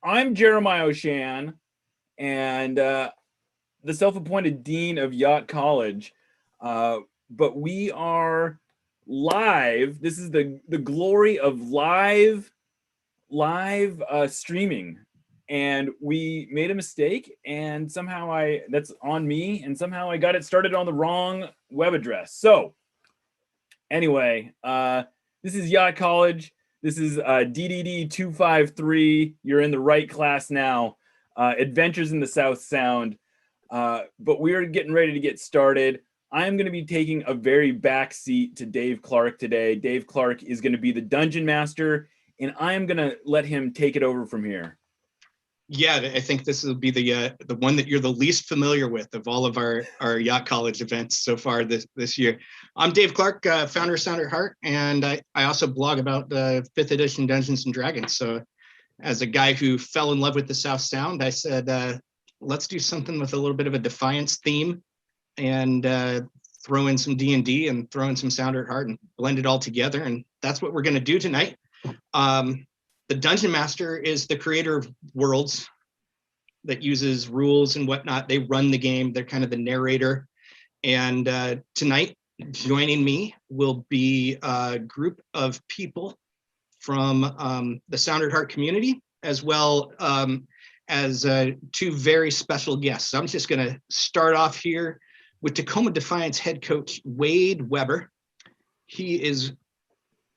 I'm Jeremiah O'Shan, and the self-appointed dean of Yacht College. But we are live. This is the glory of live streaming, and we made a mistake, and somehow that's on me, and somehow I got it started on the wrong web address. So anyway, this is Yacht College. This is DDD 253. You're in the right class now. Adventures in the South Sound. But we are getting ready to get started. I am going to be taking a very back seat to Dave Clark today. Dave Clark is going to be the dungeon master, and I am going to let him take it over from here. Yeah, I think this will be the one that you're the least familiar with of all of our Yacht College events so far this year. I'm Dave Clark, founder of Sound at Heart, and I also blog about the 5th edition Dungeons and Dragons. So as a guy who fell in love with the South Sound, I said, let's do something with a little bit of a Defiance theme and throw in some D&D and throw in some Sound at Heart and blend it all together. And that's what we're going to do tonight. The Dungeon Master is the creator of worlds that uses rules and whatnot. They run the game. They're kind of the narrator. And tonight, joining me will be a group of people from the Sound at Heart community, as well as two very special guests. I'm just going to start off here with Tacoma Defiance head coach Wade Weber. He is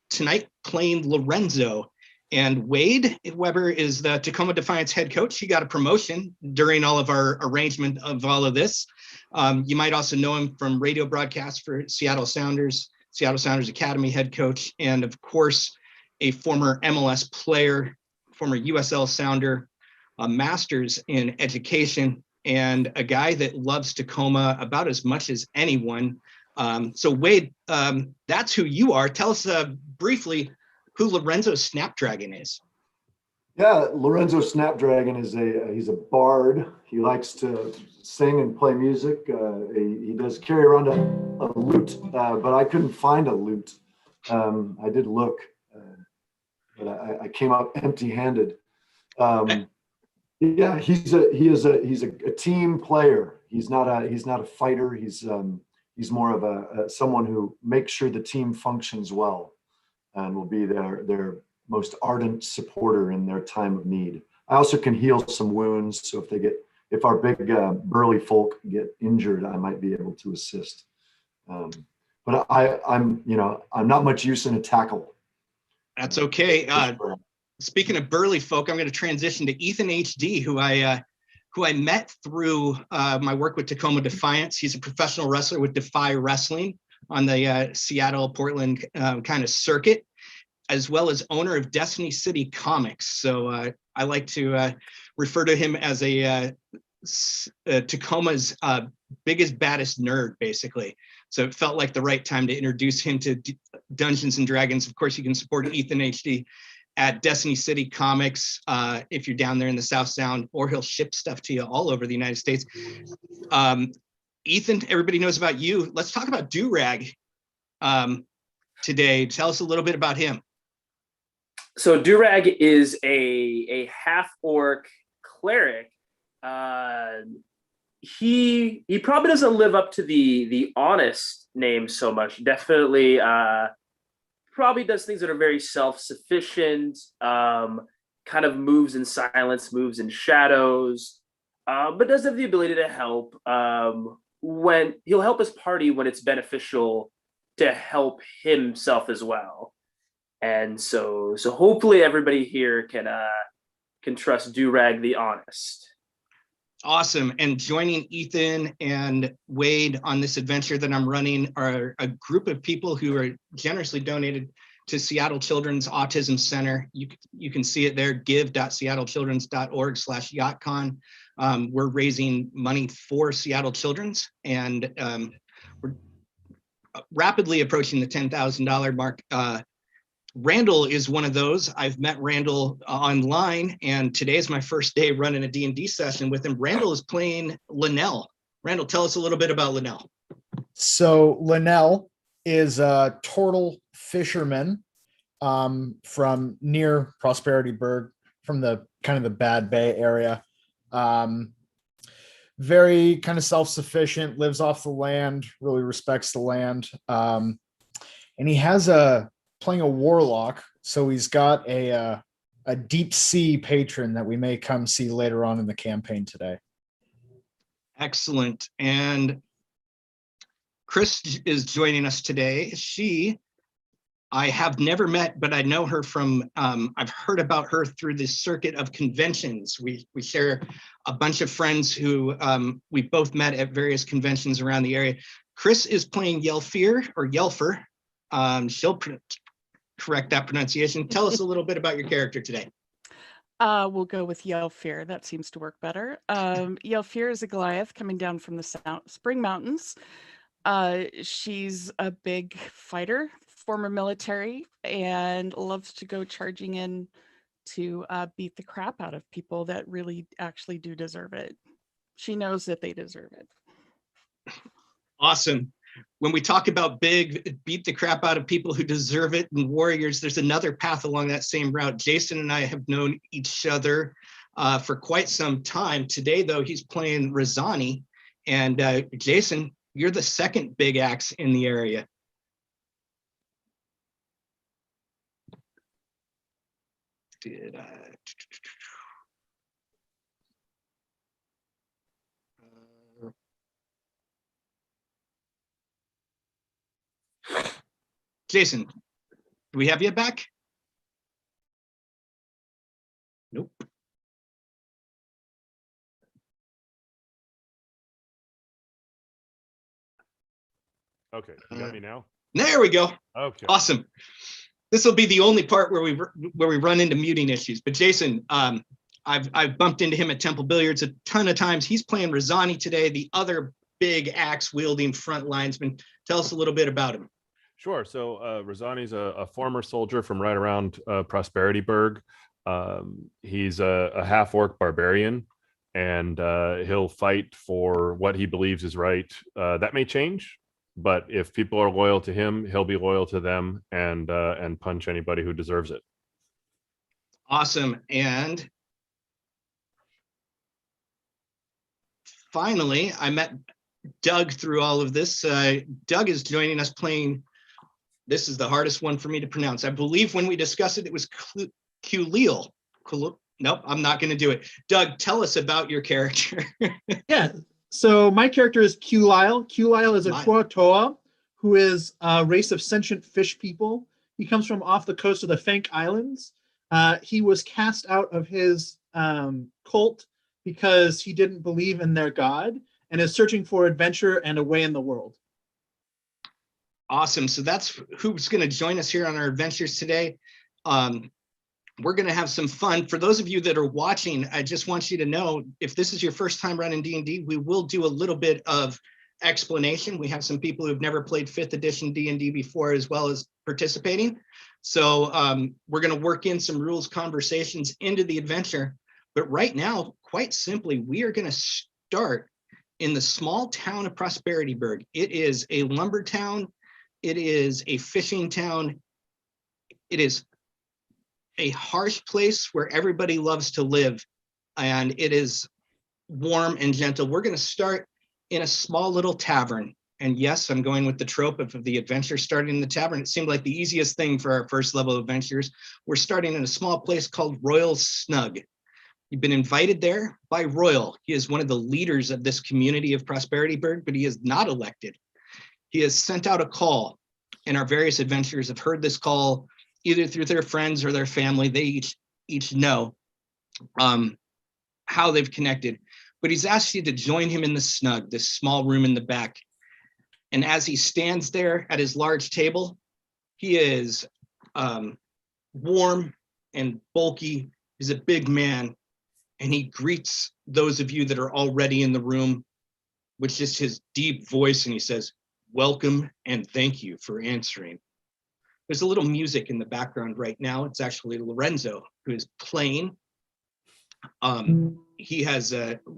tonight playing Lorenzo. And Wade Weber is the Tacoma Defiance head coach. He got a promotion during all of our arrangement of all of this. You might also know him from radio broadcasts for Seattle Sounders Academy head coach, and of course, a former MLS player, former USL Sounder, a master's in education, and a guy that loves Tacoma about as much as anyone. So Wade, that's who you are. Tell us briefly who Lorenzo Snapdragon is. Yeah, Lorenzo Snapdragon is he's a bard. He likes to sing and play music. He does carry around a lute, but I couldn't find a lute. I did look, but I came up empty-handed. Yeah, he is a team player. He's not a fighter. He's more of someone who makes sure the team functions well, and will be their most ardent supporter in their time of need. I also can heal some wounds, so if our big burly folk get injured, I might be able to assist. But I'm not much use in a tackle. That's okay. Speaking of burly folk, I'm going to transition to Ethan HD, who I met through my work with Tacoma Defiance. He's a professional wrestler with Defy Wrestling on the Seattle, Portland kind of circuit, as well as owner of Destiny City Comics. So I like to refer to him as Tacoma's biggest, baddest nerd, basically. So it felt like the right time to introduce him to Dungeons and Dragons. Of course, you can support Ethan HD at Destiny City Comics if you're down there in the South Sound, or he'll ship stuff to you all over the United States. Ethan, everybody knows about you. Let's talk about Durag today. Tell us a little bit about him. So Durag is a half-orc cleric. He probably doesn't live up to the honest name so much. Definitely probably does things that are very self-sufficient, kind of moves in silence, moves in shadows, but does have the ability to help when he'll help his party when it's beneficial to help himself as well. And so hopefully everybody here can trust Durag the Honest. Awesome. And joining Ethan and Wade on this adventure that I'm running are a group of people who are generously donated to Seattle Children's Autism Center. You can see it there, give.seattlechildrens.org/yachtcon. We're raising money for Seattle Children's, and we're rapidly approaching the $10,000 mark. Randall is one of those. I've met Randall online, and today is my first day running a D&D session with him. Randall is playing Linnell. Randall, tell us a little bit about Linnell. So Linnell is a turtle fisherman from near Prosperityburg, from the kind of the Bad Bay area. Very kind of self-sufficient, lives off the land, really respects the land. And he has playing a warlock, so he's got a deep sea patron that we may come see later on in the campaign today. Excellent. And Chris is joining us today. I have never met, but I know her from, I've heard about her through the circuit of conventions. We share a bunch of friends who we both met at various conventions around the area. Chris is playing Yelfir or Yelfer. She'll correct that pronunciation. Tell us a little bit about your character today. We'll go with Yelfir. That seems to work better. Yelfir is a Goliath coming down from the Spring Mountains. She's a big fighter, former military, and loves to go charging in to beat the crap out of people that really actually do deserve it. She knows that they deserve it. Awesome. When we talk about big, beat the crap out of people who deserve it and warriors, there's another path along that same route. Jason and I have known each other for quite some time. Today, though, he's playing Razani. And Jason, you're the second big axe in the area. Did I? Jason, do we have you back? Nope. Okay, you got me now? There we go. Okay. Awesome. This will be the only part where we run into muting issues. But Jason, I've bumped into him at Temple Billiards a ton of times. He's playing Razani today, the other big axe wielding front linesman. Tell us a little bit about him. Sure. So Razani's a former soldier from right around Prosperityburg. He's a half-orc barbarian, and he'll fight for what he believes is right. That may change, but if people are loyal to him, he'll be loyal to them and punch anybody who deserves it. Awesome. And finally, I met Doug through all of this. Doug is joining us playing. This is the hardest one for me to pronounce. I believe when we discussed it, it was Kulil. Nope, I'm not going to do it. Doug, tell us about your character. Yeah, so my character is Kulil. Kulil is a Kuatoa who is a race of sentient fish people. He comes from off the coast of the Fank Islands. He was cast out of his cult because he didn't believe in their god and is searching for adventure and a way in the world. Awesome. So that's who's going to join us here on our adventures today. We're going to have some fun. For those of you that are watching, I just want you to know, if this is your first time running D&D, we will do a little bit of explanation. We have some people who've never played 5th edition D&D before, as well as participating. So we're going to work in some rules conversations into the adventure. But right now, quite simply, we are going to start in the small town of Prosperityburg. It is a lumber town. It is a fishing town. It is a harsh place where everybody loves to live, and it is warm and gentle. We're going to start in a small little tavern. And yes, I'm going with the trope of the adventure starting in the tavern. It seemed like the easiest thing for our first level adventures. We're starting in a small place called Royal Snug. You've been invited there by Royal. He is one of the leaders of this community of Prosperityburg, but he is not elected. He has sent out a call, and our various adventurers have heard this call either through their friends or their family. They each know how they've connected. But he's asked you to join him in the Snug, this small room in the back. And as he stands there at his large table, he is warm and bulky. He's a big man, and he greets those of you that are already in the room with just his deep voice, and he says, "Welcome and thank you for answering." There's a little music in the background right now. It's actually Lorenzo who is playing.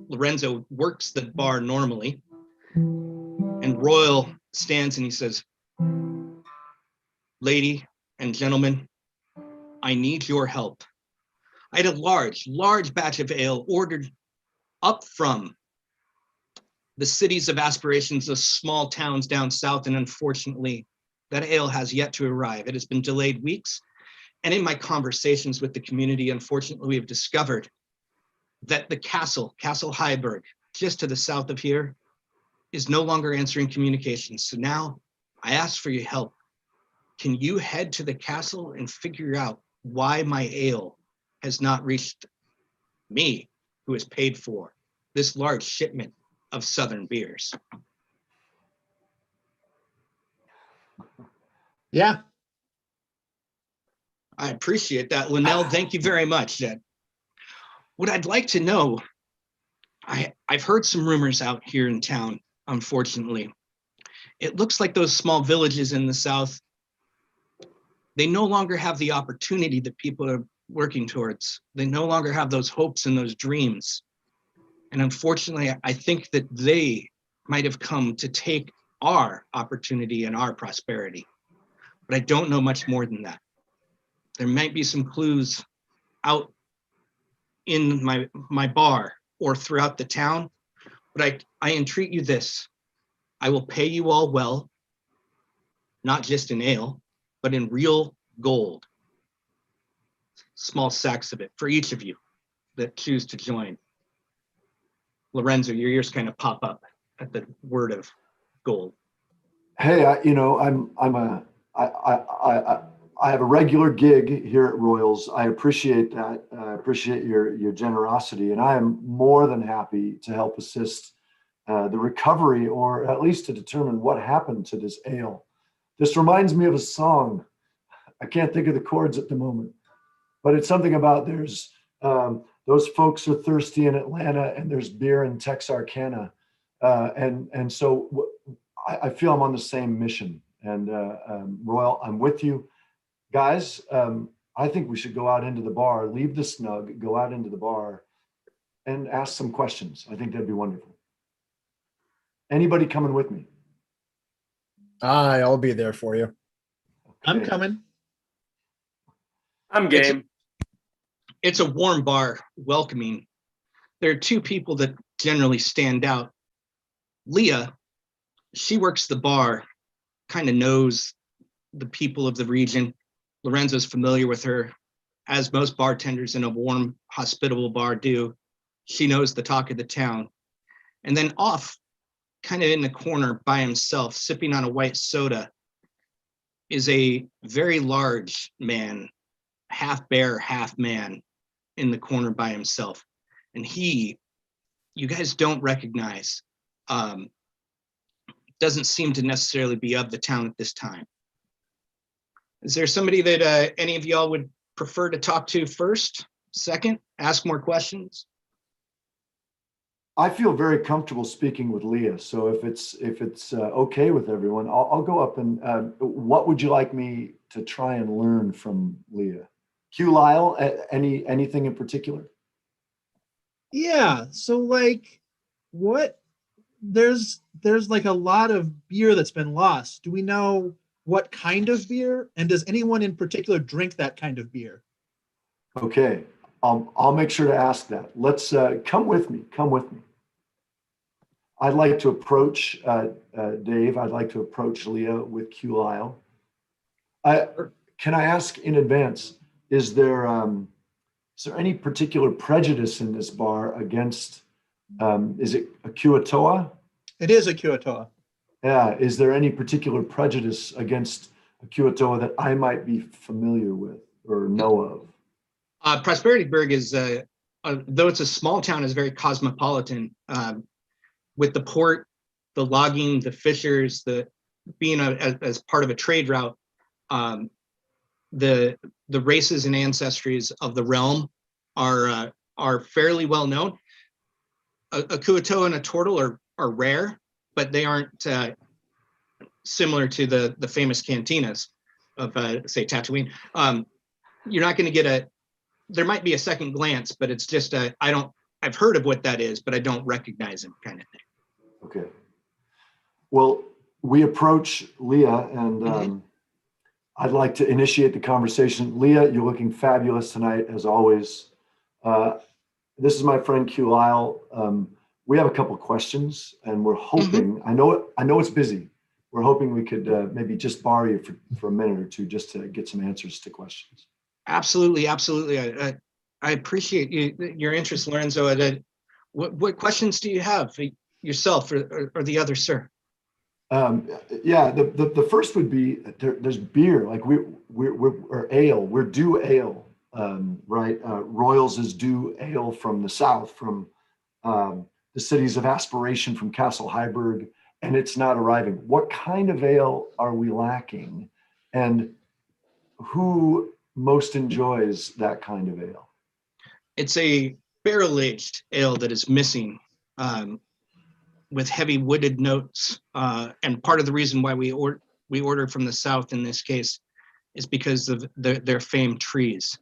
Lorenzo works the bar normally, and Royal stands and he says, "Lady and gentlemen, I need your help. I had a large batch of ale ordered up from the cities of aspirations, the small towns down south, and unfortunately, that ale has yet to arrive. It has been delayed weeks. And in my conversations with the community, unfortunately, we have discovered that the Castle Heiberg, just to the south of here, is no longer answering communications. So now I ask for your help. Can you head to the castle and figure out why my ale has not reached me, who has paid for this large shipment of Southern beers? Yeah. I appreciate that. Linnell, thank you very much. What I'd like to know, I've heard some rumors out here in town, unfortunately. It looks like those small villages in the South, they no longer have the opportunity that people are working towards. They no longer have those hopes and those dreams. And unfortunately, I think that they might have come to take our opportunity and our prosperity. But I don't know much more than that. There might be some clues out in my bar or throughout the town, but I entreat you this. I will pay you all well, not just in ale, but in real gold. Small sacks of it for each of you that choose to join. Lorenzo, your ears kind of pop up at the word of gold. Hey, I have a regular gig here at Royals. I appreciate that. I appreciate your generosity, and I am more than happy to help assist the recovery, or at least to determine what happened to this ale. This reminds me of a song. I can't think of the chords at the moment, but it's something about there's those folks are thirsty in Atlanta, and there's beer in Texarkana, and so I feel I'm on the same mission. And Royal, I'm with you. Guys, I think we should go out into the bar, leave the snug, go out into the bar and ask some questions. I think that'd be wonderful. Anybody coming with me? I'll be there for you. I'm Okay. coming. I'm game. It's a warm bar, welcoming. There are two people that generally stand out. Leah, she works the bar, kind of knows the people of the region. Lorenzo's familiar with her, as most bartenders in a warm, hospitable bar do. She knows the talk of the town. And then off, kind of in the corner by himself, sipping on a white soda, is a very large man, half bear, half man, in the corner by himself. And he, you guys don't recognize, doesn't seem to necessarily be of the town at this time. Is there somebody that any of y'all would prefer to talk to first, second, ask more questions? I feel very comfortable speaking with Leah. So if it's okay with everyone, I'll go up and what would you like me to try and learn from Leah? Q Lyle, anything in particular? Yeah. So like there's like a lot of beer that's been lost. Do we know what kind of beer? And does anyone in particular drink that kind of beer? Okay. I'll make sure to ask that. Let's come with me. I'd like to approach Dave. I'd like to approach Leah with Q Lyle. Can I ask in advance, is there any particular prejudice in this bar against, is it a Cuatoa? It is a Cuatoa. Yeah. Is there any particular prejudice against a Cuatoa that I might be familiar with or know of? Prosperityburg is, though it's a small town, is very cosmopolitan. With the port, the logging, the fishers, being as part of a trade route, the races and ancestries of the realm are fairly well known. A Cuatoa and a Turtle are rare, but they aren't similar to the famous cantinas of say Tatooine. You're not going to get there might be a second glance, but it's just I've heard of what that is, but I don't recognize him kind of thing. Okay. Well, we approach Leah and I'd like to initiate the conversation. Leah, you're looking fabulous tonight, as always. This is my friend Q Lyle. We have a couple questions, and we're hoping. I know it's busy. We're hoping we could maybe just borrow you for a minute or two just to get some answers to questions. Absolutely. I appreciate your interest, Lorenzo. What questions do you have yourself or the other, sir? Yeah, the first would be there's beer, like we're ale. We're due ale, right? Royals is due ale from the south, from the cities of aspiration, from Castle Heiberg, and it's not arriving. What kind of ale are we lacking, and who most enjoys that kind of ale? It's a barrel-aged ale that is missing, with heavy wooded notes. And part of the reason why we order from the south in this case is because of their famed trees.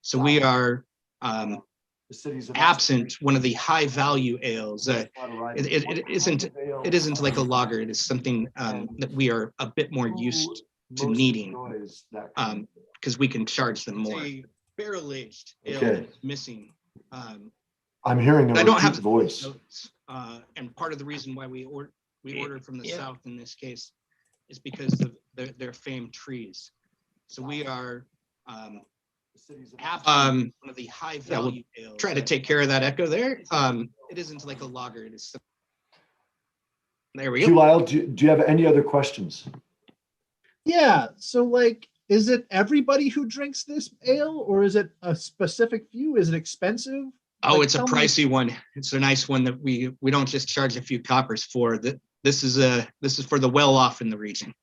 So we are The cities of absent aspiration. one of the high value ales. It's not arriving. It What kind isn't of ale it isn't like a lager. It is something that we are a bit more who used to most needing, enjoys that kind of ale? because we can charge them more. It's a barrel-aged ale Okay. that is missing. I'm hearing a I don't repeat have the voice. notes, and part of the reason why we order from the south in this case is because of their famed trees. So we are The cities of absent one of the high value ales. Try to take care of that echo there. It isn't like a lager. It is. There we Q go. Lyle, do you have any other questions? Yeah. So, like, is it everybody who drinks this ale, or is it a specific few? Is it expensive? Oh, Like, it's a tell me- pricey one. It's a nice one that we don't just charge a few coppers for. That this is for the well-off in the region.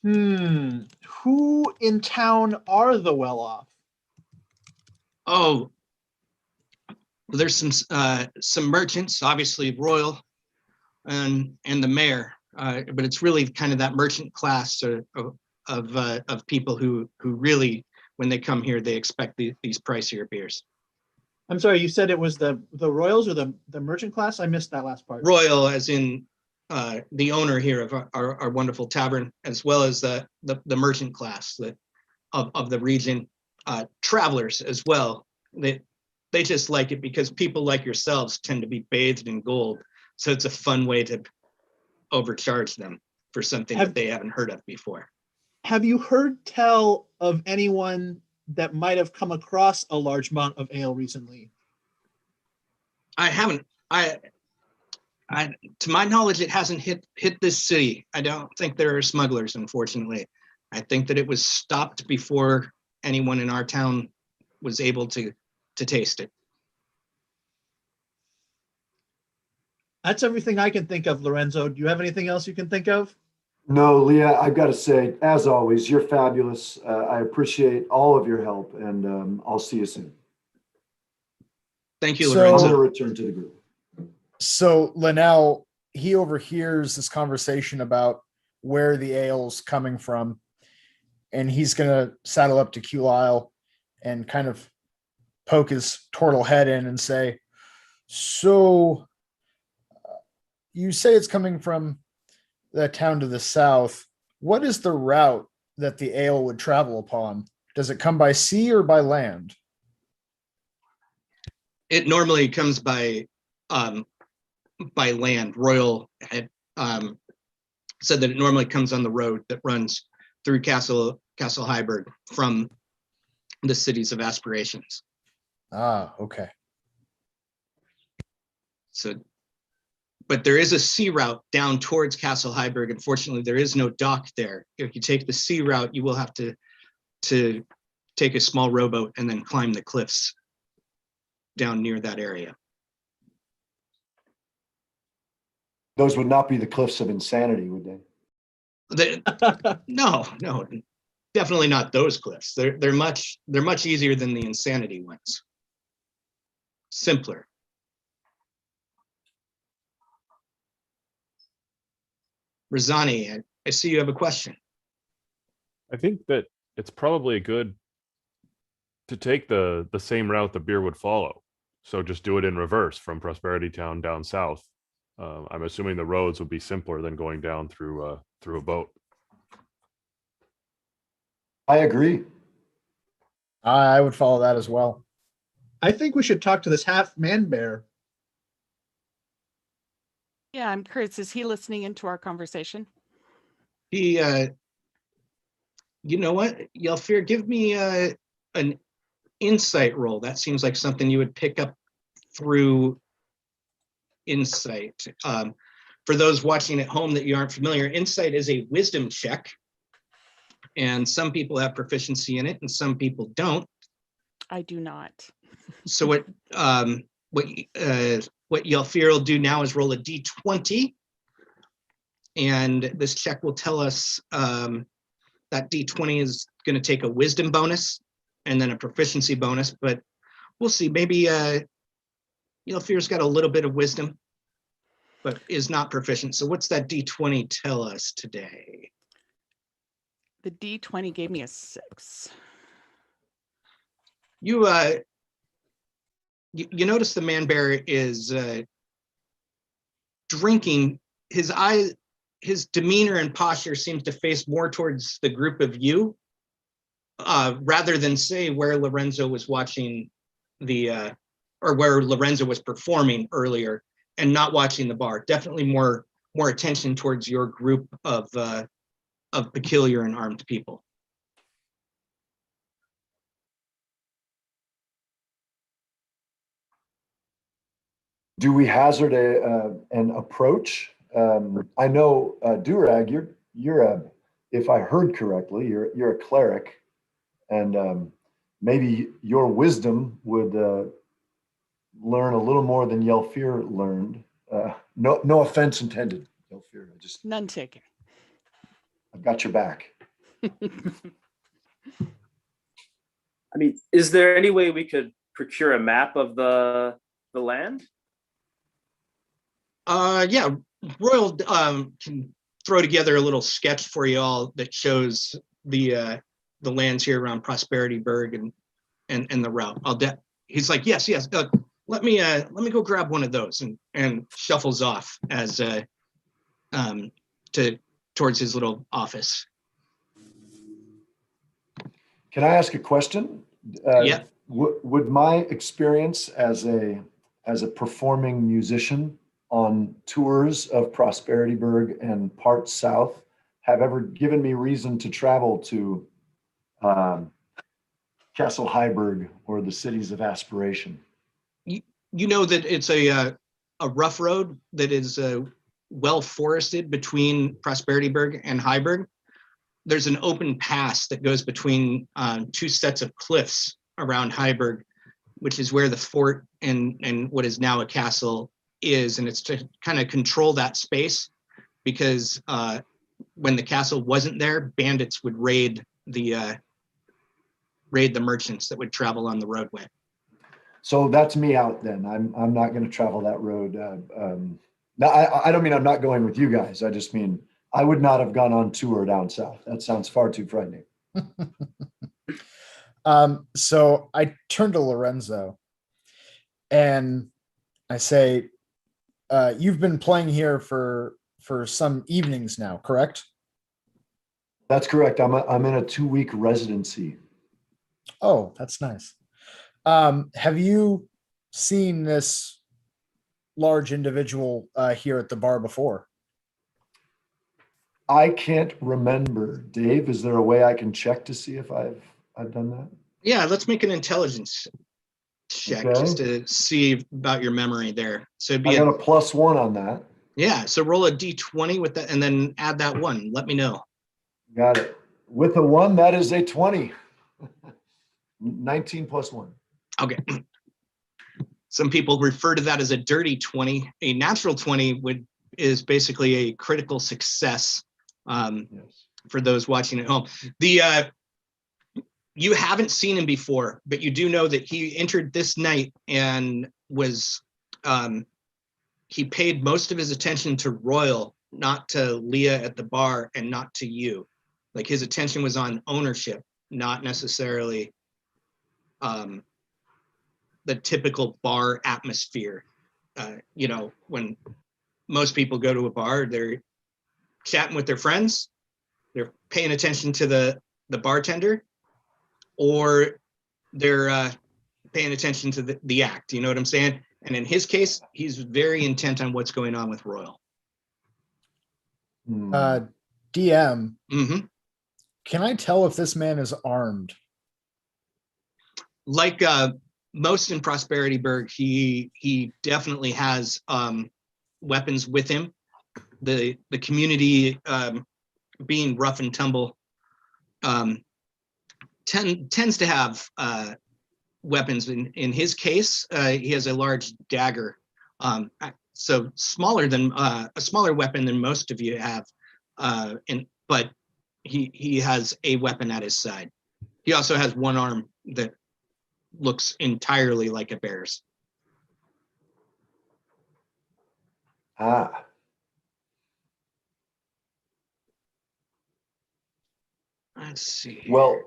Who in town are the well-off? Oh, there's some merchants, obviously Royal, and the mayor, but it's really kind of that merchant class of people who really, when they come here, they expect these pricier beers. I'm sorry, you said it was the royals or the merchant class? I missed that last part. Royal, as in the owner here of our wonderful tavern, as well as the merchant class of the region, travelers as well. They just like it because people like yourselves tend to be bathed in gold. So it's a fun way to overcharge them for something that they haven't heard of before. Have you heard tell of anyone that might have come across a large amount of ale recently? I haven't. To my knowledge, it hasn't hit this city. I don't think there are smugglers, unfortunately. I think that it was stopped before anyone in our town was able to taste it. That's everything I can think of, Lorenzo. Do you have anything else you can think of? No, Leah, I've got to say, as always, you're fabulous. I appreciate all of your help, and I'll see you soon. Thank you, So- I'm going to Lorenzo. return to the group. So Linnell, he overhears this conversation about where the ale's coming from, and he's going to saddle up to Q Lyle and kind of poke his turtle head in and say, so you say it's coming from the town to the south. What is the route that the ale would travel upon? Does it come by sea or by land? It normally comes by land. Royal had said that it normally comes on the road that runs through Castle Heiberg from the cities of aspirations. Ah, okay. So, but there is a sea route down towards Castle Heiberg. Unfortunately, there is no dock there. If you take the sea route, you will have to take a small rowboat and then climb the cliffs down near that area. Those would not be the cliffs of insanity, would they? No, definitely not those cliffs. They're much easier than the insanity ones. Simpler. Razani, I see you have a question. I think that it's probably good to take the same route the beer would follow. So just do it in reverse from Prosperity Town down south. I'm assuming the roads would be simpler than going down through a boat. I agree. I would follow that as well. I think we should talk to this half man bear. Yeah, I'm curious. Is he listening into our conversation? He, you know what, Yelfir, give me an insight roll. That seems like something you would pick up through insight. For those watching at home that you aren't familiar, insight is a wisdom check, and some people have proficiency in it and some people don't. I do not. So what Yelfir will do now is roll a d20, and this check will tell us that d20 is going to take a wisdom bonus and then a proficiency bonus, but we'll see. Maybe Yelfir's got a little bit of wisdom, but is not proficient. So what's that d20 tell us today? The D20 gave me a 6. You you notice the man bear is drinking. His demeanor and posture seems to face more towards the group of you, rather than say where Lorenzo was watching or where Lorenzo was performing earlier, and not watching the bar. Definitely more attention towards your group of peculiar and armed people. Do we hazard an approach? I know, Durag, you're if I heard correctly, you're a cleric, and maybe your wisdom would learn a little more than Yelfir learned. No offense intended, Yelfir. None taken. I've got your back. I mean, is there any way we could procure a map of the land? Yeah, Royal can throw together a little sketch for you all that shows the lands here around Prosperityburg and the route. He's like, yes. Let me go grab one of those, and shuffles off as towards his little office. Can I ask a question? Yeah. Would my experience as a performing musician on tours of Prosperityburg and parts south have ever given me reason to travel to Castle Heiberg or the cities of aspiration? You know that it's a rough road that is well forested between Prosperityburg and Heiberg. There's an open pass that goes between two sets of cliffs around Heiberg, which is where the fort and what is now a castle is, and it's to kind of control that space, because when the castle wasn't there, bandits would raid the merchants that would travel on the roadway. So that's me out then. I'm not going to travel that road. No, I don't mean I'm not going with you guys. I just mean I would not have gone on tour down south. That sounds far too frightening. So I turn to Lorenzo and I say, you've been playing here for some evenings now, correct? That's correct. I'm in a 2-week residency. Oh, that's nice. Have you seen this large individual here at the bar before? I can't remember. Dave, is there a way I can check to see if I've done that? Yeah, let's make an intelligence check just to see about your memory there. So it'd be I got a +1 on that. Yeah, so roll a d20 with that and then add that 1. Let me know. Got it. With a 1, that is a 20. 19 + 1. Okay. Some people refer to that as a dirty 20. A natural 20 is basically a critical success. Yes. For those watching at home. You haven't seen him before, but you do know that he entered this night and was he paid most of his attention to Royal, not to Leah at the bar, and not to you. Like, his attention was on ownership, not necessarily the typical bar atmosphere. You know, when most people go to a bar, they're chatting with their friends, they're paying attention to the bartender, or they're paying attention to the act. You know what I'm saying? And in his case, he's very intent on what's going on with Royal. DM, hmm can I tell if this man is armed? Like most in Prosperityburg, he definitely has weapons with him. The community, being rough and tumble, tends to have weapons. In his case, he has a large dagger, so smaller than a smaller weapon than most of you have, but he has a weapon at his side. He also has one arm that looks entirely like a bear's. Ah, Let's see. well,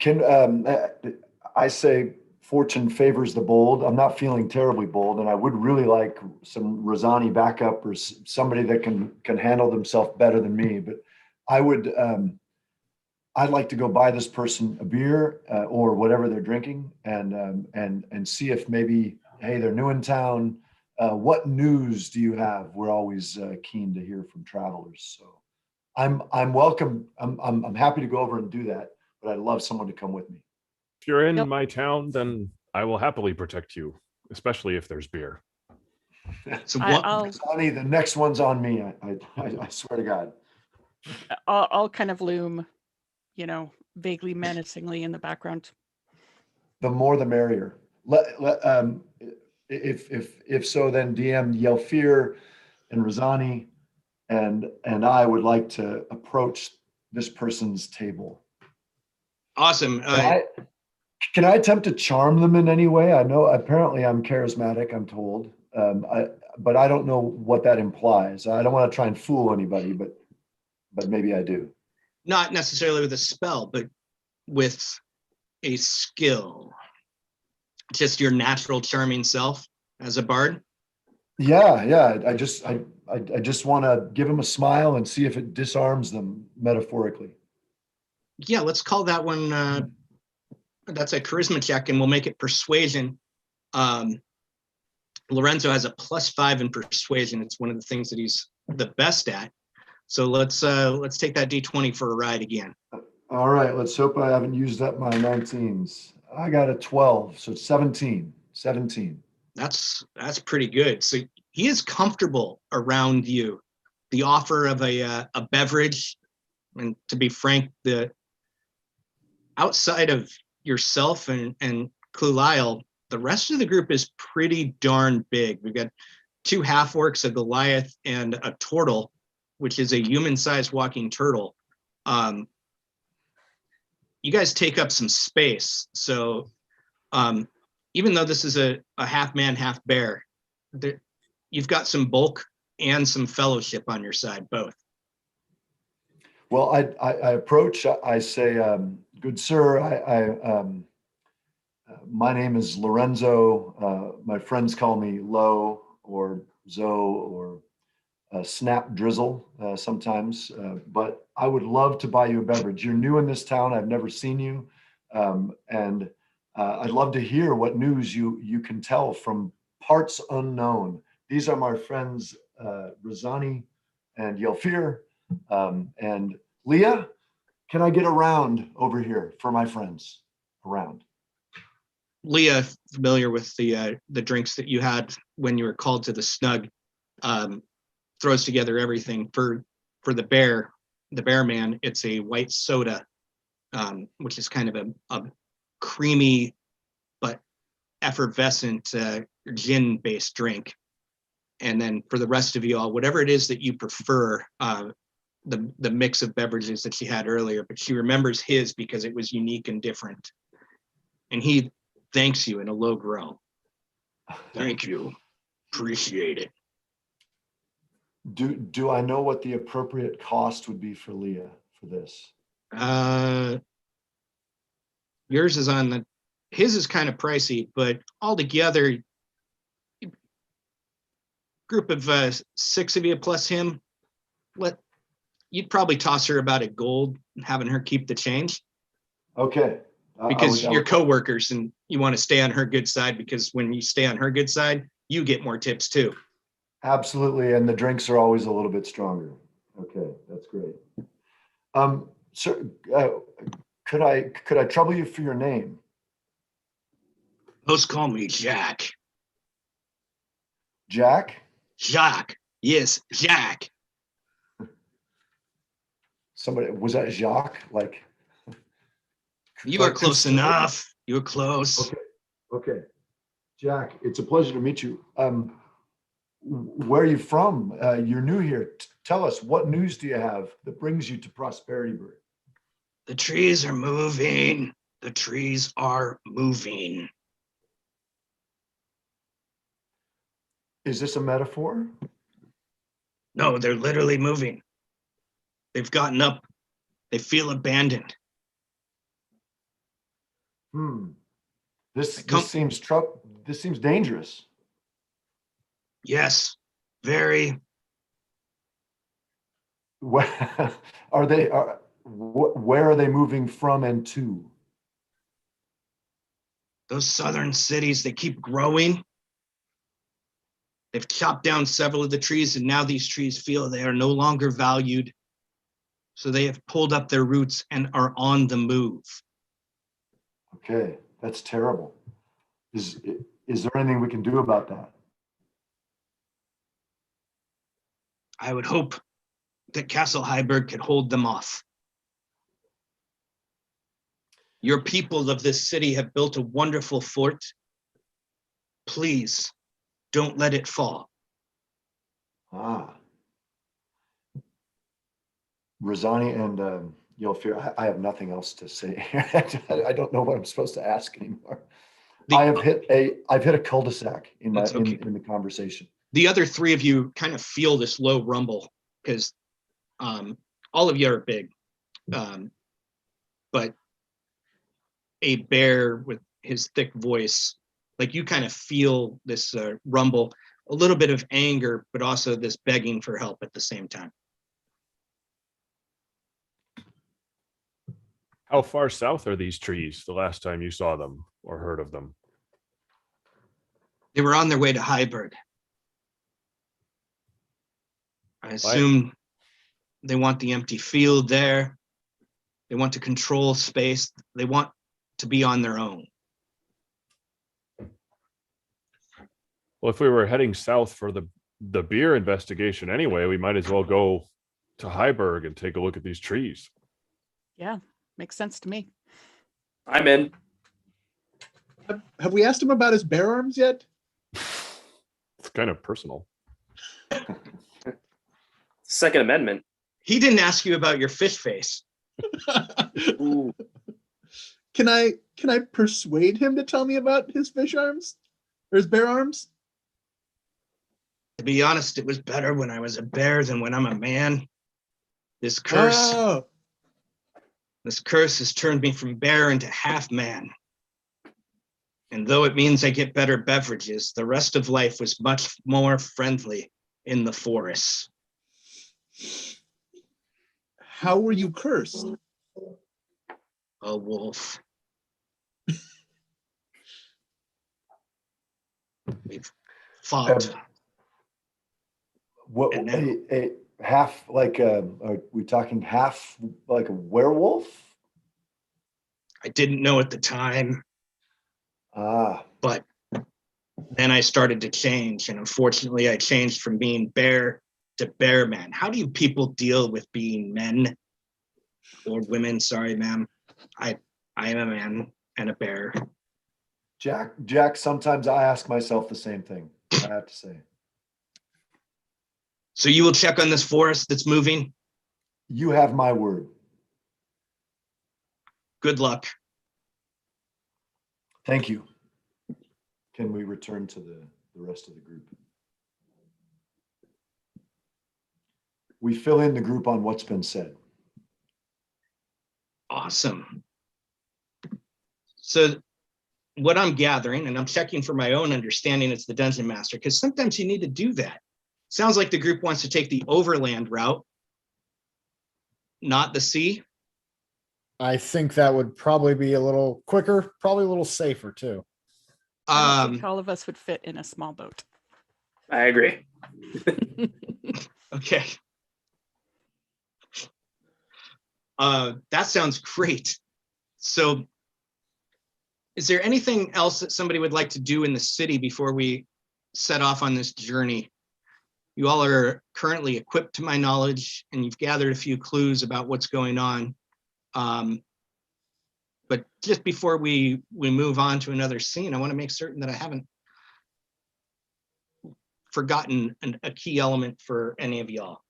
can I say fortune favors the bold? I'm not feeling terribly bold, and I would really like some Rosani backup or somebody that can handle themselves better than me. But I would, I'd like to go buy this person a beer or whatever they're drinking, and see if maybe, hey, they're new in town. What news do you have? We're always keen to hear from travelers. So I'm welcome. I'm happy to go over and do that, but I'd love someone to come with me. If you're in Yep. my town, then I will happily protect you, especially if there's beer. So I'll Sonny, the next one's on me. I swear to God. I'll kind of loom, vaguely menacingly in the background. The more the merrier. If so, then DM Yelfir and Razani and I would like to approach this person's table. awesome. Can I attempt to charm them in any way? I know apparently I'm charismatic, I'm told, but I don't know what that implies. I don't want to try and fool anybody, but maybe I do. Not necessarily with a spell, but with a skill. Just your natural charming self as a bard. Yeah. I just want to give them a smile and see if it disarms them metaphorically. Yeah, let's call that one. That's a charisma check, and we'll make it persuasion. Lorenzo has a +5 in persuasion. It's one of the things that he's the best at. So let's take that D20 for a ride again. All right, let's hope I haven't used up my 19s. I got a 12, so it's 17. That's pretty good. So he is comfortable around you. The offer of a beverage, and to be frank, the outside of yourself and Clulisle, the rest of the group is pretty darn big. We've got 2 half-orcs, a Goliath, and a turtle, which is a human-sized walking turtle. You guys take up some space. So even though this is a half man, half bear, you've got some bulk and some fellowship on your side, both. Well, I approach, I say, good sir, my name is Lorenzo. My friends call me Lo or Zoe or Snap Drizzle sometimes, but I would love to buy you a beverage. You're new in this town. I've never seen you. And I'd love to hear what news you can tell from parts unknown. These are my friends, Razani and Yelfir. And Leah, can I get around over here for my friends around? Leah, familiar with the drinks that you had when you were called to the snug, throws together everything for the bear man. It's a white soda, which is kind of a creamy but effervescent gin based drink. And then for the rest of you all, whatever it is that you prefer, the mix of beverages that she had earlier, but she remembers his because it was unique and different. And he thanks you in a low growl. Thank you. Appreciate it. Do I know what the appropriate cost would be for Leah for this? Yours is his is kind of pricey, but altogether, group of 6 of you plus him, you'd probably toss her about $1 gold, having her keep the change. Okay, because I would- you're coworkers and you want to stay on her good side, because when you stay on her good side, you get more tips too. Absolutely, and the drinks are always a little bit stronger. Okay, that's great. Sir, could I trouble you for your name? Most call me Jack. Jack? Jacques. Yes, Jack. Somebody, was that Jacques? Like You are like close Cousteau? enough. You were close. Okay, okay. Jack, it's a pleasure to meet you. Where are you from? You're new here. Tell us, what news do you have that brings you to Prosperity Bird? The trees are moving. The trees are moving. Is this a metaphor? No, they're literally moving. They've gotten up. They feel abandoned. This Come- seems this seems dangerous. Yes, very. Where are they? Where are they moving from and to? Those southern cities, they keep growing. They've chopped down several of the trees, and now these trees feel they are no longer valued. So they have pulled up their roots and are on the move. Okay, that's terrible. Is there anything we can do about that? I would hope that Castle Heiberg could hold them off. Your people of this city have built a wonderful fort. Please don't let it fall. Rosani and Yelfir, I have nothing else to say. I don't know what I'm supposed to ask anymore. I've hit a cul-de-sac in That's okay. in the conversation. The other three of you kind of feel this low rumble because all of you are big, but a bear with his thick voice, like you kind of feel this rumble, a little bit of anger, but also this begging for help at the same time. How far south are these trees the last time you saw them or heard of them? They were on their way to Heiberg. I assume they want the empty field there. They want to control space. They want to be on their own. Well, if we were heading south for the beer investigation anyway, we might as well go to Heiberg and take a look at these trees. Yeah, makes sense to me. I'm in. Have we asked him about his bear arms yet? It's kind of personal. Second Amendment. He didn't ask you about your fish face. Ooh. Can I persuade him to tell me about his fish arms or his bear arms? To be honest, it was better when I was a bear than when I'm a man. This curse has turned me from bear into half man. And though it means I get better beverages, the rest of life was much more friendly in the forests. How were you cursed? A wolf. We've fought. What And now- a half like are we talking half like a werewolf? I didn't know at the time, Ah, but then I started to change. And unfortunately, I changed from being bear to bear man. How do you people deal with being men or women? Sorry, ma'am. I am a man and a bear. Jack, sometimes I ask myself the same thing, I have to say. So you will check on this forest that's moving? You have my word. Good luck. Thank you. Can we return to the rest of the group? We fill in the group on what's been said. Awesome. So what I'm gathering, and I'm checking for my own understanding as the dungeon master, because sometimes you need to do that. Sounds like the group wants to take the overland route, not the sea. I think that would probably be a little quicker, probably a little safer too. I don't think all of us would fit in a small boat. I agree. Okay. That sounds great. So is there anything else that somebody would like to do in the city before we set off on this journey? You all are currently equipped to my knowledge, and you've gathered a few clues about what's going on. But just before we move on to another scene, I want to make certain that I haven't forgotten a key element for any of y'all.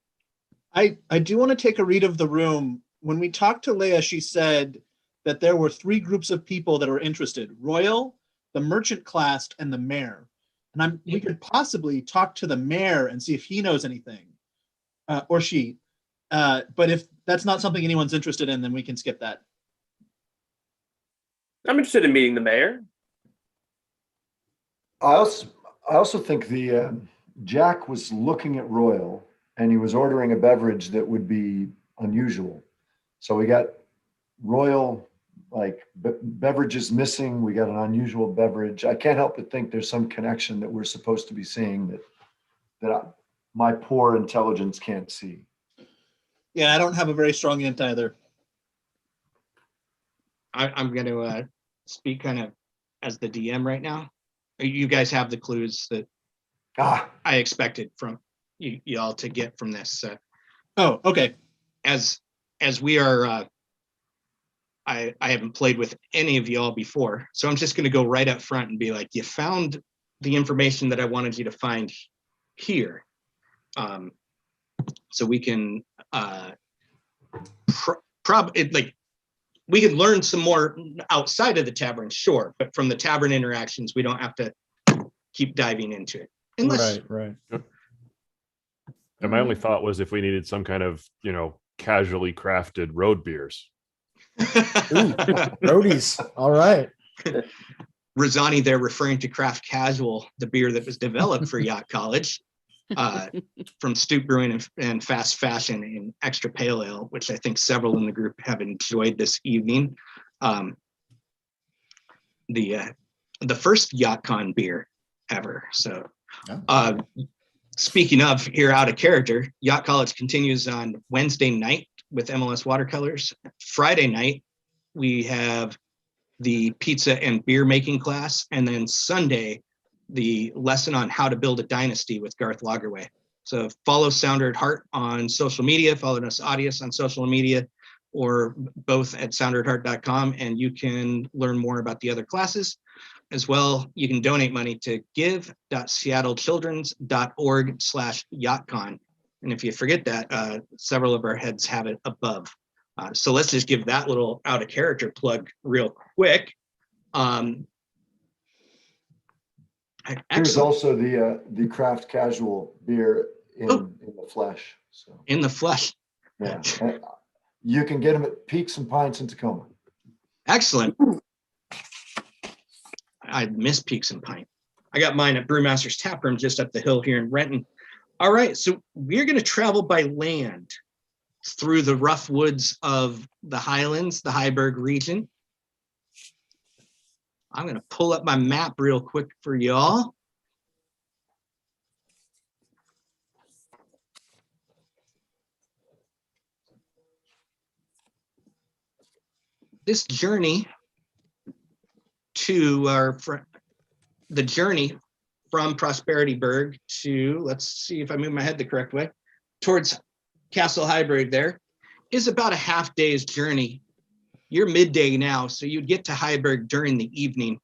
I do want to take a read of the room. When we talked to Leia, she said that there were 3 groups of people that were interested: Royal, the merchant class, and the mayor. And we could possibly talk to the mayor and see if he knows anything, or she. But if that's not something anyone's interested in, then we can skip that. I'm interested in meeting the mayor. I also think the Jack was looking at Royal and he was ordering a beverage that would be unusual. So we got Royal, like beverages missing. We got an unusual beverage. I can't help but think there's some connection that we're supposed to be seeing that my poor intelligence can't see. Yeah, I don't have a very strong hint either. I'm going to speak kind of as the DM right now. You guys have the clues that I expected from y'all to get from this. Oh, okay. As we are, I haven't played with any of y'all before, so I'm just going to go right up front and be like, you found the information that I wanted you to find here. So we can we can learn some more outside of the tavern, sure, but from the tavern interactions, we don't have to keep diving into it. Right. And my only thought was if we needed some kind of, casually crafted road beers. Ooh, roadies. All right. Rosani there referring to Craft Casual, the beer that was developed for Yacht College, from Stoop Brewing and Fast Fashion in Extra Pale Ale, which I think several in the group have enjoyed this evening. The first YachtCon beer ever. So speaking of here out of character, Yacht College continues on Wednesday night with MLS watercolors. Friday night, we have the pizza and beer making class. And then Sunday, the lesson on how to build a dynasty with Garth Lagerway. So follow Sounder at Heart on social media, follow us Audius on social media, or both at sounderatheart.com, and you can learn more about the other classes. As well, you can donate money to give.seattlechildrens.org/yachtcon. And if you forget that, several of our heads have it above. So let's just give that little out of character plug real quick. There's also the Craft Casual beer in the flesh. So in the flesh. Yeah. You can get them at Peaks and Pints in Tacoma. Excellent. I miss Peaks and Pint. I got mine at Brewmaster's Tap Room just up the hill here in Renton. All right, so we're going to travel by land through the rough woods of the Highlands, the Heiberg region. I'm going to pull up my map real quick for y'all. This journey to the journey from Prosperityburg to, let's see if I move my head the correct way, towards Castle Heiberg there, is about a half day's journey. You're midday now, so you'd get to Heiberg during the evening,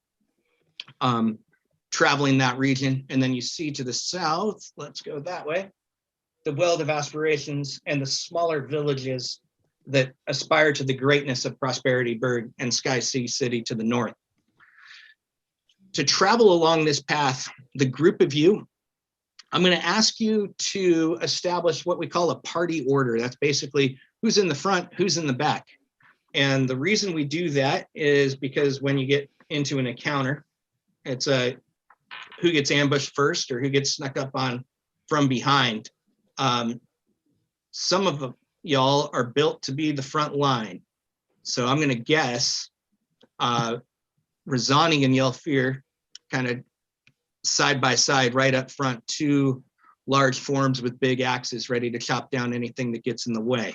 traveling that region. And then you see to the south, let's go that way, the Weald of Aspirations and the smaller villages that aspire to the greatness of Prosperityburg and Sky Sea City to the north. To travel along this path, the group of you, I'm going to ask you to establish what we call a party order. That's basically who's in the front, who's in the back. And the reason we do that is because when you get into an encounter, it's who gets ambushed first or who gets snuck up on from behind. Some of y'all are built to be the front line. So I'm going to guess Razani and Yelfir kind of side by side right up front, two large forms with big axes ready to chop down anything that gets in the way.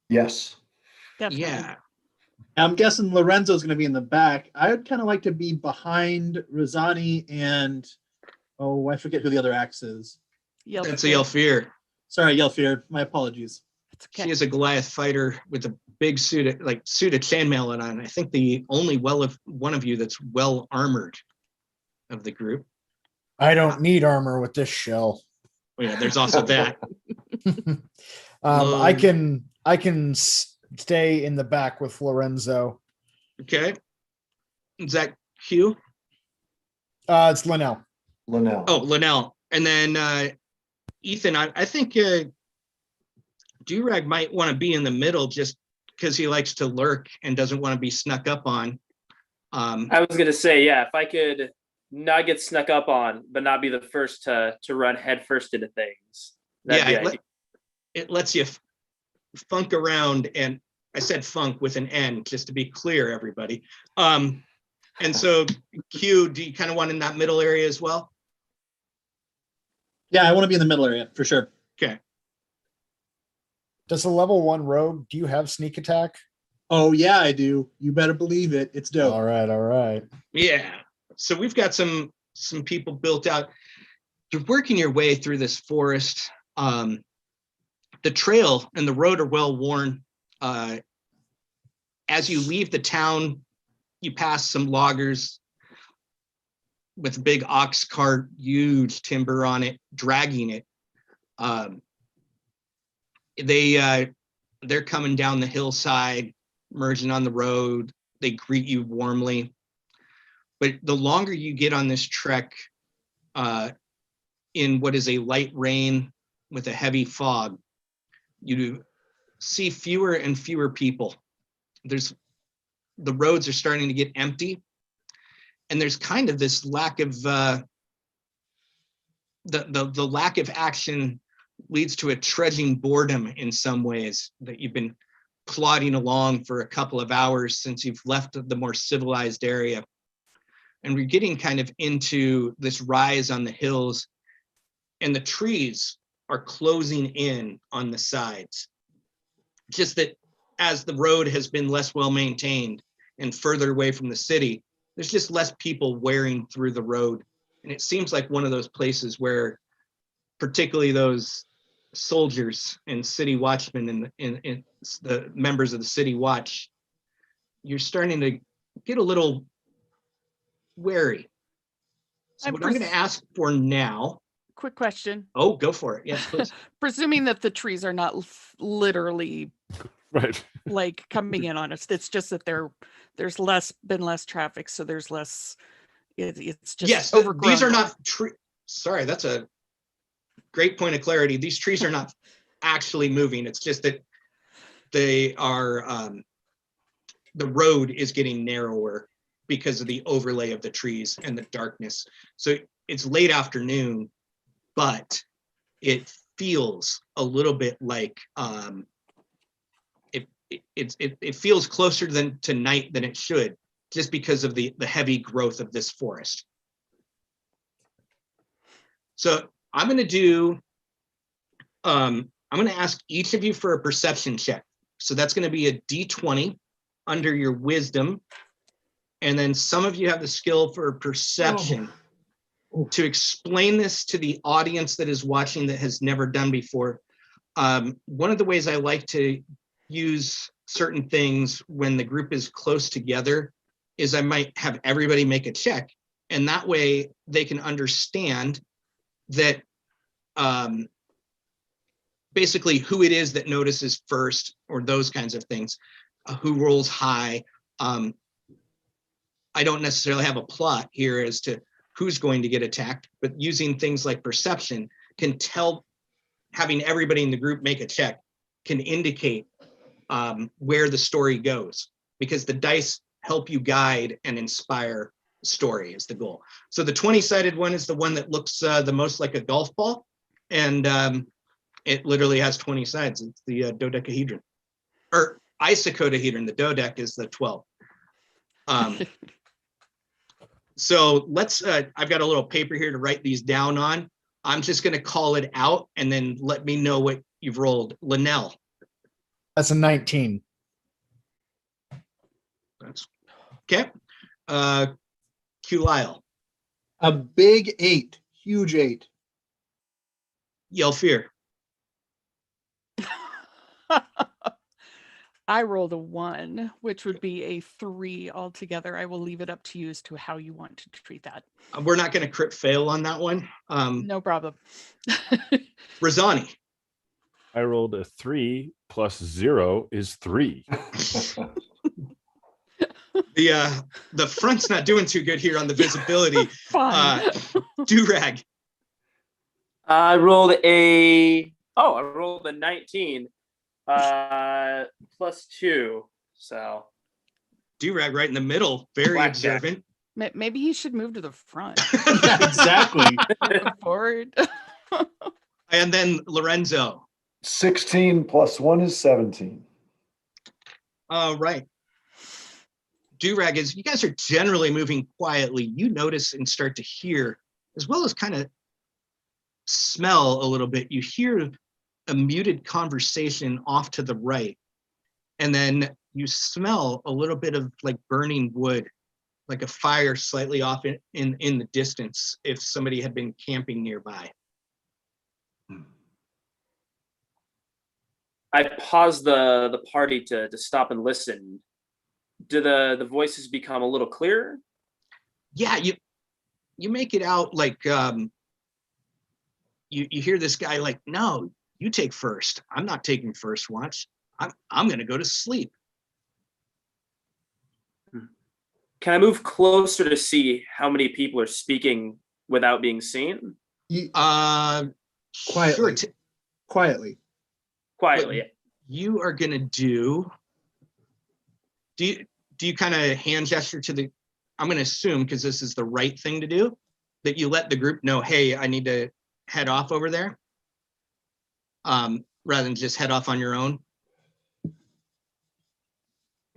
Yes. Definitely. Yeah. I'm guessing Lorenzo's going to be in the back. I would kind of like to be behind Rosani and, oh, I forget who the other axe is. That's a Yelfir. Sorry, Yelfir. My apologies. It's okay. She is a Goliath fighter with a big suit of chainmail on. I think the only one of you that's well armored of the group. I don't need armor with this shell. Oh, yeah, there's also that. I can stay in the back with Lorenzo. Okay. Is that Hugh? It's Linnell. Linnell. Oh, Linnell. And then Ethan, I think Durag might want to be in the middle just because he likes to lurk and doesn't want to be snuck up on. I was gonna say, yeah, if I could not get snuck up on, but not be the first to run headfirst into things. It lets you funk around, and I said funk with an N just to be clear, everybody. And so Q, do you kind of want in that middle area as well? Yeah, I want to be in the middle area for sure. Okay. Does a level 1 rogue, do you have sneak attack? Oh yeah, I do. You better believe it. It's dope. All right. Yeah. So we've got some people built out. You're working your way through this forest. The trail and the road are well worn. As you leave the town, you pass some loggers with a big ox cart, huge timber on it, dragging it. They're coming down the hillside, merging on the road. They greet you warmly. But the longer you get on this trek, in what is a light rain with a heavy fog, you see fewer and fewer people. The roads are starting to get empty, and there's kind of this lack of the lack of action leads to a trudging boredom in some ways, that you've been plodding along for a couple of hours since you've left the more civilized area. And we're getting kind of into this rise on the hills, and the trees are closing in on the sides. Just that as the road has been less well maintained and further away from the city, there's just less people wearing through the road. And it seems like one of those places where particularly those soldiers and city watchmen and the members of the city watch, you're starting to get a little wary. So what I'm going to ask for now. Quick question. Oh, go for it. Yes, please. Presuming that the trees are not literally Right. like coming in on us, it's just that there's been less traffic, so there's less. It's just yes. overgrown. These are not Sorry, that's a great point of clarity. These trees are not actually moving. It's just that they are. The road is getting narrower because of the overlay of the trees and the darkness. So it's late afternoon, but it feels a little bit like it feels closer to night than it should, just because of the heavy growth of this forest. So I'm going to ask each of you for a perception check. So that's going to be a D20 under your wisdom. And then some of you have the skill for perception to explain this to the audience that is watching that has never done before. One of the ways I like to use certain things when the group is close together is I might have everybody make a check, and that way they can understand that basically who it is that notices first, or those kinds of things, who rolls high. I don't necessarily have a plot here as to who's going to get attacked, but using things like perception can tell, having everybody in the group make a check can indicate where the story goes, because the dice help you guide and inspire the story is the goal. So the 20-sided one is the one that looks the most like a golf ball. And it literally has 20 sides. It's the dodecahedron, or isocodahedron. The dodec is the 12. So let's, I've got a little paper here to write these down on. I'm just going to call it out and then let me know what you've rolled. Linnell. That's a 19. That's okay. Q Lyle. A big 8, huge 8. Yell Fear. I rolled a 1, which would be a 3 altogether. I will leave it up to you as to how you want to treat that. We're not going to crit fail on that one. No problem. Rosani. I rolled a 3 plus 0 is 3. The front's not doing too good here on the visibility. Fine. Durag. I rolled a 19 plus 2. So Durag right in the middle, very Blackjack. observant. Maybe he should move to the front. Yeah, exactly. Forward. And then Lorenzo. 16 plus 1 is 17. Right. Durag, is you guys are generally moving quietly. You notice and start to hear, as well as kind of smell a little bit. You hear a muted conversation off to the right. And then you smell a little bit of like burning wood, like a fire slightly off in the distance if somebody had been camping nearby. I pause the party to stop and listen. Do the voices become a little clearer? Yeah, you make it out like you hear this guy like, no, you take first. I'm not taking first watch. I'm gonna go to sleep. Can I move closer to see how many people are speaking without being seen? Quietly. Sure. Quietly. Quietly. You are gonna do you kind of hand gesture to the, I'm gonna assume, because this is the right thing to do, that you let the group know, hey, I need to head off over there, rather than just head off on your own.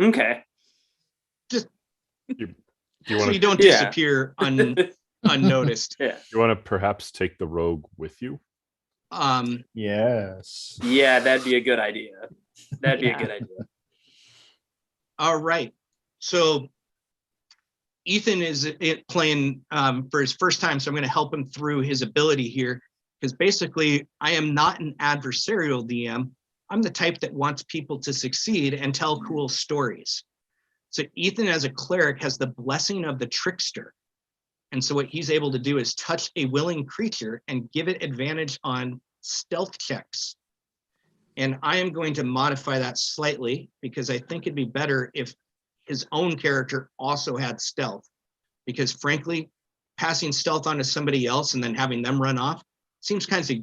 Okay. You So want you to don't disappear unnoticed. Yeah. you want to perhaps take the rogue with you? Yes. Yeah, that'd be a good idea. That'd be a good idea. All right. So Ethan is playing for his first time, so I'm going to help him through his ability here, because basically I am not an adversarial DM. I'm the type that wants people to succeed and tell cool stories. So Ethan, as a cleric, has the blessing of the trickster. And so what he's able to do is touch a willing creature and give it advantage on stealth checks. And I am going to modify that slightly because I think it'd be better if his own character also had stealth. Because frankly, passing stealth onto somebody else and then having them run off seems kind of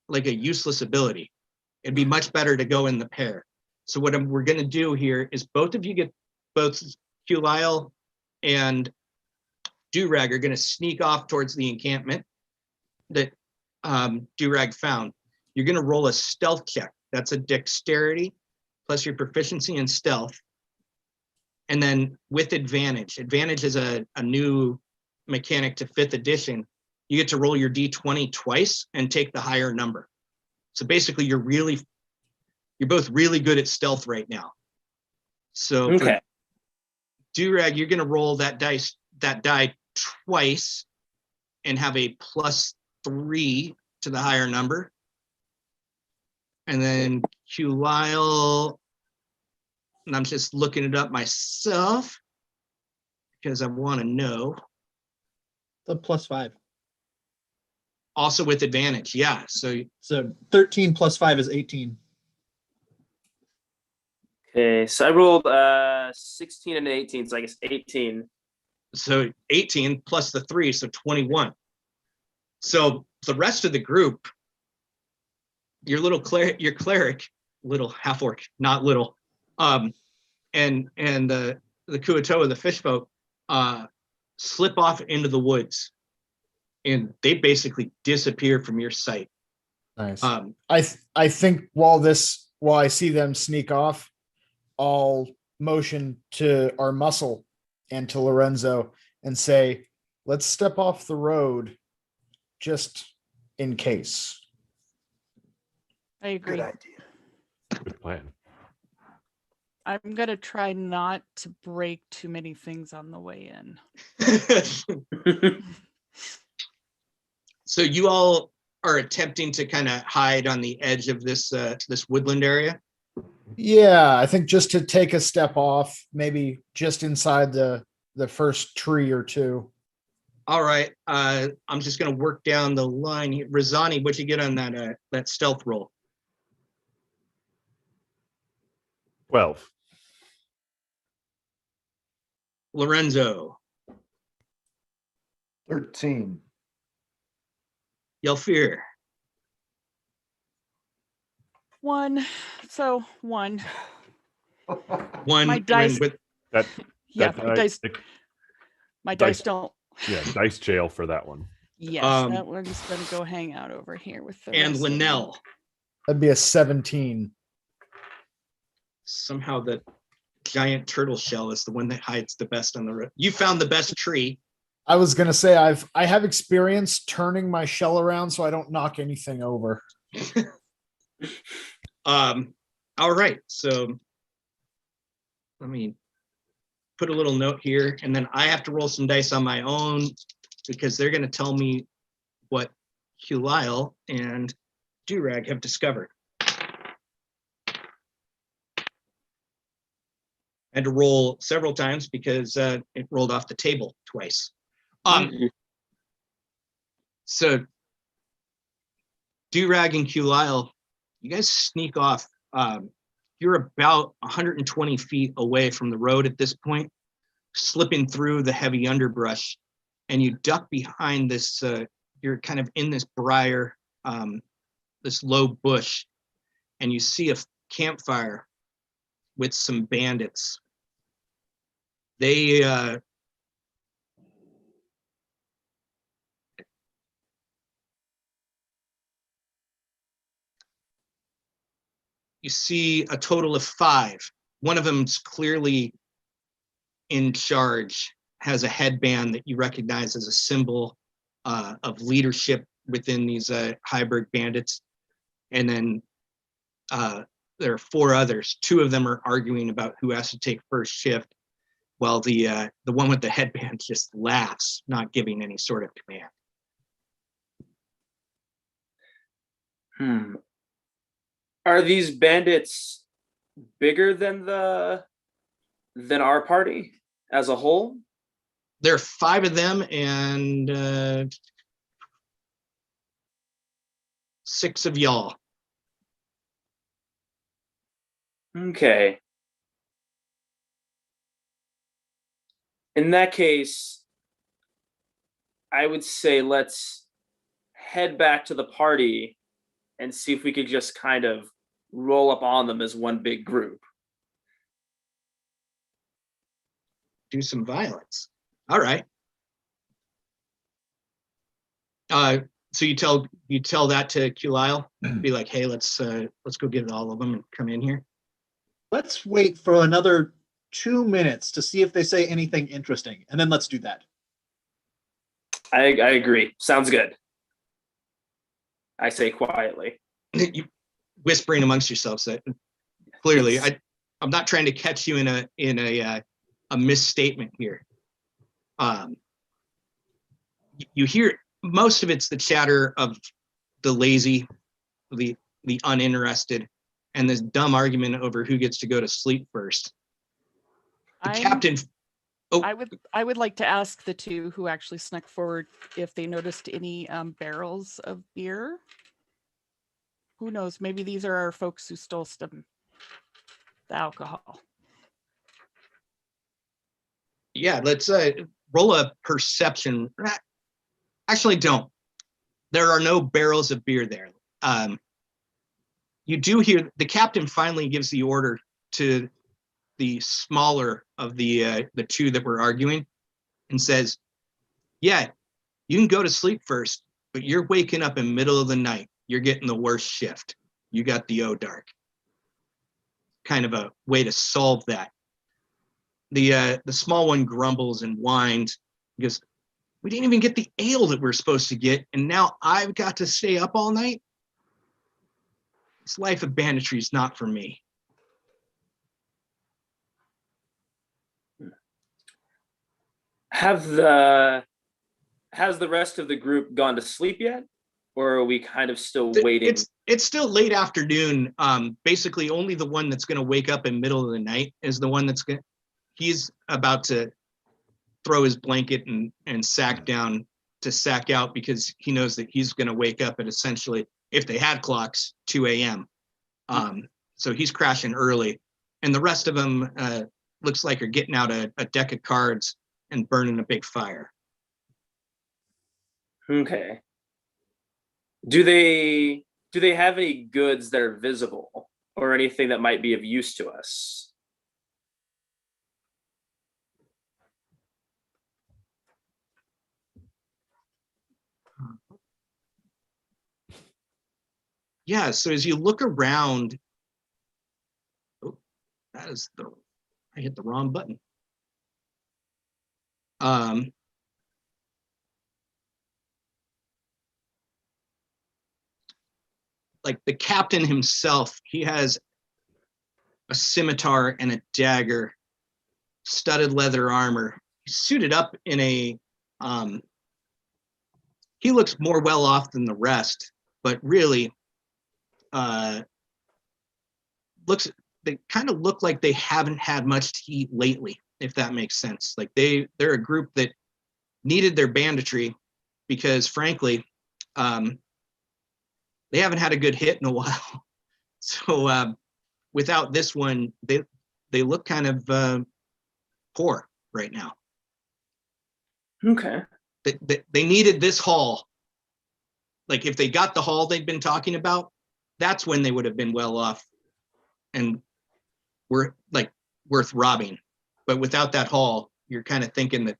like a useless ability. It'd be much better to go in the pair. So what we're going to do here is both of you get, both Q Lyle and Durag are going to sneak off towards the encampment that Durag found. You're going to roll a stealth check. That's a dexterity plus your proficiency in stealth. And then with advantage. Advantage is a new mechanic to 5th edition. You get to roll your D20 twice and take the higher number. So basically you're both really good at stealth right now. So Okay. Durag, you're going to roll that die twice and have a +3 to the higher number. And then Q Lyle, and I'm just looking it up myself because I want to know. The +5. Also with advantage, yeah. So 13 plus 5 is 18. Okay, so I rolled 16 and 18, so I guess 18. So 18 plus the 3, so 21. So the rest of the group, your cleric, little half orc, not little, and the Kuatoa, the fish folk, slip off into the woods, and they basically disappear from your sight. Nice. I think while I see them sneak off, I'll motion to our muscle and to Lorenzo and say, let's step off the road just in case. I agree. Good idea. Good plan. I'm gonna try not to break too many things on the way in. So you all are attempting to kind of hide on the edge of this woodland area. Yeah, I think just to take a step off, maybe just inside the first tree or two. All right. I'm just going to work down the line here. Razani, what'd you get on that stealth roll? 12. Lorenzo, 13. Yelfir, 1. So 1. one. My dice. With, That, Yeah, that my dice. My dice dice- don't. yeah, dice jail for that one. Yes, that one's gonna go hang out over here with the and rest of them. Linnell. That'd be a 17. Somehow the giant turtle shell is the one that hides the best on the road. You found the best tree. I was gonna say I have experience turning my shell around so I don't knock anything over. All right. So let me put a little note here, and then I have to roll some dice on my own because they're going to tell me what Hugh Lyle and Durag have discovered. I had to roll several times because it rolled off the table twice. So Durag and Hugh Lyle, you guys sneak off. You're about 120 feet away from the road at this point, slipping through the heavy underbrush, and you duck behind this, you're kind of in this briar, this low bush, and you see a campfire with some bandits. They, you see a total of 5. One of them's clearly in charge, has a headband that you recognize as a symbol of leadership within these Heiberg bandits. And then there are 4 others. 2 of them are arguing about who has to take first shift, while the one with the headband just laughs, not giving any sort of command. Are these bandits bigger than our party as a whole? There are 5 of them, and 6 of y'all. Okay. In that case, I would say let's head back to the party and see if we could just kind of roll up on them as one big group. Do some violence. All right. So you tell that to Q Lyle, be like, hey, let's go get all of them and come in here. Let's wait for another 2 minutes to see if they say anything interesting, and then let's do that. I agree. Sounds good. I say quietly. You whispering amongst yourselves that clearly I'm not trying to catch you in a misstatement here. You hear most of it's the chatter of the lazy, the uninterested, and this dumb argument over who gets to go to sleep first. The captain. Oh, I would like to ask the 2 who actually snuck forward if they noticed any barrels of beer. Who knows? Maybe these are our folks who stole the alcohol. Yeah, let's roll a perception. Actually, don't. There are no barrels of beer there. You do hear the captain finally gives the order to the smaller of the 2 that were arguing and says, yeah, You can go to sleep first, but you're waking up in the middle of the night. You're getting the worst shift. You got the O-Dark. Kind of a way to solve that. The small one grumbles and whines because we didn't even get the ale that we're supposed to get, and now I've got to stay up all night? This life of banditry is not for me. Has the rest of the group gone to sleep yet? Or are we kind of still waiting? It's still late afternoon. Basically, only the one that's going to wake up in the middle of the night is the one that's going. He's about to throw his blanket and sack down to sack out because he knows that he's going to wake up at essentially, if they had clocks, 2 a.m. So he's crashing early, and the rest of them looks like are getting out a deck of cards and burning a big fire. Okay. Do they have any goods that are visible or anything that might be of use to us? Yeah, so as you look around, I hit the wrong button. Like the captain himself, he has a scimitar and a dagger, studded leather armor. He's suited up in a, he looks more well off than the rest, but really, they kind of look like they haven't had much to eat lately, if that makes sense. Like they're a group that needed their banditry because frankly, they haven't had a good hit in a while. So without this one, they look kind of poor right now. Okay. They needed this haul. Like if they got the haul they'd been talking about, that's when they would have been well off and were like worth robbing. But without that haul, you're kind of thinking that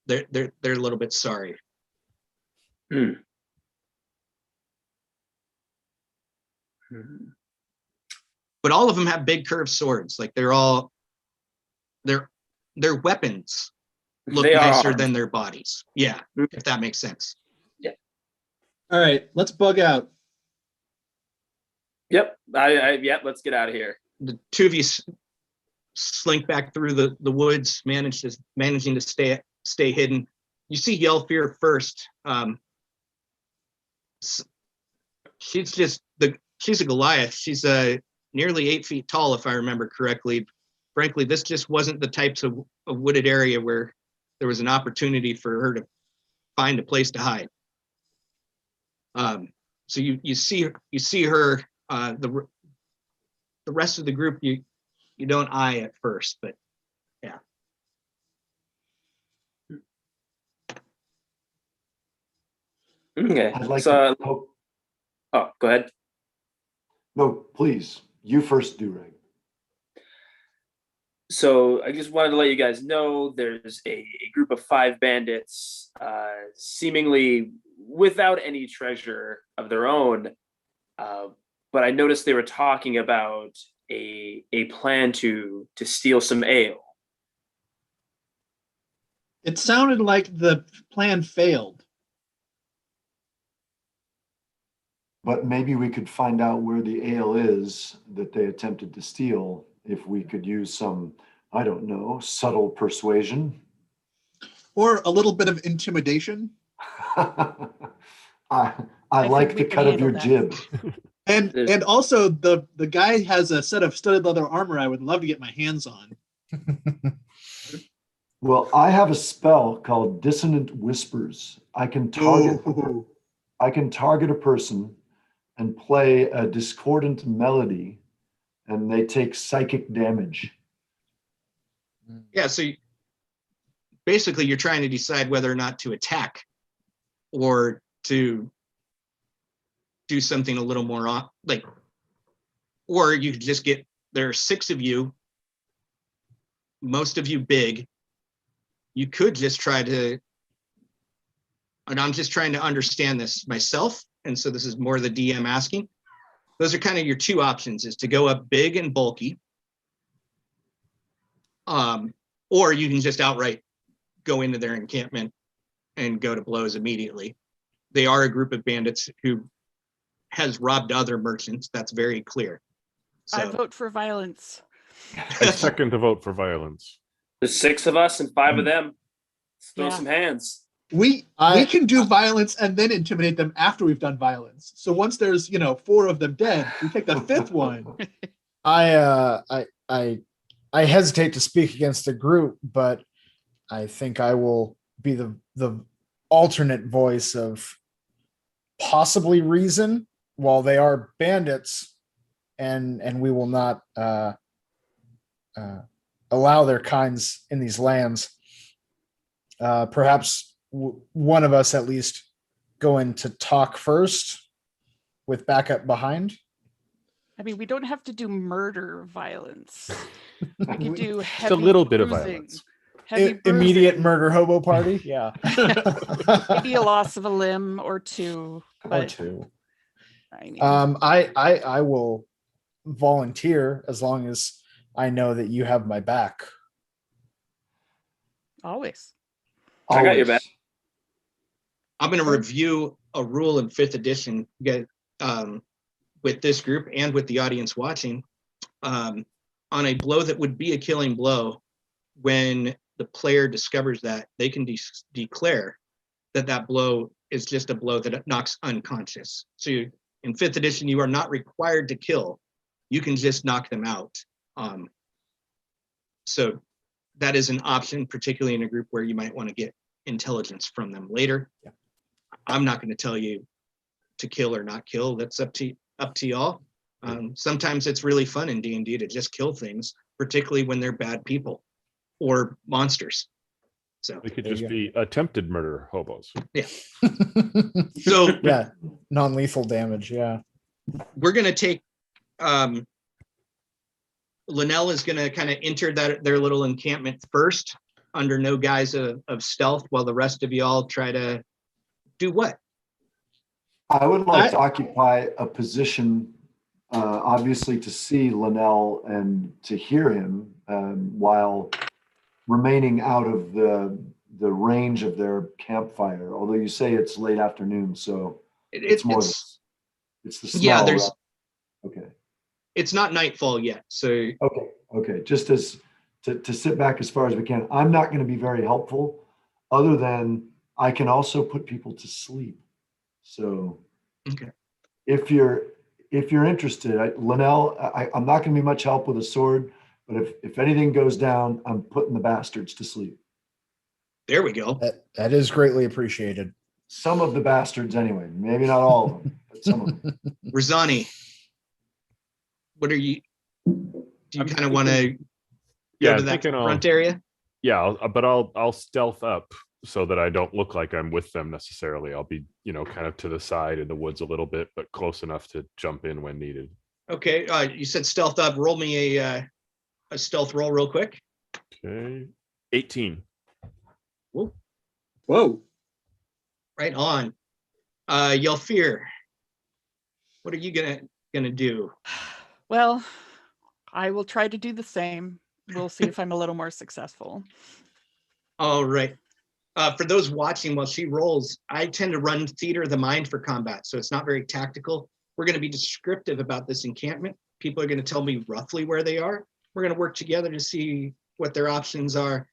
they're a little bit sorry. Hmm. But all of them have big curved swords. Like their weapons look nicer than their bodies. Yeah, if that makes sense. Yeah. All right, let's bug out. Yep. Yep. Let's get out of here. The two of you slink back through the woods, managing to stay hidden. You see Yelfear first. She's a Goliath. She's nearly 8 feet tall, if I remember correctly. Frankly, this just wasn't the types of wooded area where there was an opportunity for her to find a place to hide. So you see her. The rest of the group you don't eye at first, but yeah. Okay. I'd like So, to, oh, go ahead. no, please, you first, Durag. So I just wanted to let you guys know there's a group of 5 bandits, seemingly without any treasure of their own. But I noticed they were talking about a plan to steal some ale. It sounded like the plan failed. But maybe we could find out where the ale is that they attempted to steal if we could use some, I don't know, subtle persuasion. Or a little bit of intimidation. I like the cut of your jib. And also the guy has a set of studded leather armor I would love to get my hands on. Well, I have a spell called Dissonant Whispers. I can target a person and play a discordant melody, and they take psychic damage. Yeah, so basically you're trying to decide whether or not to attack or to do something a little more like, or you could just there are 6 of you, most of you big. You could just try to and I'm just trying to understand this myself, and so this is more the DM asking. Those are kind of your two options: is to go up big and bulky, or you can just outright go into their encampment and go to blows immediately. They are a group of bandits who has robbed other merchants. That's very clear. I So vote for violence. I second to vote for violence. There's 6 of us and 5 of them. Let's throw Yeah. some hands. We can do violence and then intimidate them after we've done violence. So once there's 4 of them dead, we take the 5th one. I hesitate to speak against the group, but I think I will be the alternate voice of possibly reason, while they are bandits, and we will not allow their kinds in these lands. Perhaps one of us at least go in to talk first with backup behind. I mean, we don't have to do murder violence. We could do heavy Just a little bit of bruising, violence. heavy Immediate bruising, murder hobo party. Yeah. maybe a loss of a limb or 2. Or But 2. I mean, I will volunteer as long as I know that you have my back. always. I got your back. I'm going to review a rule in 5th edition with this group and with the audience watching. On a blow that would be a killing blow, when the player discovers that, they can declare that blow is just a blow that knocks unconscious. So in 5th edition, you are not required to kill. You can just knock them out. So that is an option, particularly in a group where you might want to get intelligence from them later. Yeah. I'm not going to tell you to kill or not kill. That's up to y'all. Sometimes it's really fun in D&D to just kill things, particularly when they're bad people or monsters. So They could There just you be attempted murder hobos. so Yeah, non-lethal damage. Yeah. we're going to take Linnell is going to kind of enter their little encampment first under no guise of stealth, while the rest of y'all try to do what? I would like to occupy a position, obviously to see Linnell and to hear him, while remaining out of the range of their campfire. Although you say it's late afternoon, so it's more it's the smell. Yeah, right? Okay. it's not nightfall yet, so Okay. Just as to sit back as far as we can. I'm not going to be very helpful, other than I can also put people to sleep. So okay. if you're interested, Linnell, I'm not going to be much help with a sword, but if anything goes down, I'm putting the bastards to sleep. There we go. That is greatly appreciated. Some of the bastards, anyway. Maybe not all of them, but some of them. Rosani, what are you? Do you I'm kind of want to Yeah, go to I'm that thinking front area? Yeah, but I'll stealth up so that I don't look like I'm with them necessarily. I'll be, kind of to the side in the woods a little bit, but close enough to jump in when needed. Okay. You said stealth up. Roll me a stealth roll real quick. Okay. 18. Whoa. Right on. Yell fear. What are you gonna do? Well, I will try to do the same. We'll see if I'm a little more successful. All right. For those watching while she rolls, I tend to run theater of the mind for combat, so it's not very tactical. We're going to be descriptive about this encampment. People are going to tell me roughly where they are. We're going to work together to see what their options are,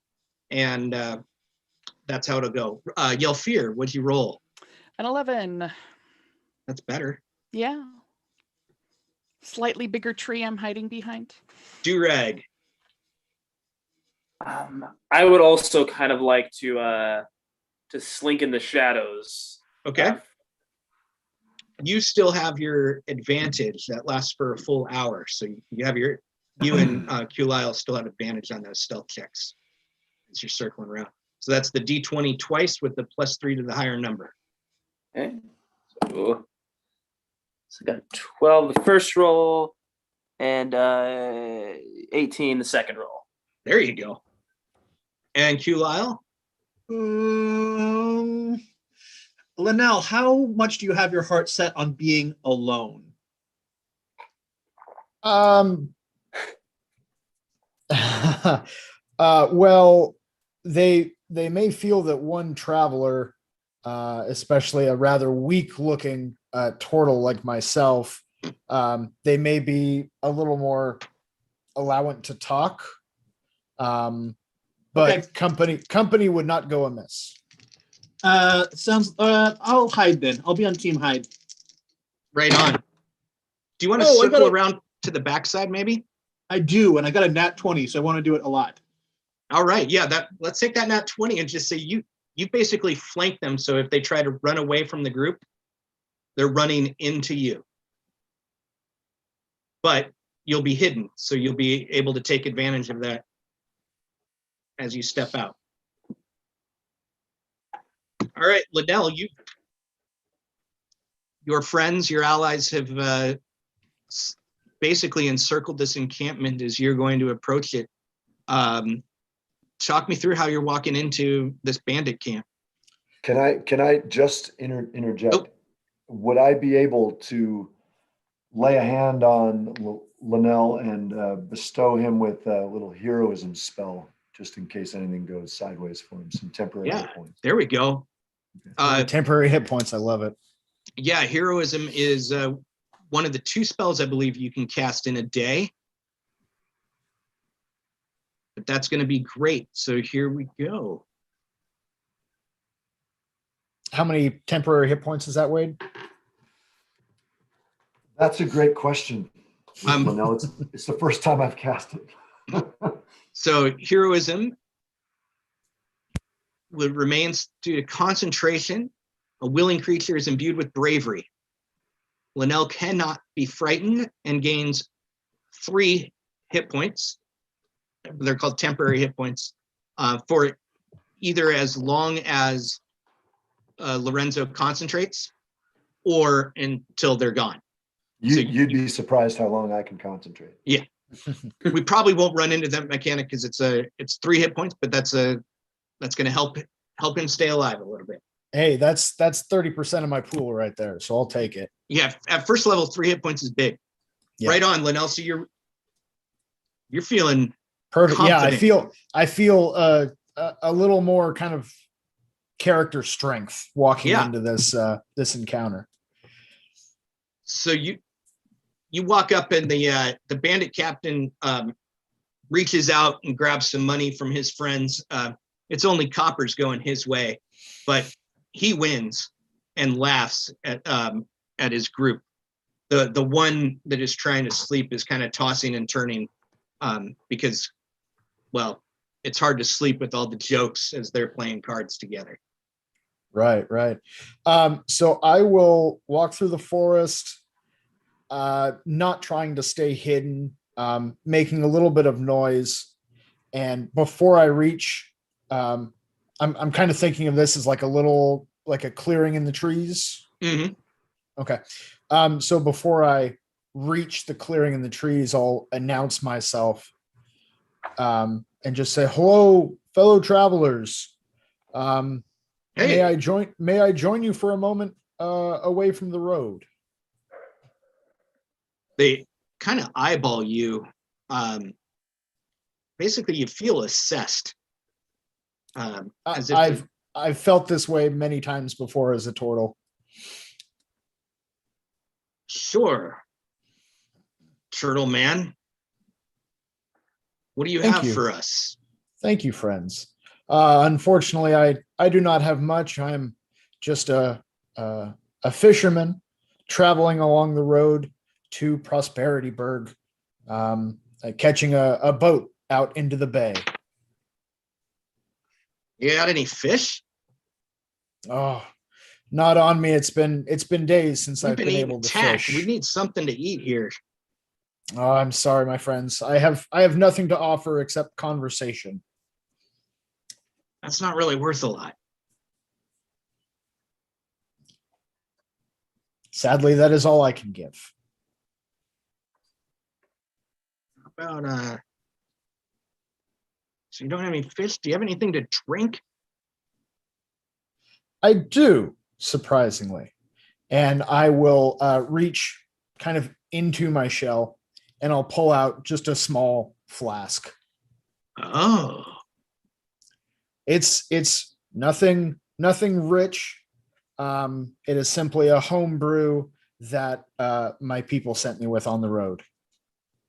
and that's how it'll go. Yell fear. What'd you roll? An 11. That's better. Yeah. Slightly bigger tree I'm hiding behind. Durag. I would also kind of like to slink in the shadows. Okay. You still have your advantage that lasts for a full hour, so you and Q-Lyle still have advantage on those stealth checks as you're circling around. So that's the D20 twice with the +3 to the higher number. Okay. So I got 12 the first roll and 18 the second roll. There you go. And Q-Lyle? Linnell, how much do you have your heart set on being alone? Well, they may feel that one traveler, especially a rather weak-looking turtle like myself, they may be a little more allowant to talk. But Okay. company would not go amiss. Sounds. I'll hide then. I'll be on team hide. Right on. Do you want to Oh, I circle gotta- around to the backside, maybe? I do, and I got a nat 20, so I want to do it a lot. All right. Yeah. Let's take that nat 20 and just say you basically flank them. So if they try to run away from the group, they're running into you. But you'll be hidden, so you'll be able to take advantage of that as you step out. All right, Liddell, your friends, your allies have basically encircled this encampment as you're going to approach it. Talk me through how you're walking into this bandit camp. Can I just interject? Oh. Would I be able to lay a hand on Linnell and bestow him with a little heroism spell, just in case anything goes sideways for him, some temporary hit points? There we go. Temporary hit points. I love it. Yeah, heroism is one of the 2 spells I believe you can cast in a day. But that's going to be great. So here we go. How many temporary hit points is that, Wade? That's a great question, Linnell. It's the first time I've cast it. So heroism remains due to concentration. A willing creature is imbued with bravery. Linnell cannot be frightened and gains 3 hit points. They're called temporary hit points for either as long as Lorenzo concentrates or until they're gone. You'd be surprised how long I can concentrate. Yeah. We probably won't run into that mechanic because it's 3 hit points, but that's going to help him stay alive a little bit. Hey, that's 30% of my pool right there, so I'll take it. Yeah, at first level, 3 hit points is big. Yeah. Right on, Linnell. So you're feeling Perfect. confident. Yeah, I feel a little more kind of character strength walking into this encounter. So you walk up and the bandit captain reaches out and grabs some money from his friends. It's only coppers going his way, but he wins and laughs at his group. The one that is trying to sleep is kind of tossing and turning because, well, it's hard to sleep with all the jokes as they're playing cards together. Right. So I will walk through the forest, not trying to stay hidden, making a little bit of noise. And before I reach, I'm kind of thinking of this as like a clearing in the trees. Mm-hmm. Okay. So before I reach the clearing in the trees, I'll announce myself, and just say, "Hello, fellow travelers. Hey. May I join you for a moment away from the road?" They kind of eyeball you. Basically, you feel assessed. I've felt this way many times before as a turtle. Sure, turtle man. What do you Thank have you. for us? Thank you, friends. Unfortunately, I do not have much. I'm just a fisherman traveling along the road to Prosperityburg, catching a boat out into the bay. You got any fish? Oh, not on me. It's been days since I've been able to tack. fish. We need something to eat here. Oh, I'm sorry, my friends. I have nothing to offer except conversation. That's not really worth a lot. Sadly, that is all I can give. How about so you don't have any fish? Do you have anything to drink? I do. surprisingly. And I will reach kind of into my shell, and I'll pull out just a small flask. Oh. It's nothing rich. It is simply a home brew that my people sent me with on the road.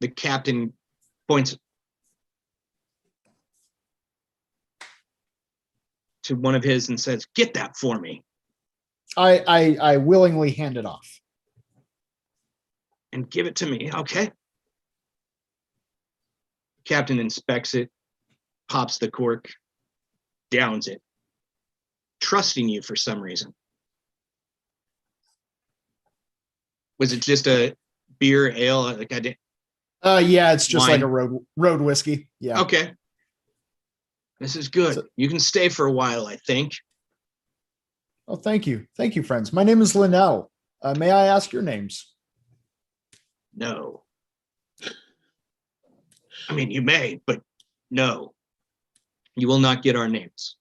The captain points to one of his and says, "Get that for me." I willingly hand it off. And give it to me. Okay. Captain inspects it, pops the cork, downs it, trusting you for some reason. Was it just a beer, ale? Like I did. Yeah, it's just Wine. like a road whiskey. Yeah. Okay. This is good. So- You can stay for a while, I think. Oh, thank you, friends. My name is Linnell. May I ask your names? No. I mean, you may, but no. You will not get our names.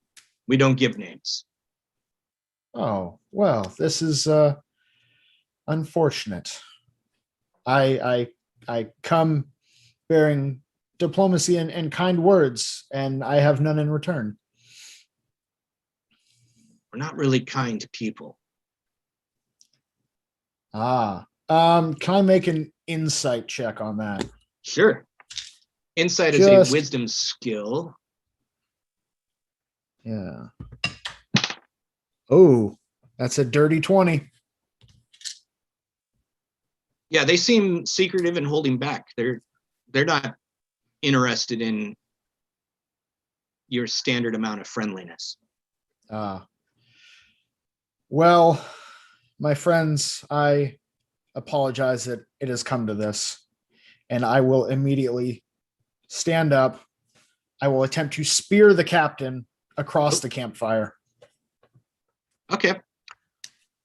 We don't give names. Oh, well, this is unfortunate. I come bearing diplomacy and kind words, and I have none in return. We're not really kind people. Can I make an insight check on that? Sure. Insight is Just- a wisdom skill. Yeah. Oh, that's a dirty 20. Yeah, they seem secretive and holding back. They're not interested in your standard amount of friendliness. Well, my friends, I apologize that it has come to this, and I will immediately stand up. I will attempt to spear the captain across the campfire. Okay.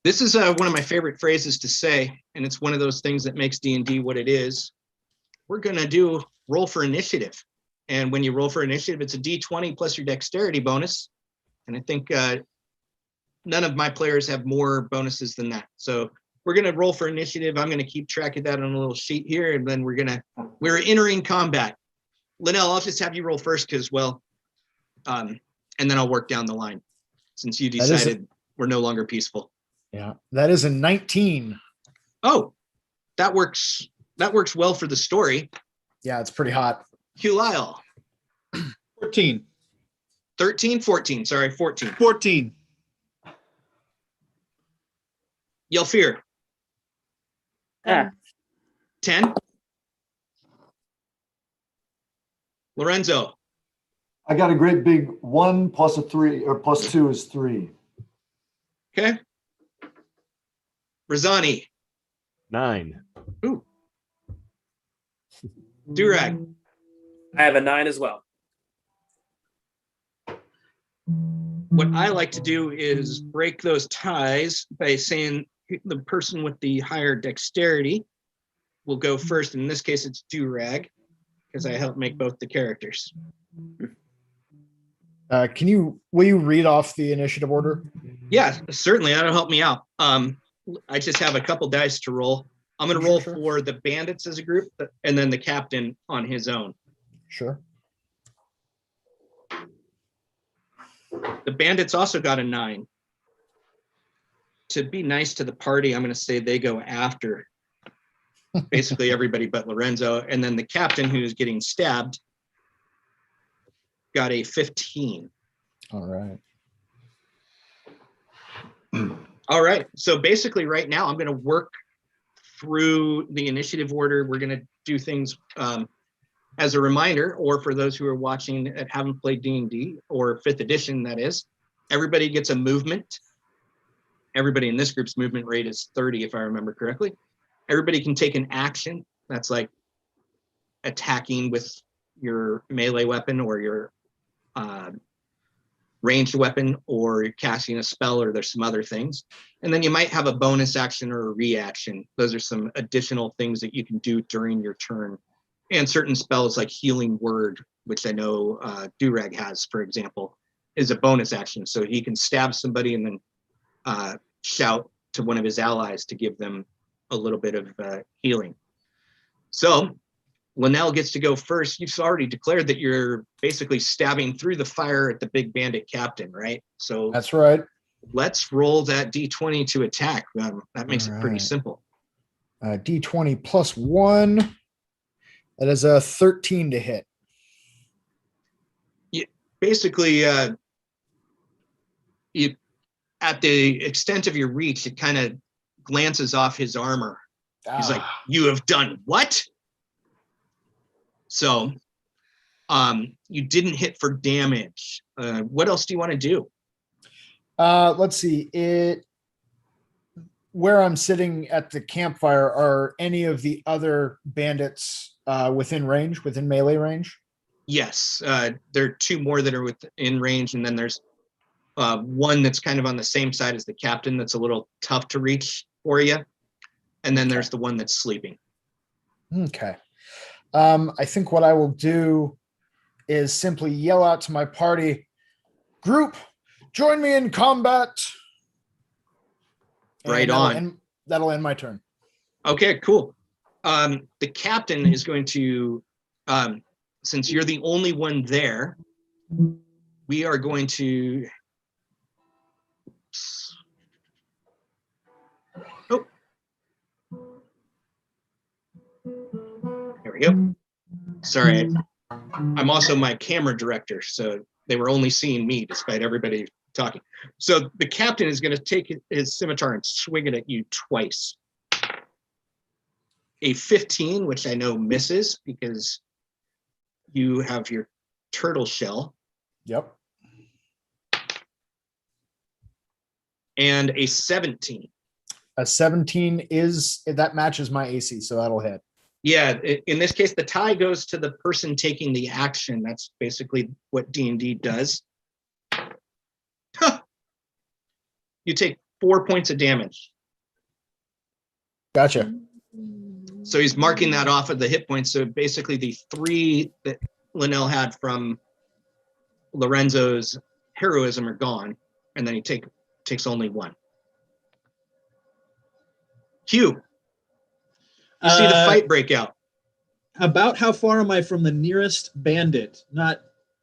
This is one of my favorite phrases to say, and it's one of those things that makes D&D what it is. We're going to do roll for initiative. And when you roll for initiative, it's a D20 plus your dexterity bonus. And I think none of my players have more bonuses than that. So we're going to roll for initiative. I'm going to keep track of that on a little sheet here. And then we're entering combat. Linnell, I'll just have you roll first because, and then I'll work down the line since you decided we're no longer peaceful. Yeah, that is a 19. Oh, that works. That works well for the story. Yeah, it's pretty hot. Q Lyle, 14. 13, 14. Sorry, 14. 14. Yelfir, Ah, 10. Lorenzo, I got a great big 1 plus a 3, or plus 2 is 3. okay. Razani, 9. ooh. Durag, I have a 9 as well. what I like to do is break those ties by saying the person with the higher dexterity will go first. In this case, it's Durag because I help make both the characters. Will you read off the initiative order? Yeah, certainly. That'll help me out. I just have a couple dice to roll. I'm going to roll Sure. for the bandits as a group and then the captain on his own. Sure. The bandits also got a 9. To be nice to the party, I'm going to say they go after basically everybody but Lorenzo. And then the captain who's getting stabbed got a 15. All right. All right. So basically right now I'm going to work through the initiative order. We're going to do things as a reminder, or for those who are watching that haven't played D&D or 5th edition, that is, everybody gets a movement. Everybody in this group's movement rate is 30, if I remember correctly. Everybody can take an action. That's like attacking with your melee weapon or your ranged weapon, or you're casting a spell, or there's some other things. And then you might have a bonus action or a reaction. Those are some additional things that you can do during your turn. And certain spells like Healing Word, which I know Durag has, for example, is a bonus action. So he can stab somebody and then shout to one of his allies to give them a little bit of healing. So Linnell gets to go first. You've already declared that you're basically stabbing through the fire at the big bandit captain, right? So That's right. let's roll that D20 to attack. That makes it pretty simple. D20 plus 1. That is a 13 to hit. Basically, you, at the extent of your reach, it kind of glances off his armor. He's like, "You have done what?" So, you didn't hit for damage. What else do you want to do? Let's see. Where I'm sitting at the campfire, are any of the other bandits within range, within melee range? Yes, there are 2 more that are within range, and then there's one that's kind of on the same side as the captain that's a little tough to reach for you. And then there's the one that's sleeping. Okay. I think what I will do is simply yell out to my party, "Group, join me in combat." Right on. That'll end my turn. Okay, cool. The captain is going to, since you're the only one there, we are going to. Oh. There we go. Sorry, I'm also my camera director, so they were only seeing me despite everybody talking. So the captain is going to take his scimitar and swing it at you twice. A 15, which I know misses because you have your turtle shell. Yep. And a 17. A 17 that matches my AC, so that'll hit. Yeah, in this case, the tie goes to the person taking the action. That's basically what D&D does. You take 4 points of damage. Gotcha. So he's marking that off of the hit points. So basically the 3 that Linnell had from Lorenzo's heroism are gone. And then he takes only 1. Hugh, you see the fight break out. About how far am I from the nearest bandit?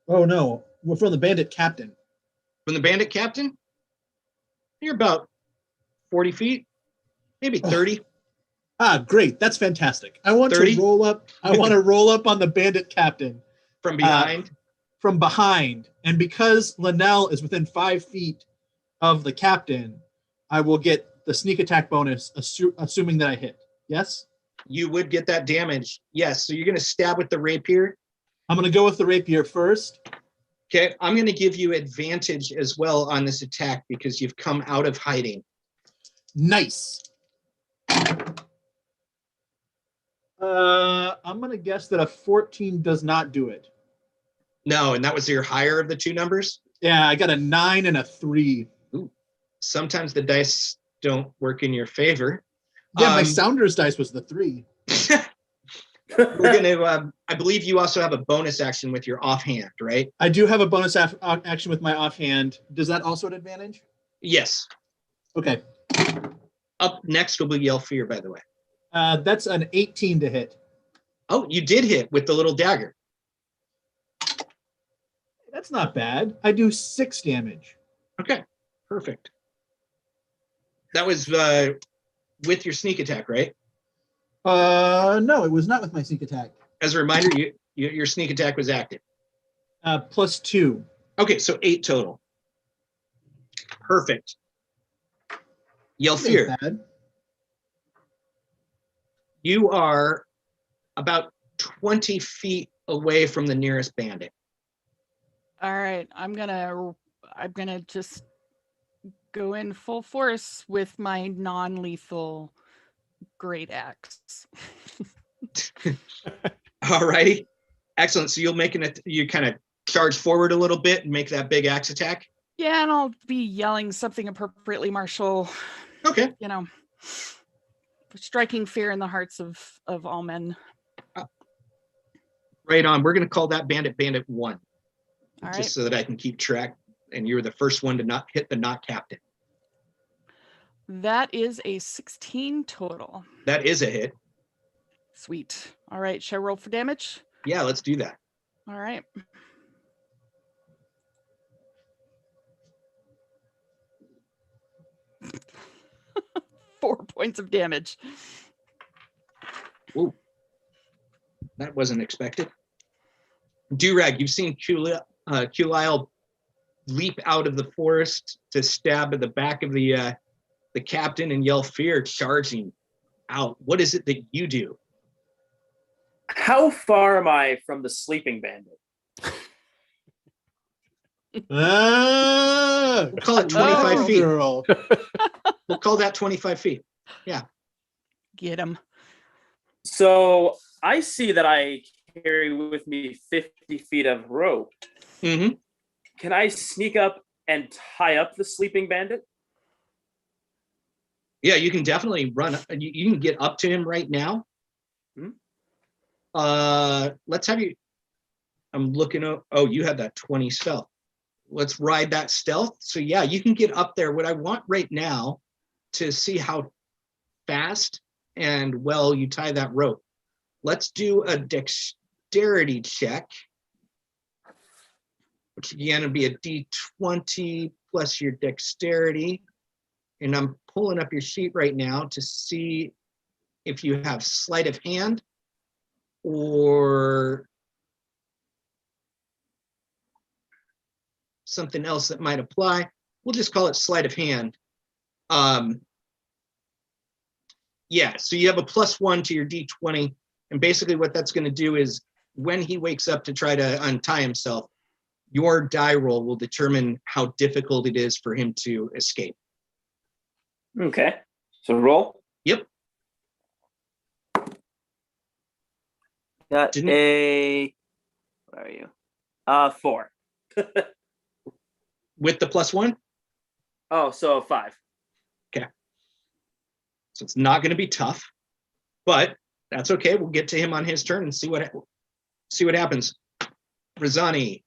Oh no, we're from the bandit captain. From the bandit captain? You're about 40 feet, maybe 30. Great. That's fantastic. I want 30? to roll up. I want to roll up on the bandit captain. From behind? From behind. And because Linnell is within 5 feet of the captain, I will get the sneak attack bonus, assuming that I hit. Yes? You would get that damage. Yes. So you're going to stab with the rapier? I'm going to go with the rapier first. Okay. I'm going to give you advantage as well on this attack because you've come out of hiding. Nice. I'm going to guess that a 14 does not do it. No, and that was your higher of the 2 numbers? Yeah, I got a 9 and a 3. Ooh. Sometimes the dice don't work in your favor. Yeah, my Sounders dice was the 3. We're going to, I believe you also have a bonus action with your offhand, right? I do have a bonus action with my offhand. Does that also an advantage? Yes. Okay. Up next will be Yell Fear, by the way. That's an 18 to hit. Oh, you did hit with the little dagger. That's not bad. I do 6 damage. Okay, perfect. That was with your sneak attack, right? No, it was not with my sneak attack. As a reminder, your sneak attack was active. Plus 2. Okay, so 8 total. Perfect. Yell Fear. Bad. You are about 20 feet away from the nearest bandit. All right, I'm gonna just go in full force with my non-lethal great axe. All righty, excellent. So you kind of charge forward a little bit and make that big axe attack. Yeah, and I'll be yelling something appropriately martial. Okay. You know, striking fear in the hearts of all men. Right on. We're going to call that Bandit 1. All just right. so that I can keep track. And you're the first one to not hit the not captain. That is a 16 total. That is a hit. Sweet. All right, should I roll for damage? Yeah, let's do that. All right. Four points of damage. Ooh, that wasn't expected. Durag, you've seen Kulile leap out of the forest to stab at the back of the captain and yell fear, charging out. What is it that you do? How far am I from the sleeping bandit? Ah, We'll call it 25 feet. girl. We'll call that 25 feet. Get him. So I see that I carry with me 50 feet of rope. Mm-hmm. Can I sneak up and tie up the sleeping bandit? Yeah, you can definitely run. You can get up to him right now. Hmm? Let's have you. I'm looking. Oh, you had that 20 stealth. Let's ride that stealth. So yeah, you can get up there. What I want right now to see how fast and well you tie that rope. Let's do a dexterity check, which again would be a D20 plus your dexterity. And I'm pulling up your sheet right now to see if you have sleight of hand or something else that might apply. We'll just call it sleight of hand. Yeah, so you have a +1 to your D20. And basically what that's going to do is when he wakes up to try to untie himself, your die roll will determine how difficult it is for him to escape. Okay. So roll. Yep. Got Didn't- a. Where are you? 4. With the +1? Oh, so 5. So it's not going to be tough, but that's okay. We'll get to him on his turn and see what happens. Razani.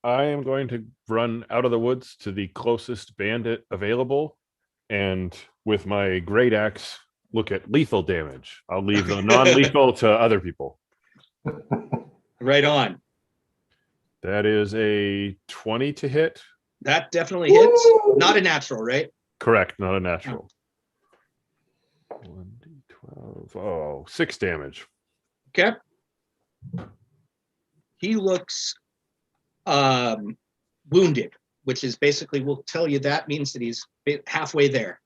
I am going to run out of the woods to the closest bandit available, and with my great axe, look at lethal damage. I'll leave the non-lethal to other people. Right on. That is a 20 to hit. That definitely hits. Not a natural, right? Correct, not a natural. 1d12. Oh, 6 damage. Okay. He looks wounded, which is basically, we'll tell you that means that he's halfway there.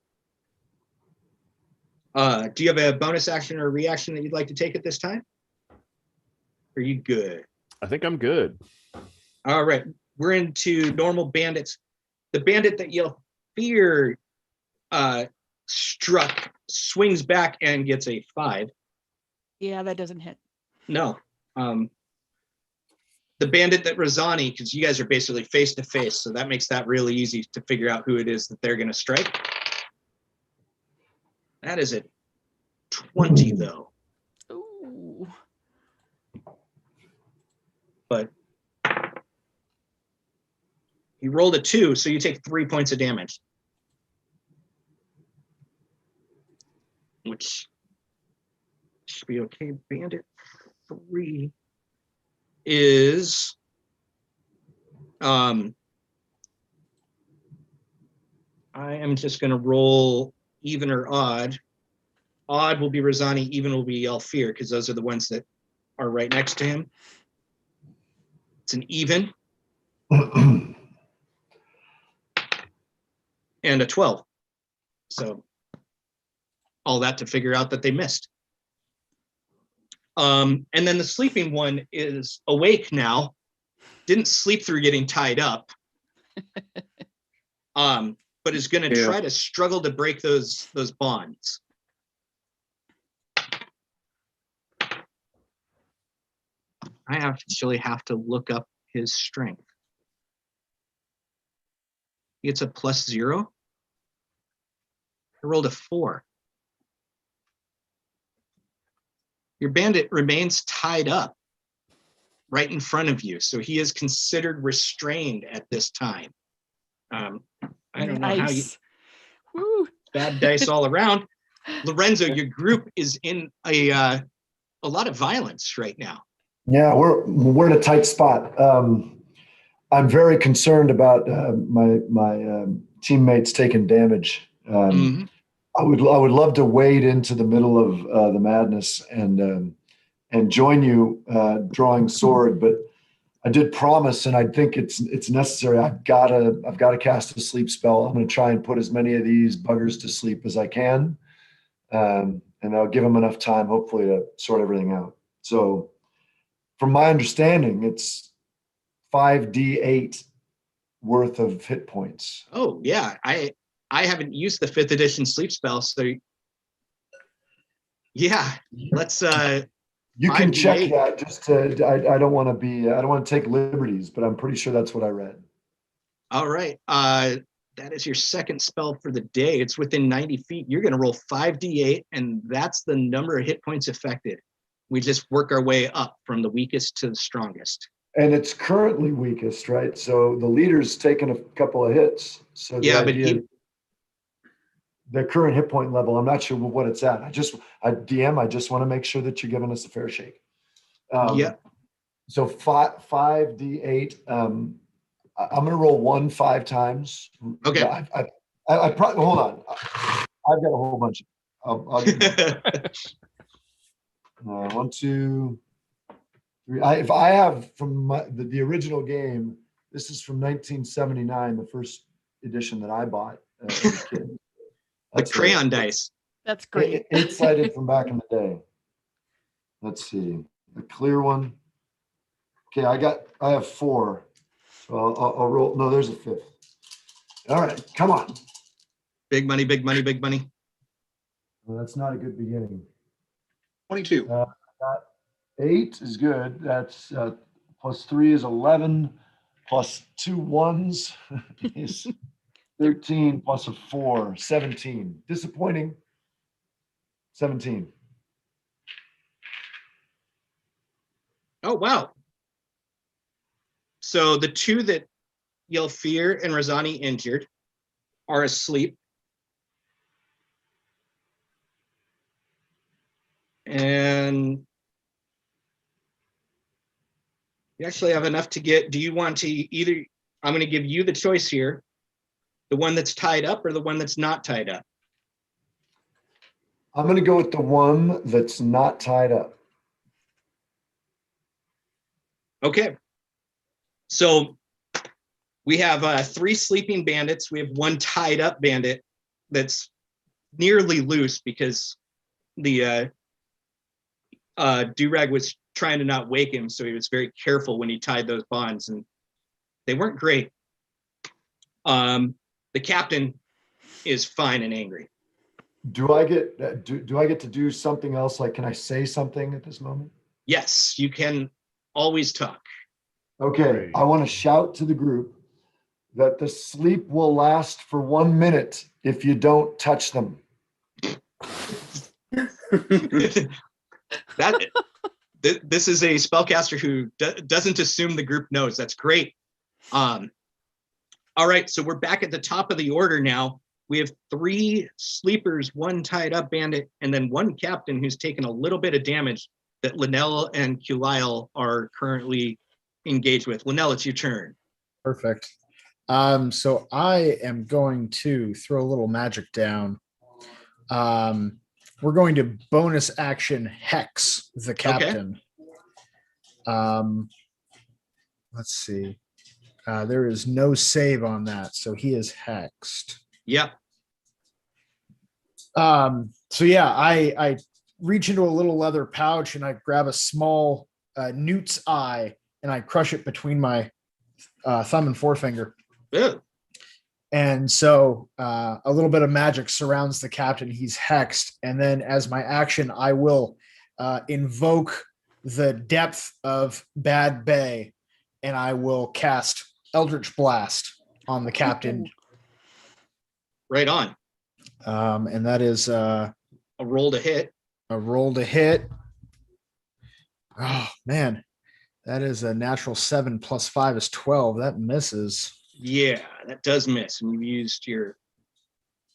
Do you have a bonus action or a reaction that you'd like to take at this time? Are you good? I think I'm good. All right. We're into normal bandits. The bandit that you'll fear struck swings back and gets a 5. Yeah, that doesn't hit. No. The bandit that Razani, because you guys are basically face to face, so that makes that really easy to figure out who it is that they're going to strike. That is a 20, though. Ooh. But he rolled a 2, so you take 3 points of damage. Which should be okay. Bandit 3 is I am just going to roll even or odd. Odd will be Razani, even will be Elfir, because those are the ones that are right next to him. It's an even. And a 12. So all that to figure out that they missed. And then the sleeping one is awake now, didn't sleep through getting tied up, but is going to try to struggle to break those bonds. I actually have to look up his strength. It's a +0. I rolled a 4. Your bandit remains tied up right in front of you, so he is considered restrained at this time. I don't know how you. Woo. Bad dice all around. Lorenzo, your group is in a lot of violence right now. Yeah, we're in a tight spot. I'm very concerned about my teammates taking damage. I would love to wade into the middle of the madness and join you drawing sword, but I did promise, and I think it's necessary. I've got to cast a sleep spell. I'm going to try and put as many of these buggers to sleep as I can, and I'll give them enough time, hopefully, to sort everything out. So, from my understanding, it's 5d8 worth of hit points. Oh yeah, I haven't used the 5th edition sleep spell, so yeah, let's. You can 5d8. check that. Just to, I don't want to take liberties, but I'm pretty sure that's what I read. All right, that is your second spell for the day. It's within 90 feet. You're going to roll 5d8, and that's the number of hit points affected. We just work our way up from the weakest to the strongest. And it's currently weakest, right? So the leader's taken a couple of hits. So Yeah, but the current hit point level, I'm not sure what it's at. I just want to make sure that you're giving us a fair shake. Yeah. So 5d8. I'm going to roll 1 5 times. Okay. I probably, hold on. I've got a whole bunch. I'll give you 1, 2, 3. If I have from the original game, this is from 1979, the first edition that I bought as a kid. The crayon dice. That's great. 8-sided from back in the day. Let's see. The clear one. Okay, I have 4. So I'll roll. No, there's a 5th. All right, come on. Big money, big money, big money. Well, that's not a good beginning. 22. 8 is good. That's plus 3 is 11. Plus 2 1s is 13. Plus a 4, 17. Disappointing. 17. Oh, wow. So the 2 that Yelfir and Razani injured are asleep. And you actually have enough to get. Do you want to either? I'm going to give you the choice here, the one that's tied up or the one that's not tied up. I'm going to go with the one that's not tied up. Okay. So we have 3 sleeping bandits. We have 1 tied up bandit that's nearly loose because the Durag was trying to not wake him, so he was very careful when he tied those bonds, and they weren't great. The captain is fine and angry. Do I get to do something else? Like, can I say something at this moment? Yes, you can always talk. Okay, I want to shout to the group that the sleep will last for 1 minute if you don't touch them. This is a spellcaster who doesn't assume the group knows. That's great. All right, so we're back at the top of the order now. We have 3 sleepers, 1 tied up bandit, and then 1 captain who's taken a little bit of damage that Linnell and Kulile are currently engaged with. Linnell, it's your turn. Perfect. So I am going to throw a little magic down. We're going to bonus action hex the captain. Okay. Let's see. There is no save on that, so he is hexed. Yep. So yeah, I reach into a little leather pouch and I grab a small newt's eye and I crush it between my thumb and forefinger. Ew. And so a little bit of magic surrounds the captain. He's hexed. And then as my action, I will invoke the depth of Bad Bay and I will cast Eldritch Blast on the captain. Right on. And that is a roll to hit. A roll to hit. Oh, man. That is a natural 7 plus 5 is 12. That misses. Yeah, that does miss. And you used your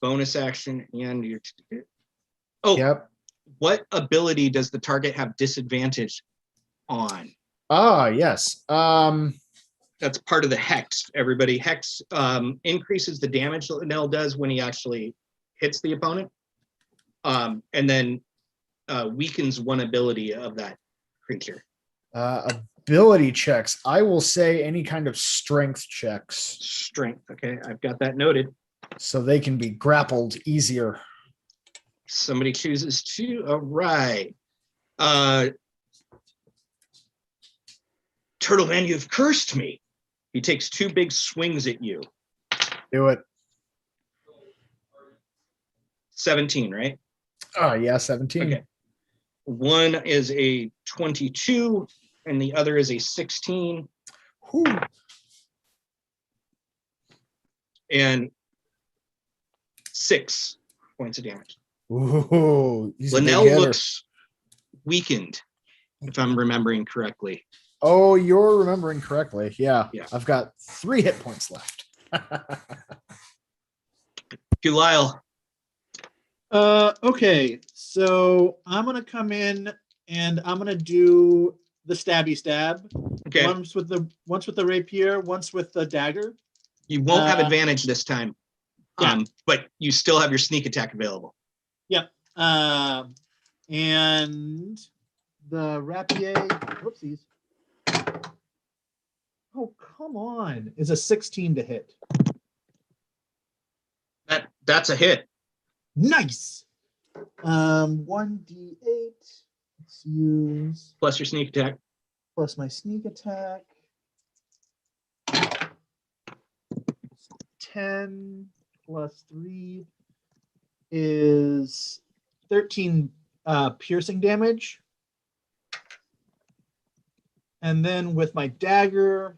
bonus action and your. Oh, Yep. what ability does the target have disadvantage on? Ah, yes. That's part of the hex. Everybody, hex increases the damage that Linnell does when he actually hits the opponent, and then weakens one ability of that creature. Ability checks. I will say any kind of strength checks, Strength. Okay, I've got that noted. so they can be grappled easier. Somebody chooses to. All right. Turtle Man, you've cursed me. He takes 2 big swings at you. Do it. 17, right? Oh, yeah, 17. Okay. One is a 22 and the other is a 16. Whew. And 6 points of damage. Ooh, he's a big Linnell hitter. looks weakened, if I'm remembering correctly. Oh, you're remembering correctly. Yeah. Yeah. I've got 3 hit points left. Lyle. Okay, so I'm gonna come in and I'm gonna do the stabby stab. Okay. Once with the rapier, once with the dagger. You won't have advantage this time. Yeah. But you still have your sneak attack available. Yep. And the rapier, whoopsies. Oh, come on. Is a 16 to hit. That's a hit. Nice. 1d8. Let's use Plus your sneak attack. plus my sneak attack. 10 plus 3 is 13 piercing damage. And then with my dagger,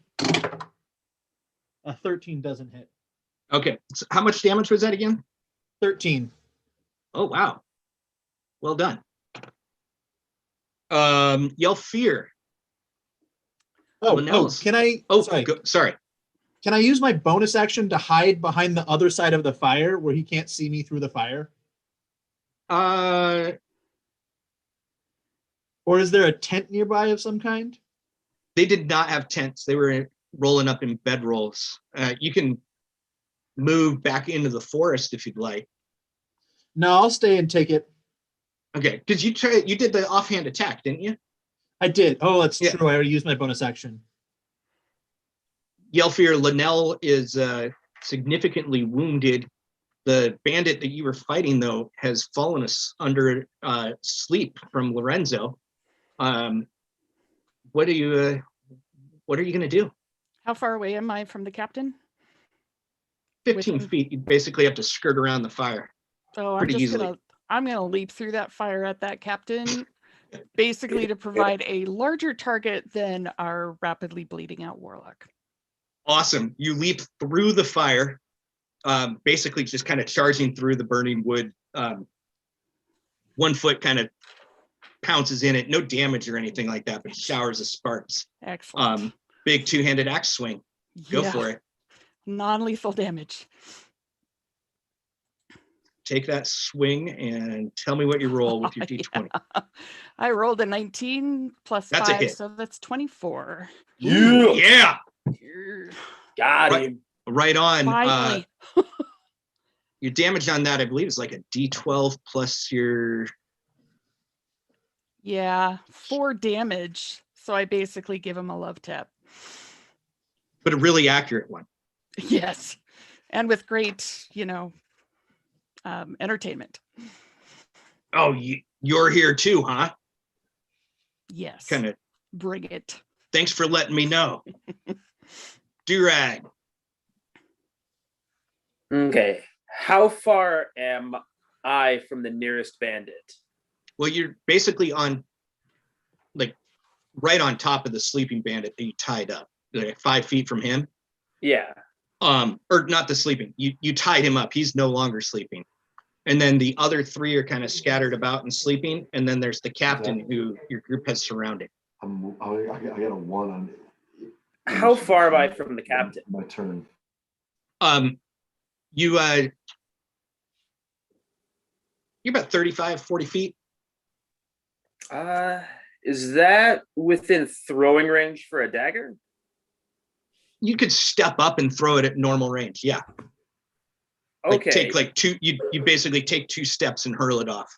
a 13 doesn't hit. Okay. So how much damage was that again? 13. Oh, wow. Well done. Yell fear. Linnell's- Can I? Oh, sorry. sorry. Can I use my bonus action to hide behind the other side of the fire where he can't see me through the fire? Or is there a tent nearby of some kind? They did not have tents. They were rolling up in bedrolls. You can move back into the forest if you'd like. No, I'll stay and take it. Okay, because you did the offhand attack, didn't you? I did. Oh, that's Yeah. true. I already used my bonus action. Yelfir, Linnell is significantly wounded. The bandit that you were fighting, though, has fallen under sleep from Lorenzo. What are you going to do? How far away am I from the captain? 15 feet. You basically have to skirt around the fire. So Pretty easily. I'm gonna leap through that fire at that captain, basically to provide a larger target than our rapidly bleeding out warlock. Awesome. You leap through the fire, basically just kind of charging through the burning wood. 1 foot kind of pounces in it. No damage or anything like that, but showers of sparks. Excellent. Big 2-handed axe swing. Go for it. Non-lethal damage. Take that swing and tell me what you roll with your D20. Yeah. I rolled a 19 plus That's a 5, hit. so that's 24. Yeah. Got Right. him. Right on. Finally. Your damage on that, I believe, is like a D12 plus your. Yeah, 4 damage. So I basically give him a love tap. But a really accurate one. Yes. And with great, entertainment. Oh, you're here too, huh? Yes. Kind of. Bring it. Thanks for letting me know. Durag. Okay. How far am I from the nearest bandit? Well, you're basically on, like, right on top of the sleeping bandit that you tied up, like 5 feet from him. Yeah. Or not the sleeping. You tied him up. He's no longer sleeping. And then the other 3 are kind of scattered about and sleeping. And then there's the captain who your group has surrounded. I got a 1 on. How far am I from the captain? My turn. You You're about 35, 40 feet. Is that within throwing range for a dagger? You could step up and throw it at normal range. Yeah. Okay. Take like two. You basically take 2 steps and hurl it off.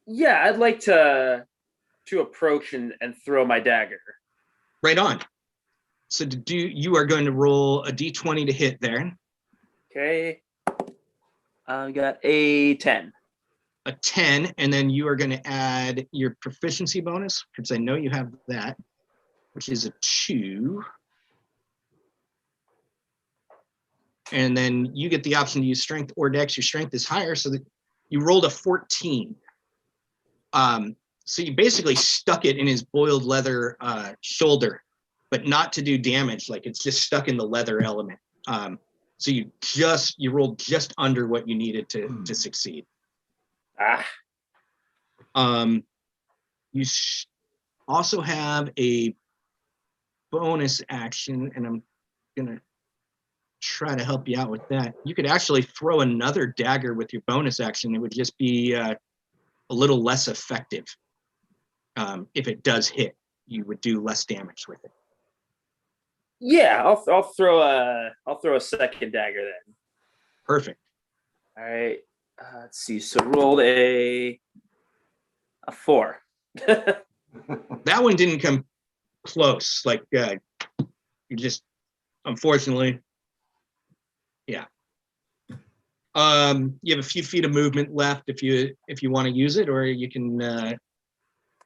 Yeah, I'd like to approach and throw my dagger. Right on. So you are going to roll a d20 to hit there. Okay. I got a 10. A 10, and then you are going to add your proficiency bonus, because I know you have that, which is a 2. And then you get the option to use strength or dex. Your strength is higher, so that you rolled a 14. So you basically stuck it in his boiled leather shoulder, but not to do damage. Like, it's just stuck in the leather element. So you rolled just under what you needed to succeed. You also have a bonus action, and I'm gonna try to help you out with that. You could actually throw another dagger with your bonus action. It would just be a little less effective. If it does hit, you would do less damage with it. Yeah, I'll throw a second dagger then. Perfect. All right. Let's see. So rolled a 4. That one didn't come close. Like, you just, unfortunately, yeah. You have a few feet of movement left if you want to use it, or you can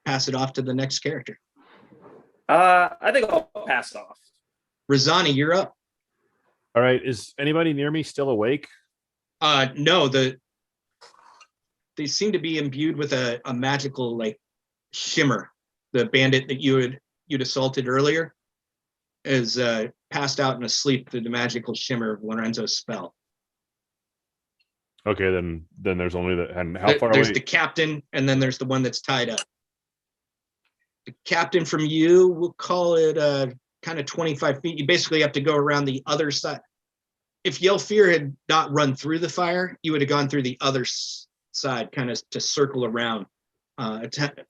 pass it off to the next character. I think I'll pass off. Razani, you're up. All right. Is anybody near me still awake? No, they seem to be imbued with a magical like shimmer. The bandit that you'd assaulted earlier is passed out and asleep through the magical shimmer of Lorenzo's spell. Okay, then there's only the, and how far There's away? the captain, and then there's the one that's tied up. The captain from you, we'll call it kind of 25 feet. You basically have to go around the other side. If Yell Fear had not run through the fire, you would have gone through the other side, kind of to circle around.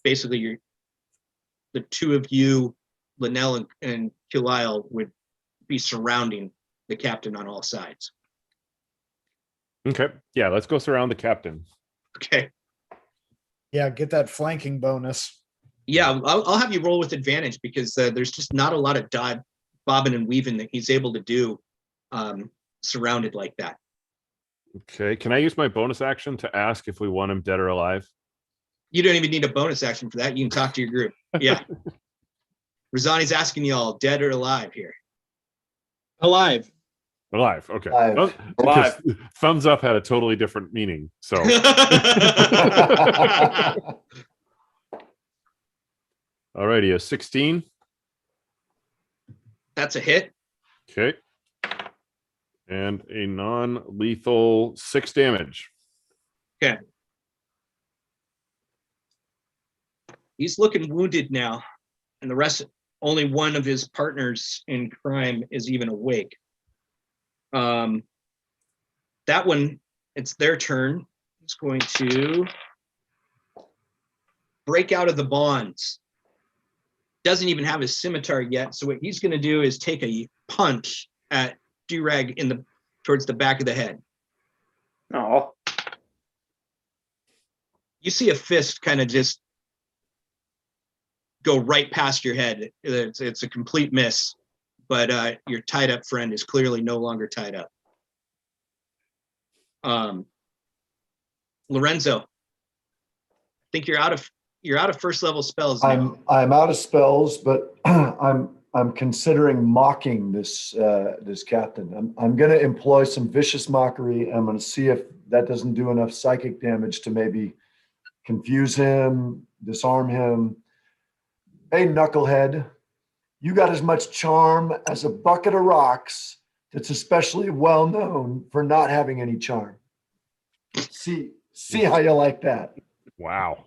Basically, the two of you, Linnell and Kilial, would be surrounding the captain on all sides. Okay, yeah, let's go surround the captain. Okay. Yeah, get that flanking bonus. Yeah, I'll have you roll with advantage because there's just not a lot of bobbing and weaving that he's able to do surrounded like that. Okay, can I use my bonus action to ask if we want him dead or alive? You don't even need a bonus action for that. You can talk to your group. Yeah. Razani's asking you all, dead or alive here? Alive. Alive, okay. Alive. Well, Alive. because thumbs up had a totally different meaning. So alrighty, a 16. That's a hit. Okay. And a non-lethal 6 damage. Okay. He's looking wounded now, and the rest, only one of his partners in crime is even awake. That one, it's their turn. It's going to break out of the bonds. Doesn't even have his scimitar yet, so what he's going to do is take a punch at Durag towards the back of the head. Oh. You see a fist kind of just go right past your head. It's a complete miss, but your tied up friend is clearly no longer tied up. Lorenzo, I think you're out of first level spells now. I'm out of spells, but I'm considering mocking this captain. I'm going to employ some vicious mockery. I'm going to see if that doesn't do enough psychic damage to maybe confuse him, disarm him. Hey, knucklehead, you got as much charm as a bucket of rocks that's especially well known for not having any charm. See how you like that. Wow.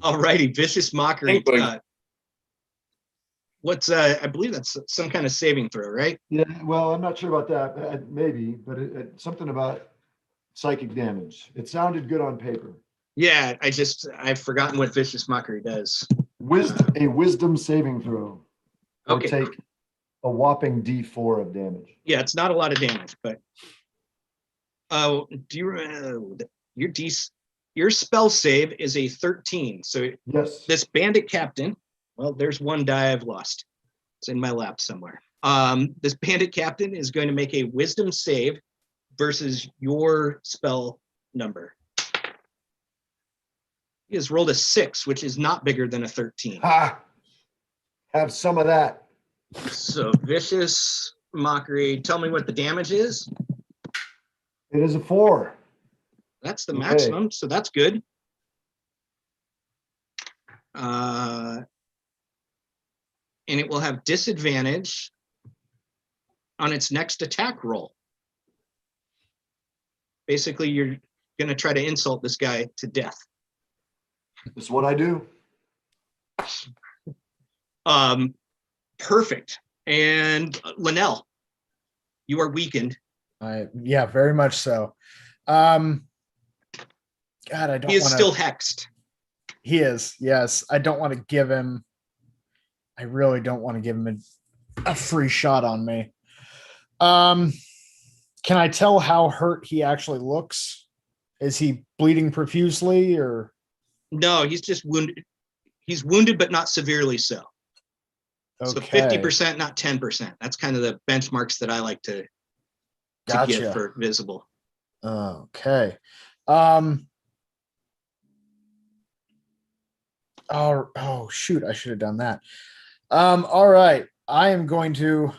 All righty, vicious mockery. Thank What's I believe that's some kind of saving throw, right? Yeah, well, I'm not sure about that. Maybe, but something about psychic damage. It sounded good on paper. Yeah, I've forgotten what Vicious Mockery does. A wisdom saving throw. Or Okay. take a whopping D4 of damage. Yeah, it's not a lot of damage, but your spell save is a 13. So Yes. this bandit captain, well, there's one die I've lost. It's in my lap somewhere. This bandit captain is going to make a wisdom save versus your spell number. He has rolled a 6, which is not bigger than a 13. Ha! Have some of that. So Vicious Mockery, tell me what the damage is. It is a 4. That's the Okay. maximum, so that's good. And it will have disadvantage on its next attack roll. Basically, you're going to try to insult this guy to death. This is what I do. Perfect. And Linnell, you are weakened. Yeah, very much so. God, I don't. He is wanna, still hexed. He is. Yes, I don't want to give him. I really don't want to give him a free shot on me. Can I tell how hurt he actually looks? Is he bleeding profusely, or? No, he's just wounded. He's wounded, but not severely so. So Okay. 50%, not 10%. That's kind of the benchmarks that I like to Gotcha. give for visible. Okay. Oh shoot, I should have done that. All right. I am going to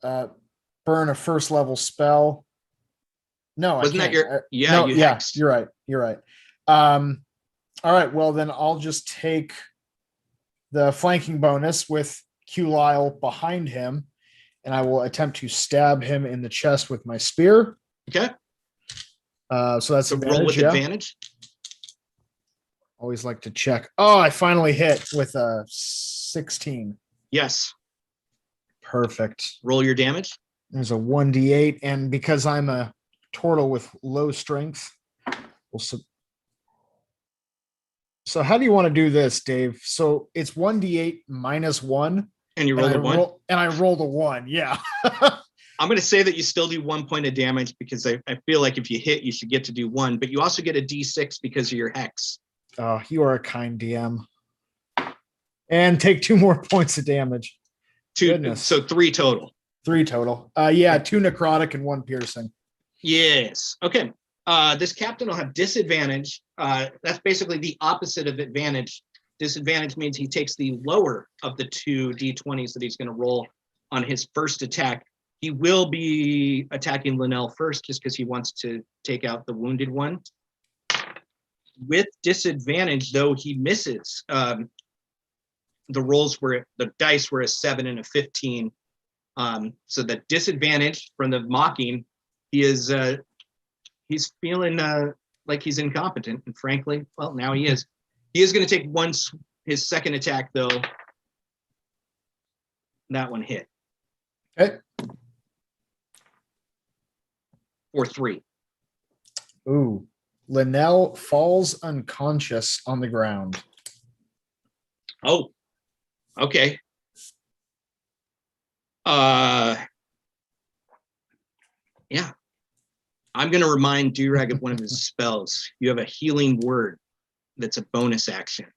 burn a first level spell. No, Wasn't I that can't. your? Yeah, No, you yeah, hexed. you're right. You're right. All right. Well, then I'll just take the flanking bonus with Q Lyle behind him, and I will attempt to stab him in the chest with my spear. Okay. So that's So roll advantage, with yeah. advantage. Always like to check. Oh, I finally hit with a 16. Yes. Perfect. Roll your damage. There's a 1d8, and because I'm a turtle with low strength, so how do you want to do this, Dave? So it's 1d8 minus 1. And you roll a 1. And I rolled a 1. Yeah. I'm going to say that you still do 1 point of damage because I feel like if you hit, you should get to do 1, but you also get a d6 because of your hex. Oh, you are a kind DM. And take 2 more points of damage. 2, Goodness. so 3 total. 3 total. Yeah, 2 necrotic and 1 piercing. Yes. Okay. This captain will have disadvantage. That's basically the opposite of advantage. Disadvantage means he takes the lower of the 2 d20s that he's going to roll on his first attack. He will be attacking Linnell first just because he wants to take out the wounded one. With disadvantage, though, he misses. The dice were a 7 and a 15. So the disadvantage from the mocking, he's feeling like he's incompetent, and frankly, well, now he is. He is going to take his second attack, though. That one hit. Okay. For 3. Ooh. Linnell falls unconscious on the ground. Oh, okay. Yeah. I'm going to remind Durag of one of his spells. You have a healing word that's a bonus action.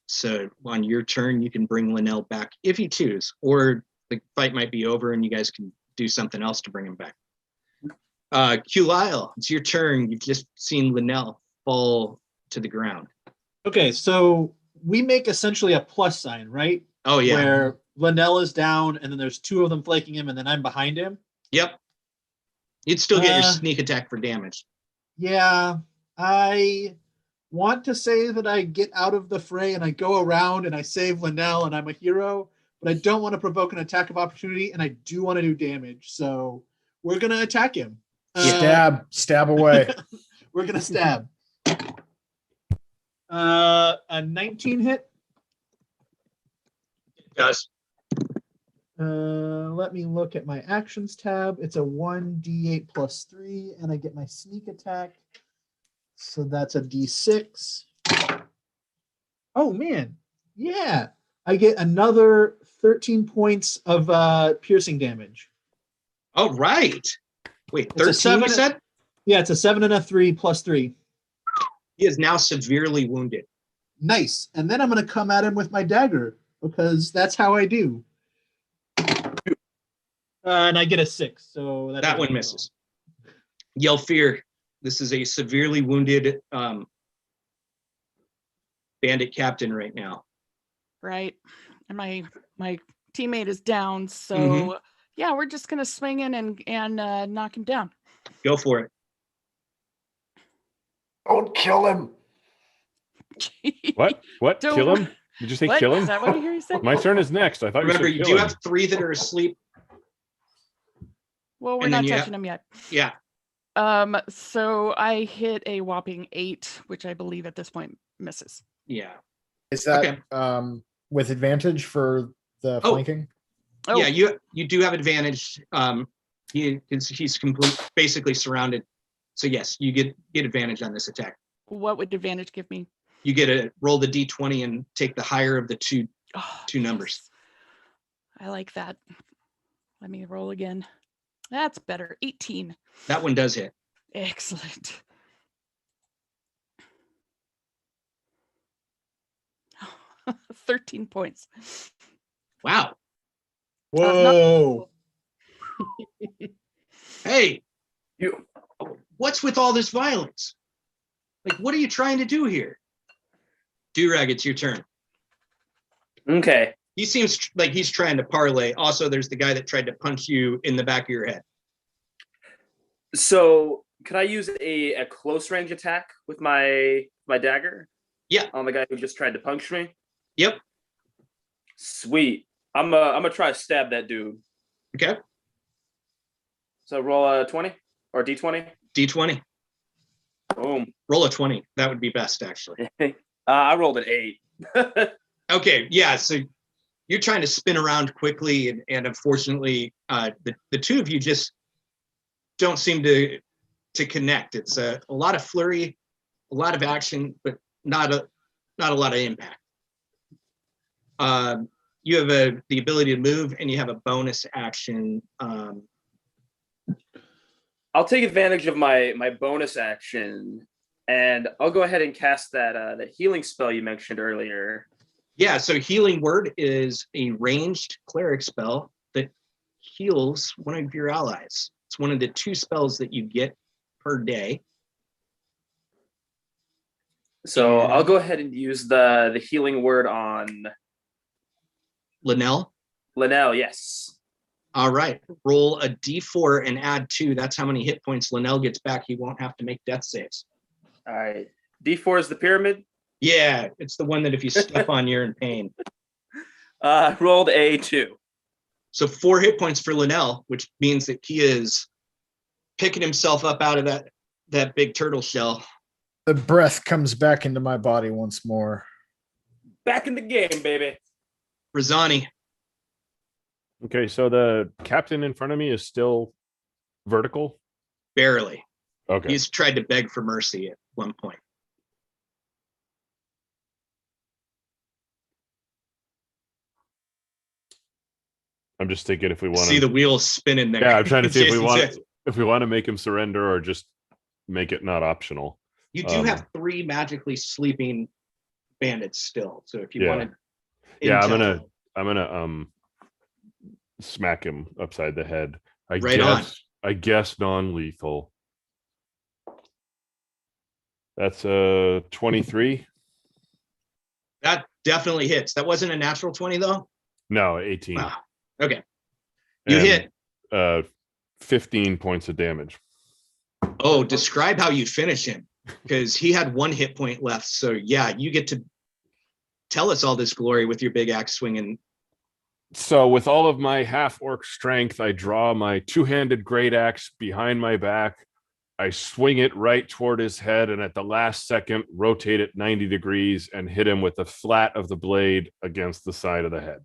So on your turn, you can bring Linnell back if you choose, or the fight might be over and you guys can do something else to bring him back. Q Lyle, it's your turn. You've just seen Linnell fall to the ground. Okay, so we make essentially a plus sign, right? Oh, yeah. Where Linnell is down, and then there's 2 of them flanking him, and then I'm behind him. Yep. You'd still get your sneak attack for damage. Yeah, I want to say that I get out of the fray and I go around and I save Linnell and I'm a hero, but I don't want to provoke an attack of opportunity, and I do want to do damage. So we're going to attack him. Stab away. We're going to stab. A 19 hit. Yes. Let me look at my actions tab. It's a 1d8 plus 3, and I get my sneak attack. So that's a d6. Oh, man. Yeah. I get another 13 points of piercing damage. Oh, right. Wait, It's a 13 you seven- said? Yeah, it's a 7 and a 3 plus 3. He is now severely wounded. Nice. And then I'm going to come at him with my dagger because that's how I do. And I get a 6. So That one misses. Yell fear. This is a severely wounded bandit captain right now. Right. And my teammate is down. So Mhm. yeah, we're just gonna swing in and knock him down. Go for it. Don't kill him. What? What? Don't Kill wor- him? Did you say What? kill him? Is that what I hear you say? My turn is next. I thought Remember, you you said do kill him. have 3 that are asleep. Well, we're and then not you touching him yet. Yeah. So I hit a whopping 8, which I believe at this point misses. Yeah. Is that Okay. with advantage for the Oh. flanking? Oh, Yeah, you do have advantage. He's basically surrounded. So yes, you get advantage on this attack. what would advantage give me? You get to roll the d20 and take the higher of the two Oh, numbers. yes. I like that. Let me roll again. That's better. 18. That one does hit. Excellent. $13 points. Wow. Whoa. Hey, what's with all this violence? Like, what are you trying to do here? Durag, it's your turn. Okay. He seems like he's trying to parlay. Also, there's the guy that tried to punch you in the back of your head. So could I use a close range attack with my dagger? Yeah. On the guy who just tried to puncture me? Yep. Sweet. I'm gonna try to stab that dude. Okay. So roll a 20 or D20. D20. Boom. Roll a 20. That would be best, actually. I rolled an 8. Okay. Yeah. So you're trying to spin around quickly, and unfortunately, the two of you just don't seem to connect. It's a lot of flurry, a lot of action, but not a lot of impact. You have the ability to move, and you have a bonus action. I'll take advantage of my bonus action, and I'll go ahead and cast that healing spell you mentioned earlier. Yeah, so Healing Word is a ranged cleric spell that heals one of your allies. It's one of the 2 spells that you get per day. So I'll go ahead and use the healing word on Linnell. Linnell. Yes. All right, roll a d4 and add 2. That's how many hit points Linnell gets back. He won't have to make death saves. All right. D4 is the pyramid. Yeah, it's the one that if you step on, you're in pain. Rolled a 2. So 4 hit points for Linnell, which means that he is picking himself up out of that big turtle shell. The breath comes back into my body once more. Back in the game, baby. Rosani. Okay, so the captain in front of me is still vertical. Barely. Okay. He's tried to beg for mercy at one point. I'm just thinking if we want See the wheels spinning there. Yeah, I'm trying to see Jason's if we want to make him surrender or just make it not optional. You do have 3 magically sleeping bandits still. So if you Yeah. want to, Yeah, I'm gonna smack him upside the head. I guess non-lethal. That's a 23. That definitely hits. That wasn't a natural 20 though. No, 18. Ah, okay, you And, hit. 15 points of damage. Oh, describe how you finish him, because he had 1 hit point left. So yeah, you get to tell us all this glory with your big axe swinging. So with all of my half-orc strength, I draw my 2-handed great axe behind my back. I swing it right toward his head, and at the last second, rotate it 90 degrees and hit him with the flat of the blade against the side of the head.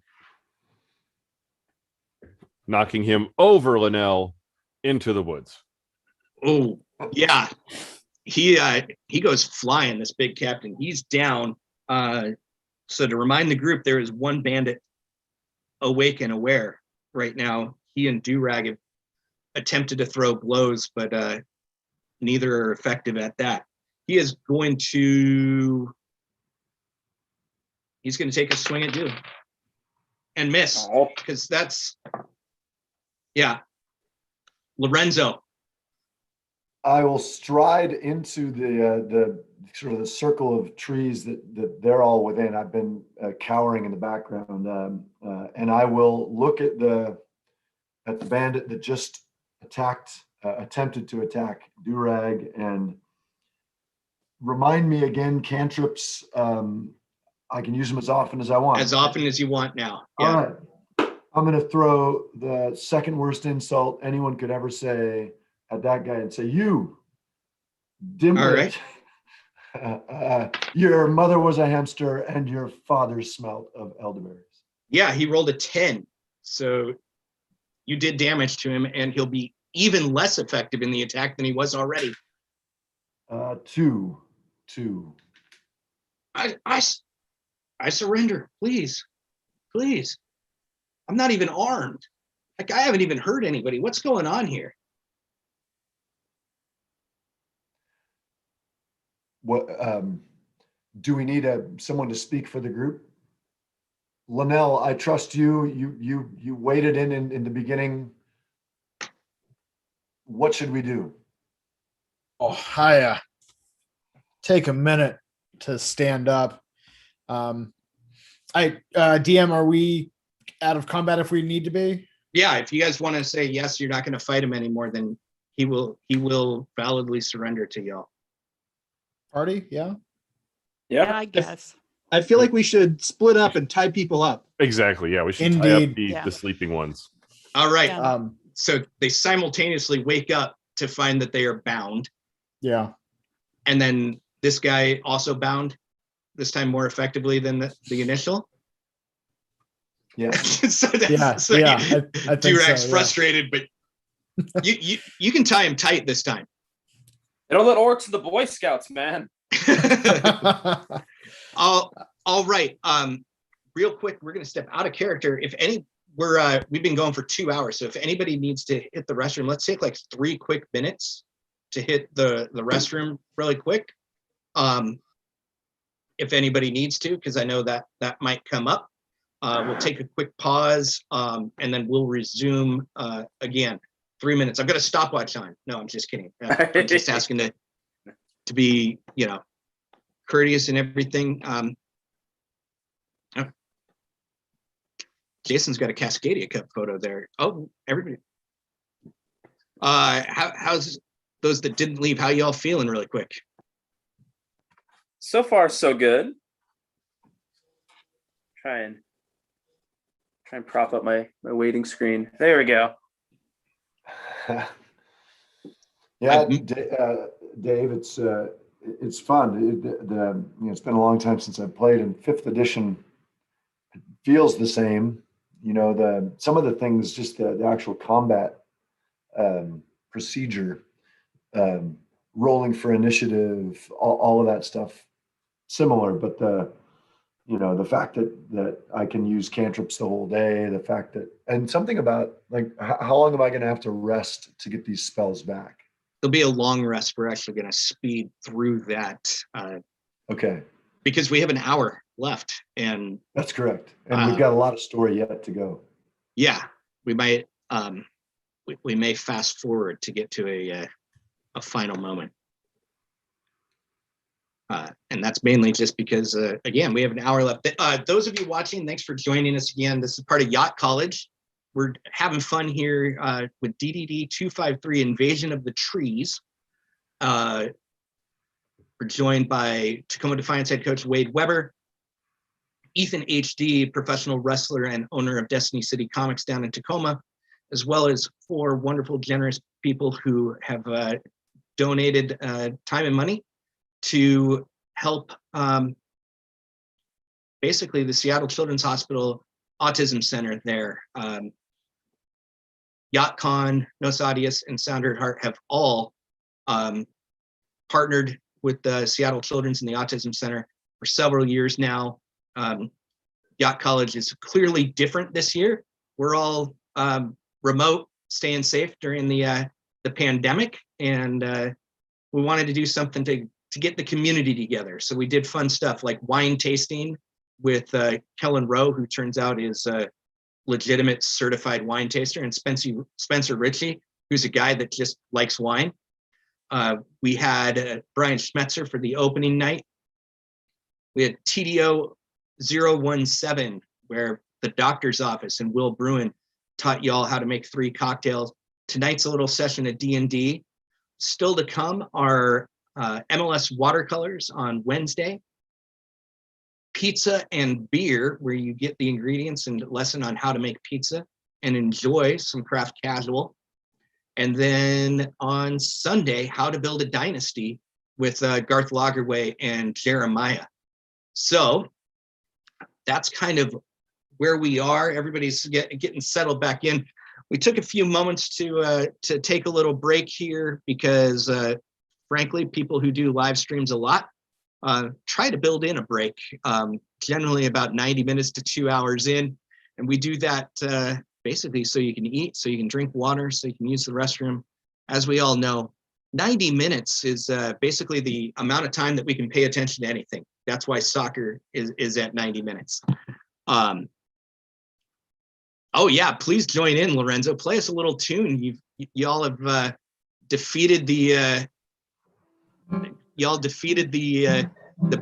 knocking him over Linnell into the woods. Oh, yeah. He goes flying, this big captain. He's down. So to remind the group, there is one bandit awake and aware right now. He and Durag have attempted to throw blows, but neither are effective at that. He's going to take a swing at Dew and miss, because that's, yeah. Lorenzo. I will stride into the sort of the circle of trees that they're all within. I've been cowering in the background, and I will look at the bandit that just attempted to attack Durag, and remind me again, cantrips. I can use them as often as I want. As often as you want now. Yeah. All right. I'm going to throw the second worst insult anyone could ever say at that guy and say, "You, dimwit, your mother was a hamster and your father smelt of elderberries." Yeah, he rolled a 10. So you did damage to him, and he'll be even less effective in the attack than he was already. 2. I surrender, please. Please. I'm not even armed. Like, I haven't even hurt anybody. What's going on here? What do we need someone to speak for the group? Linnell, I trust you. You waded in the beginning. What should we do? Oh, I take a minute to stand up. DM, are we out of combat if we need to be? Yeah, if you guys want to say yes, you're not going to fight him anymore, then he will validly surrender to y'all. Party, yeah. Yeah, I guess. I feel like we should split up and tie people up. Exactly. Yeah, we should tie up the sleeping ones. All right. Yeah. So they simultaneously wake up to find that they are bound. Yeah. And then this guy also bound, this time more effectively than the initial. Yeah. So that's I think Durag's so, yeah. frustrated, but you can tie him tight this time. They don't let orcs in the Boy Scouts, man. All right. Real quick, we're gonna step out of character. We've been going for 2 hours, so if anybody needs to hit the restroom, let's take like 3 quick minutes to hit the restroom really quick. If anybody needs to, because I know that might come up. We'll take a quick pause, and then we'll resume again. 3 minutes. I've got a stopwatch on. No, I'm just kidding. I'm just asking to be, courteous and everything. Jason's got a Cascadia Cup photo there. Oh, everybody. How's those that didn't leave? How y'all feeling really quick? So far, so good. Try and prop up my waiting screen. There we go. Yeah, Dave, it's fun. It's been a long time since I've played, and 5th edition feels the same. Some of the things, just the actual combat procedure, rolling for initiative, all of that stuff, similar. But the fact that I can use cantrips the whole day, the fact that, and something about like, how long am I going to have to rest to get these spells back? There'll be a long rest. We're actually going to speed through that. Okay. Because we have an hour left, and that's correct. And we've got a lot of story yet to go. Yeah, we might. We may fast forward to get to a final moment. And that's mainly just because, again, we have an hour left. Those of you watching, thanks for joining us again. This is part of Yacht College. We're having fun here with DDD 253, Invasion of the Trees. We're joined by Tacoma Defiance head coach Wade Weber, Ethan HD, professional wrestler and owner of Destiny City Comics down in Tacoma, as well as 4 wonderful, generous people who have donated time and money to help basically the Seattle Children's Hospital Autism Center there. YachtCon, Nos Audius, and Sounder at Heart have all partnered with the Seattle Children's and the Autism Center for several years now. Yacht College is clearly different this year. We're all remote, staying safe during the pandemic, and we wanted to do something to get the community together. So we did fun stuff like wine tasting with Kellen Rowe, who turns out is a legitimate certified wine taster, and Spencer Ritchie, who's a guy that just likes wine. We had Brian Schmetzer for the opening night. We had TDO 017, where the doctor's office and Will Bruin taught y'all how to make 3 cocktails. Tonight's a little session of D&D. Still to come are MLS watercolors on Wednesday. Pizza and beer, where you get the ingredients and lesson on how to make pizza and enjoy some craft casual. And then on Sunday, how to build a dynasty with Garth Lagerway and Jeremiah. So that's kind of where we are. Everybody's getting settled back in. We took a few moments to take a little break here because, frankly, people who do live streams a lot try to build in a break, generally about 90 minutes to 2 hours in. And we do that basically so you can eat, so you can drink water, so you can use the restroom. As we all know, 90 minutes is basically the amount of time that we can pay attention to anything. That's why soccer is at 90 minutes. Oh yeah, please join in, Lorenzo. Play us a little tune. Y'all have defeated the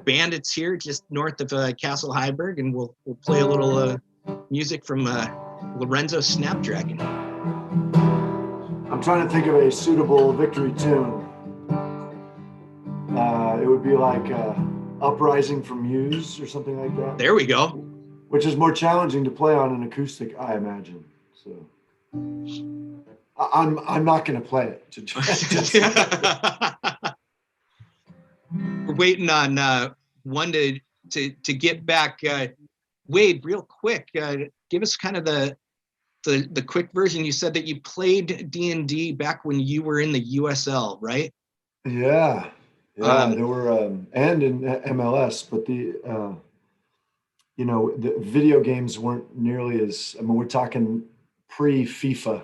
bandits here just north of Castle Heiberg, and we'll play a little music from Lorenzo Snapdragon. I'm trying to think of a suitable victory tune. It would be like Uprising from Muse or something like that. There we go. Which is more challenging to play on an acoustic, I imagine. So I'm not going to play it. We're waiting on one to get back. Wade, real quick, give us kind of the quick version. You said that you played D&D back when you were in the USL, right? Yeah, there were and in MLS, but the video games weren't nearly as. I mean, we're talking pre-FIFA,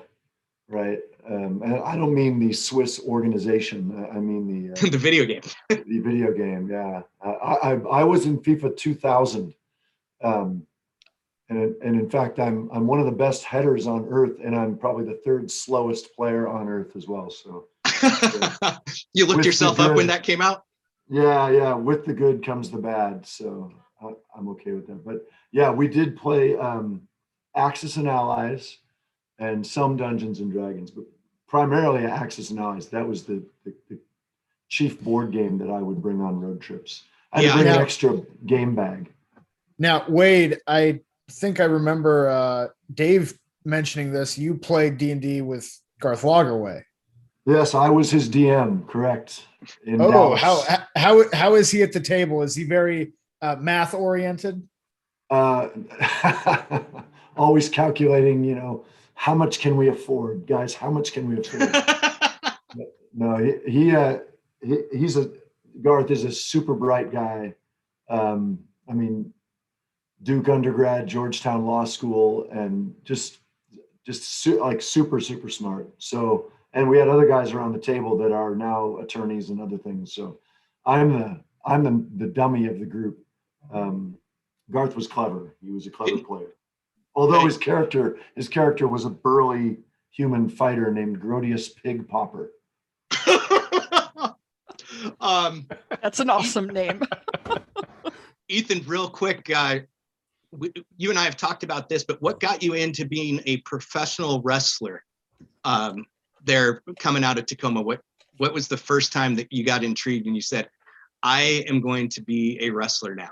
right? And I don't mean the Swiss organization. I mean the the video game. The video game, yeah. I was in FIFA 2000, and in fact, I'm one of the best headers on earth, and I'm probably the 3rd slowest player on earth as well. So you looked yourself up when that came out? Yeah. With the good comes the bad, so I'm okay with that. But yeah, we did play Axis and Allies and some Dungeons and Dragons, but primarily Axis and Allies. That was the chief board game that I would bring on road trips. I had to bring an extra game bag. Now, Wade, I think I remember Dave mentioning this. You played D&D with Garth Lagerway. Yes, I was his DM, correct. In Dallas. How is he at the table? Is he very math oriented? Always calculating, how much can we afford, guys? How much can we afford? No, Garth is a super bright guy. I mean, Duke undergrad, Georgetown Law School, and just super smart. So, and we had other guys around the table that are now attorneys and other things. So, I'm the dummy of the group. Garth was clever. He was a clever player. Although his character was a burly human fighter named Grodius Pig Popper. That's an awesome name. Ethan, real quick, you and I have talked about this, but what got you into being a professional wrestler there coming out of Tacoma? What was the first time that you got intrigued and you said, I am going to be a wrestler now?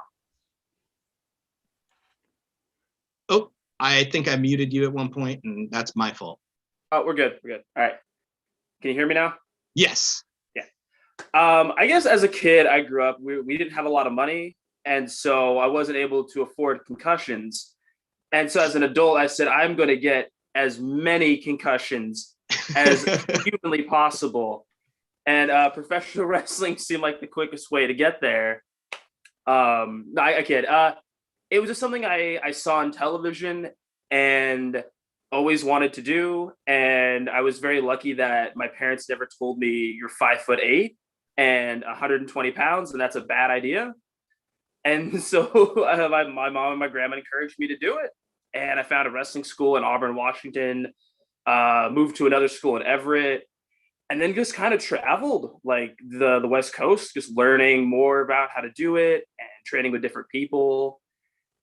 Oh, I think I muted you at one point, and that's my fault. Oh, we're good. All right. Can you hear me now? Yes. Yeah. I guess as a kid, I grew up, we didn't have a lot of money, and so I wasn't able to afford concussions. And so as an adult, I said, I'm going to get as many concussions as humanly possible. And professional wrestling seemed like the quickest way to get there. I kid. It was just something I saw on television and always wanted to do. And I was very lucky that my parents never told me you're 5'8" and 120 pounds, and that's a bad idea. And so my mom and my grandma encouraged me to do it. And I found a wrestling school in Auburn, Washington, moved to another school in Everett, and then just kind of traveled like the West Coast, just learning more about how to do it and training with different people.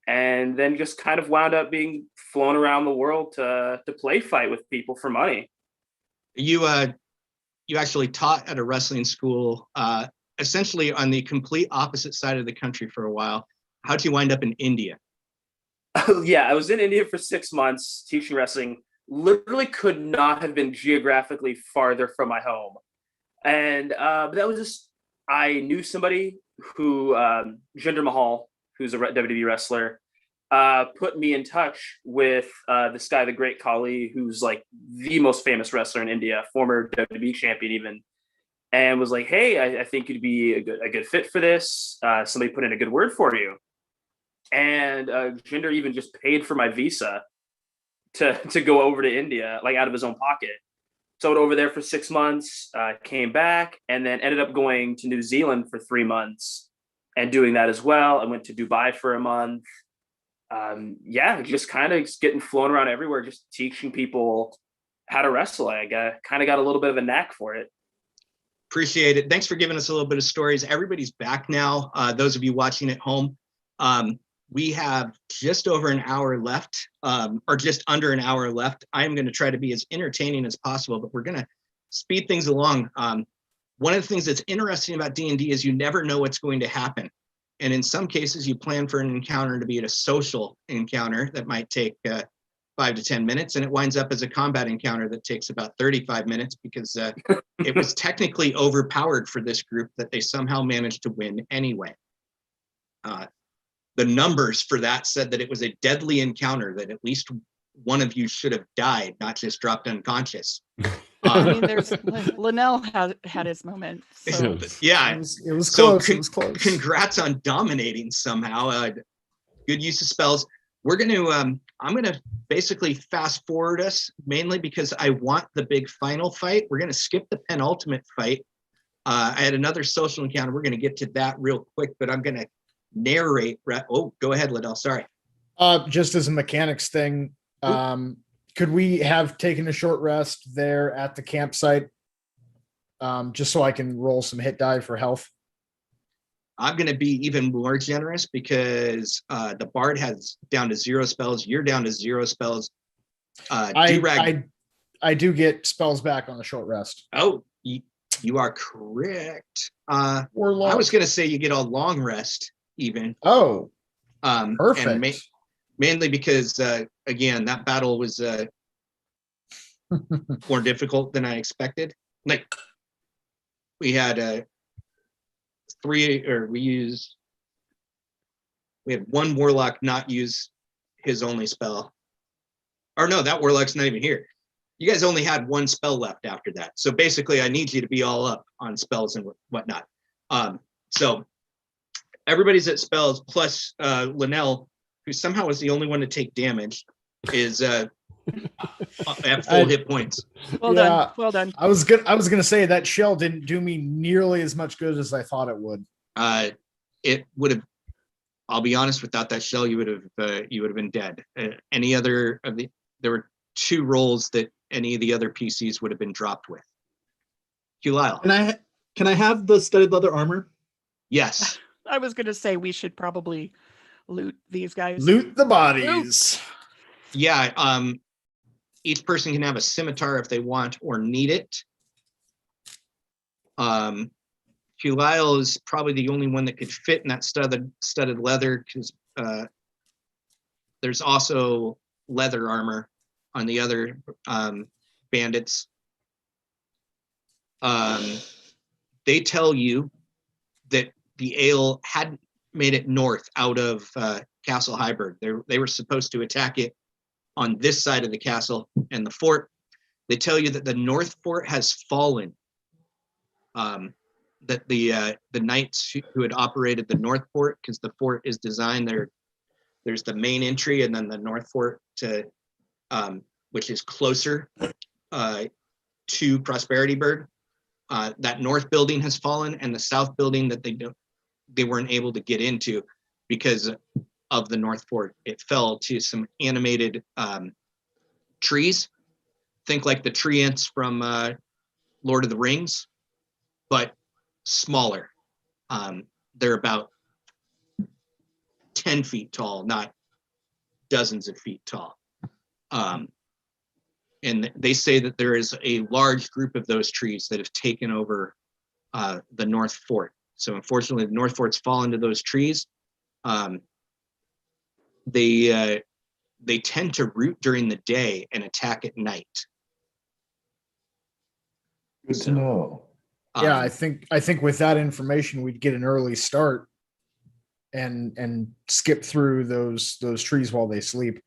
And then just kind of wound up being flown around the world to play fight with people for money. You actually taught at a wrestling school, essentially on the complete opposite side of the country for a while. How'd you wind up in India? Yeah, I was in India for 6 months teaching wrestling. Literally could not have been geographically farther from my home. And but that was just, I knew somebody who, Jinder Mahal, who's a WWE wrestler, put me in touch with this guy, the Great Khali, who's like the most famous wrestler in India, former WWE champion even, and was like, hey, I think you'd be a good fit for this. Somebody put in a good word for you. And Jinder even just paid for my visa to go over to India, like out of his own pocket. So I went over there for 6 months, came back, and then ended up going to New Zealand for 3 months and doing that as well. I went to Dubai for a month. Just kind of getting flown around everywhere, just teaching people how to wrestle. I kind of got a little bit of a knack for it. Appreciate it. Thanks for giving us a little bit of stories. Everybody's back now. Those of you watching at home, we have just over an hour left, or just under an hour left. I am going to try to be as entertaining as possible, but we're going to speed things along. One of the things that's interesting about D&D is you never know what's going to happen. And in some cases, you plan for an encounter to be a social encounter that might take 5 to 10 minutes, and it winds up as a combat encounter that takes about 35 minutes because it was technically overpowered for this group that they somehow managed to win anyway. The numbers for that said that it was a deadly encounter, that at least one of you should have died, not just dropped unconscious. I mean, there's Linnell had his moment. So. Yeah, it was close. It was close. Congrats on dominating somehow. Good use of spells. We're going to, I'm going to basically fast forward us, mainly because I want the big final fight. We're going to skip the penultimate fight. I had another social encounter. We're going to get to that real quick, but I'm going to narrate. Oh, go ahead, Liddell. Sorry. Just as a mechanics thing, could we have taken a short rest there at the campsite, just so I can roll some hit die for health? I'm going to be even more generous because the Bard has down to 0 spells. You're down to 0 spells. I do get spells back on a short rest. Oh, you are correct. Warlock. I was going to say you get a long rest even. Oh, perfect. And mainly because, again, that battle was more difficult than I expected. Like, we had we had one Warlock not use his only spell. Or no, that Warlock's not even here. You guys only had 1 spell left after that. So basically, I need you to be all up on spells and whatnot. So everybody's at spells, plus Linnell, who somehow was the only one to take damage, is at full hit points. Well done. I was gonna say that shell didn't do me nearly as much good as I thought it would. It would have. I'll be honest. Without that shell, you would have been dead. Any other of there were 2 rolls that any of the other PCs would have been dropped with. Lyle. Can I have the studded leather armor? Yes. I was going to say we should probably loot these guys. Loot the bodies. Yeah. Each person can have a scimitar if they want or need it. Lyle is probably the only one that could fit in that studded leather because there's also leather armor on the other bandits. They tell you that the ale hadn't made it north out of Castle Hyberg. They were supposed to attack it on this side of the castle and the fort. They tell you that the north fort has fallen. That the knights who had operated the north fort, because the fort is designed there, there's the main entry and then the north fort to which is closer to Prosperityburg. That north building has fallen, and the south building that they weren't able to get into because of the north fort. It fell to some animated trees. Think like the tree ants from Lord of the Rings, but smaller. They're about 10 feet tall, not dozens of feet tall. And they say that there is a large group of those trees that have taken over the North Fort. So unfortunately, the North Fort's fallen to those trees. They tend to root during the day and attack at night. Good to know. Yeah, I think with that information, we'd get an early start and skip through those trees while they sleep.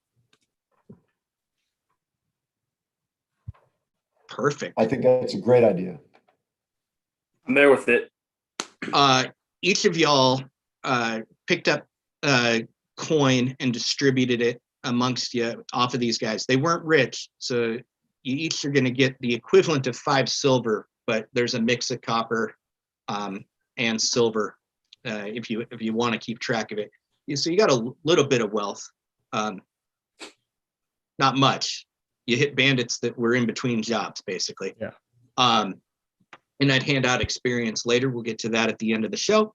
Perfect. I think that's a great idea. I'm there with it. Each of y'all picked up a coin and distributed it amongst you off of these guys. They weren't rich, so you each are going to get the equivalent of 5 silver, but there's a mix of copper and silver if you want to keep track of it. So you got a little bit of wealth, not much. You hit bandits that were in between jobs, basically. Yeah. And I'd hand out experience later. We'll get to that at the end of the show.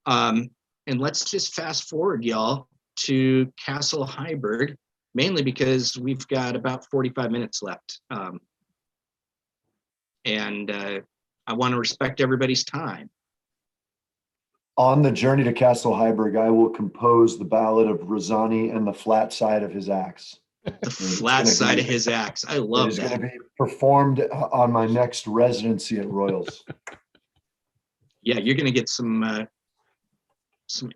And let's just fast forward, y'all, to Castle Heiberg, mainly because we've got about 45 minutes left. And I want to respect everybody's time. On the journey to Castle Heiberg, I will compose the ballad of Rosani and the flat side of his axe. The flat side of his axe. I love It's that. going to be performed on my next residency at Royals. Yeah, you're going to get some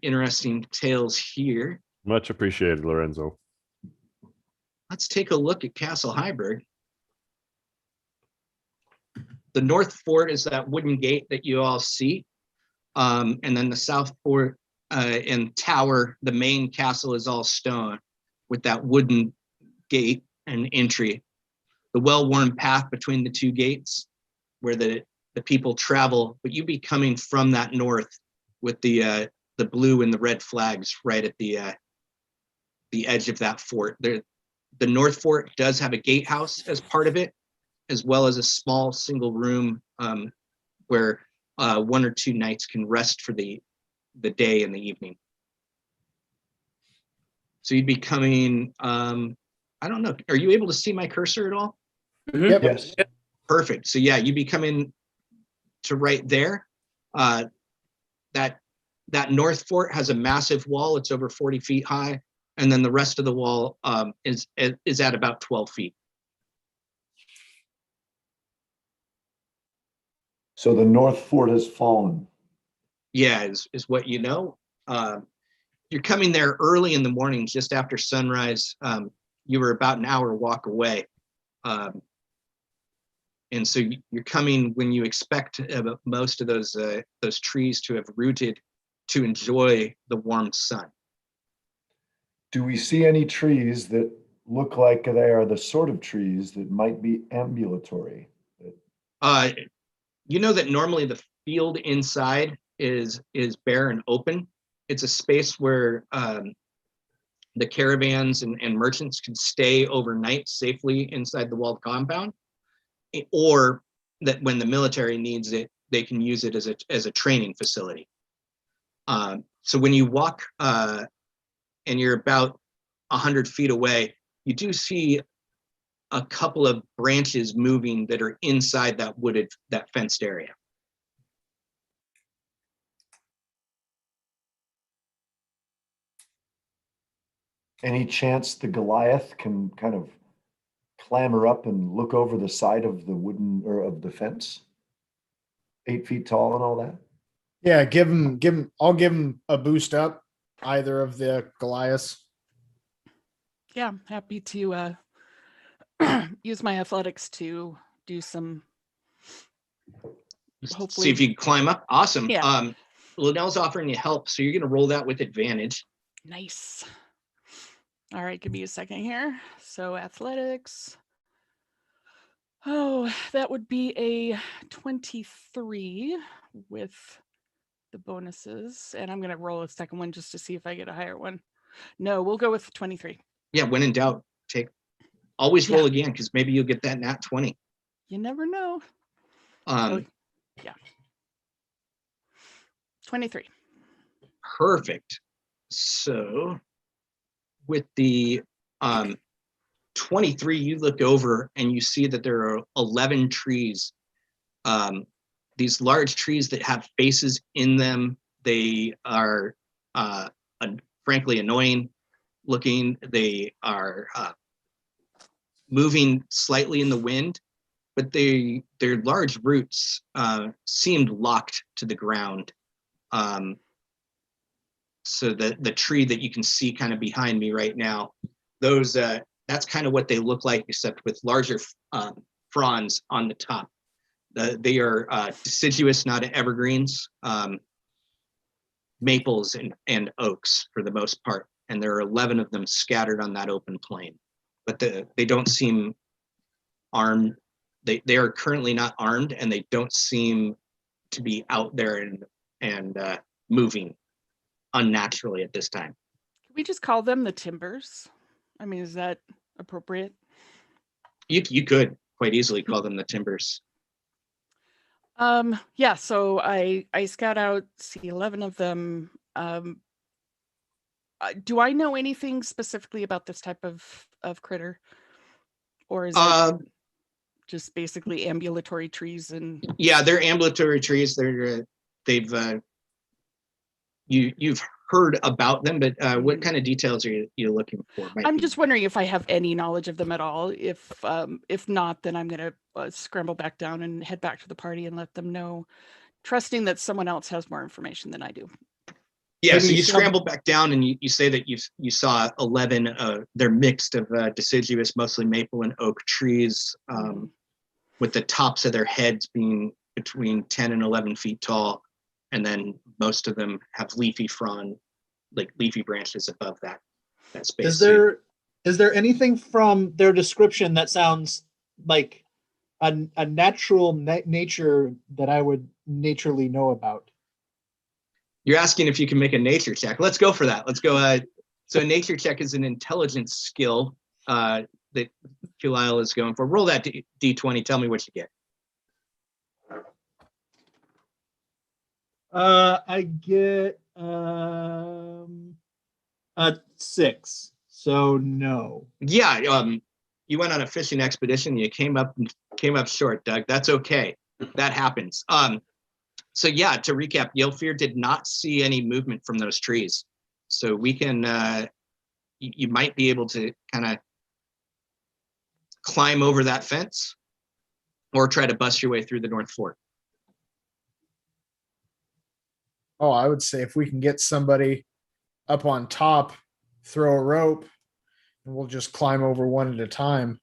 interesting tales here. Much appreciated, Lorenzo. Let's take a look at Castle Heiberg. The North Fort is that wooden gate that you all see. And then the South Fort and tower, the main castle, is all stone with that wooden gate and entry. The well-worn path between the two gates where the people travel, but you be coming from that north with the blue and the red flags right at the edge of that fort. The North Fort does have a gatehouse as part of it, as well as a small single room where 1 or 2 knights can rest for the day and the evening. So you'd be coming, I don't know, are you able to see my cursor at all? Mhm. Yes. Perfect. So yeah, you'd be coming to right there. That North Fort has a massive wall. It's over 40 feet high. And then the rest of the wall is at about 12 feet. So the North Fort has fallen. Yeah, is what you know. You're coming there early in the morning, just after sunrise. You were about an hour walk away. And so you're coming when you expect most of those trees to have rooted to enjoy the warm sun. Do we see any trees that look like they are the sort of trees that might be ambulatory? You know that normally the field inside is bare and open. It's a space where the caravans and merchants can stay overnight safely inside the walled compound, or that when the military needs it, they can use it as a training facility. So when you walk and you're about 100 feet away, you do see a couple of branches moving that are inside that fenced area. Any chance the Goliath can kind of clamber up and look over the side of the wooden or of the fence? 8 feet tall and all that? Yeah, I'll give him a boost up, either of the Goliaths. Yeah, happy to use my athletics to do some. Hopefully, see if you can climb up. Awesome. Yeah. Liddell's offering you help, so you're going to roll that with advantage. Nice. All right, give me a second here. So athletics. Oh, that would be a 23 with the bonuses. And I'm going to roll a second one just to see if I get a higher one. No, we'll go with 23. Yeah, when in doubt, always roll again, because maybe you'll get that nat 20. You never know. Yeah. 23. Perfect. So with the 23, you look over and you see that there are 11 trees. These large trees that have faces in them. They are frankly annoying looking. They are moving slightly in the wind, but their large roots seemed locked to the ground. So the tree that you can see kind of behind me right now, that's kind of what they look like, except with larger fronds on the top. They are deciduous, not evergreens, maples and oaks for the most part. And there are 11 of them scattered on that open plain. But they don't seem armed. They are currently not armed, and they don't seem to be out there and moving unnaturally at this time. Can we just call them the Timbers? I mean, is that appropriate? You could quite easily call them the Timbers. Yeah, so I scout out, see 11 of them. Do I know anything specifically about this type of critter? Or is it just basically ambulatory trees? And yeah, they're ambulatory trees. You've heard about them, but what kind of details are you looking for? I'm just wondering if I have any knowledge of them at all. If not, then I'm going to scramble back down and head back to the party and let them know, trusting that someone else has more information than I do. Yeah, so you scramble back down and you say that you saw 11. They're mixed of deciduous, mostly maple and oak trees, with the tops of their heads being between 10 and 11 feet tall. And then most of them have leafy frond, like leafy branches above that space. Is there anything from their description that sounds like a natural nature that I would naturally know about? You're asking if you can make a nature check. Let's go for that. Let's go. So a nature check is an intelligence skill that Kulile is going for. Roll that D20. Tell me what you get. I get a 6. So no. Yeah. You went on a fishing expedition. You came up short, Doug. That's okay. That happens. So yeah, to recap, Yelfir did not see any movement from those trees. So we can, you might be able to kind of climb over that fence or try to bust your way through the North Fork. Oh, I would say if we can get somebody up on top, throw a rope, and we'll just climb over one at a time.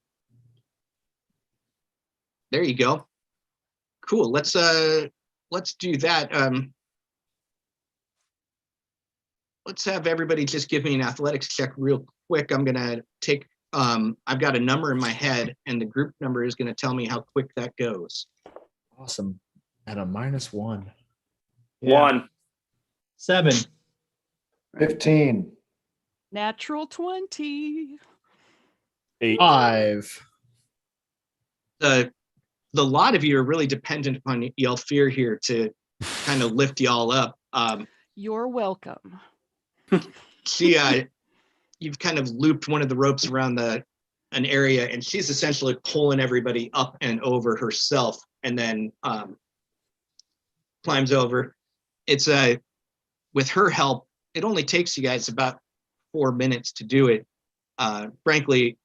There you go. Cool. Let's do that. Let's have everybody just give me an athletics check real quick. I'm gonna take. I've got a number in my head, and the group number is gonna tell me how quick that goes. Awesome. At a -1. Yeah. 1. 7. 15. Natural 20. 8. 5. The lot of you are really dependent upon Yelfir here to kind of lift y'all up. You're welcome. You've kind of looped one of the ropes around an area, and she's essentially pulling everybody up and over herself, and then climbs over. It's with her help, it only takes you guys about 4 minutes to do it. Frankly,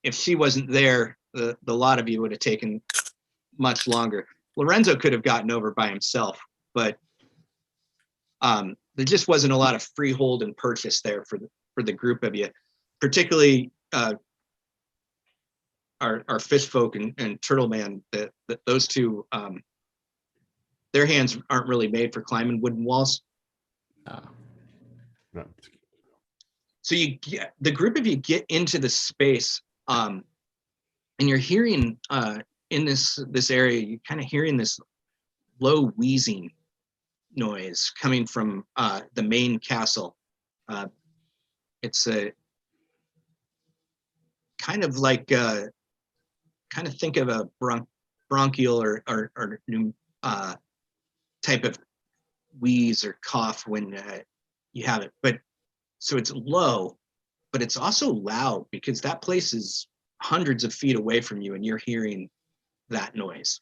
if she wasn't there, the lot of you would have taken much longer. Lorenzo could have gotten over by himself, but there just wasn't a lot of freehold and purchase there for the group of you. particularly our fish folk and turtle man, that those two, their hands aren't really made for climbing wooden walls. No. So the group of you get into the space, and you're hearing in this area, you're kind of hearing this low wheezing noise coming from the main castle. It's a kind of like kind of think of a bronchial or type of wheeze or cough when you have it. But so it's low, but it's also loud because that place is hundreds of feet away from you and you're hearing that noise.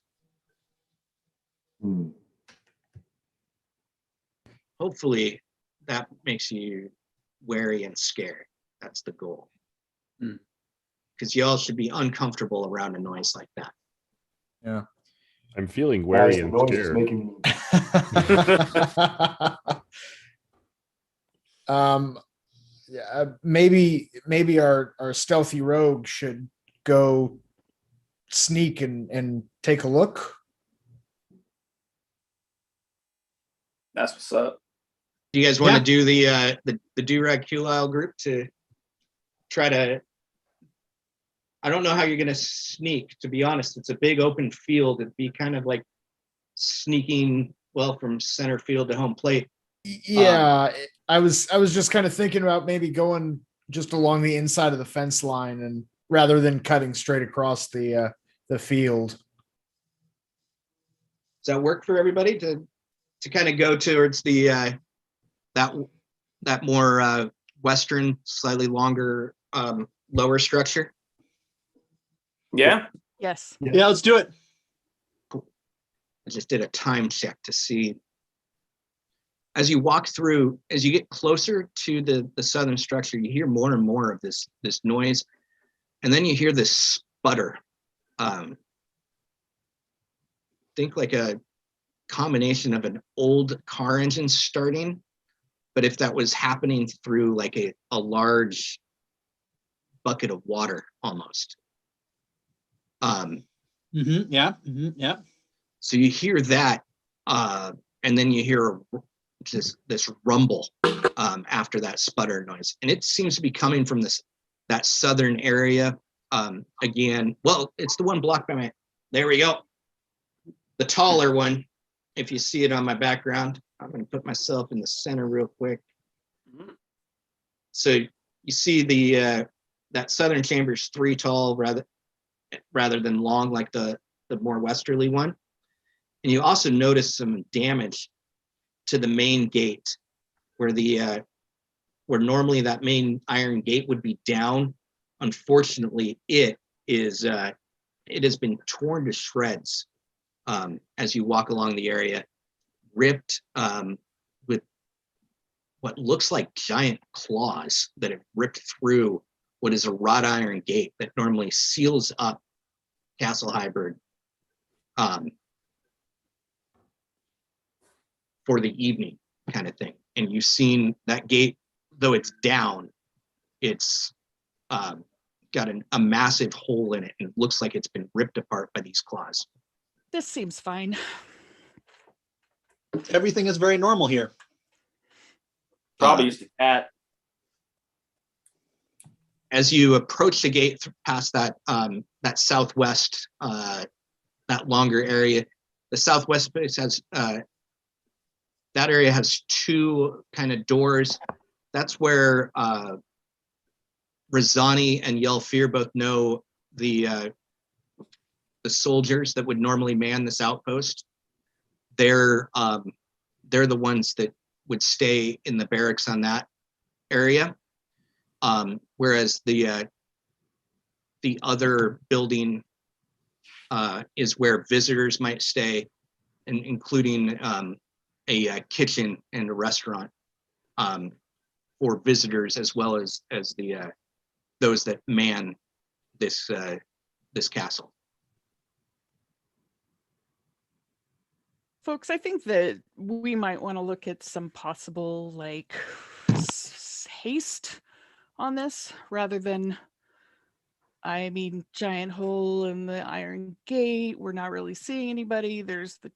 Hopefully that makes you wary and scared. That's the goal. Because y'all should be uncomfortable around a noise like that. Yeah. I'm feeling wary the and noise is scared. making Yeah, maybe our stealthy rogue should go sneak and take a look. That's what's up. Do you guys want to do the Durag Kulile group to try to? I don't know how you're going to sneak. To be honest, it's a big open field. It'd be kind of like sneaking from center field to home plate. Yeah, I was just kind of thinking about maybe going just along the inside of the fence line, and rather than cutting straight across the field. Does that work for everybody to kind of go towards the that more western, slightly longer, lower structure? Yeah. Yes. Yeah, let's do it. Cool. I just did a time check to see. As you walk through, as you get closer to the southern structure, you hear more and more of this noise, and then you hear this sputter. Think like a combination of an old car engine starting, but if that was happening through like a large bucket of water almost. Yeah. So you hear that, and then you hear this rumble after that sputter noise, and it seems to be coming from that southern area. Again, it's the one blocked by my. There we go. The taller one. If you see it on my background, I'm going to put myself in the center real quick. So you see that southern chamber is 3 tall rather than long like the more westerly one. And you also notice some damage to the main gate where where normally that main iron gate would be down. Unfortunately, it has been torn to shreds as you walk along the area, ripped with what looks like giant claws that have ripped through what is a wrought iron gate that normally seals up Castle Highburg for the evening kind of thing. And you've seen that gate, though it's down, it's got a massive hole in it, and it looks like it's been ripped apart by these claws. This seems fine. Everything is very normal here. Probably used to cat. As you approach the gate past that southwest, that longer area, the southwest space has that area has 2 kind of doors. That's where Razani and Yelfir both know the soldiers that would normally man this outpost. They're the ones that would stay in the barracks on that area. Whereas the other building is where visitors might stay, and including a kitchen and a restaurant for visitors, as well as those that man this castle. Folks, I think that we might want to look at some possible haste on this rather than, I mean, giant hole in the iron gate. We're not really seeing anybody. There's the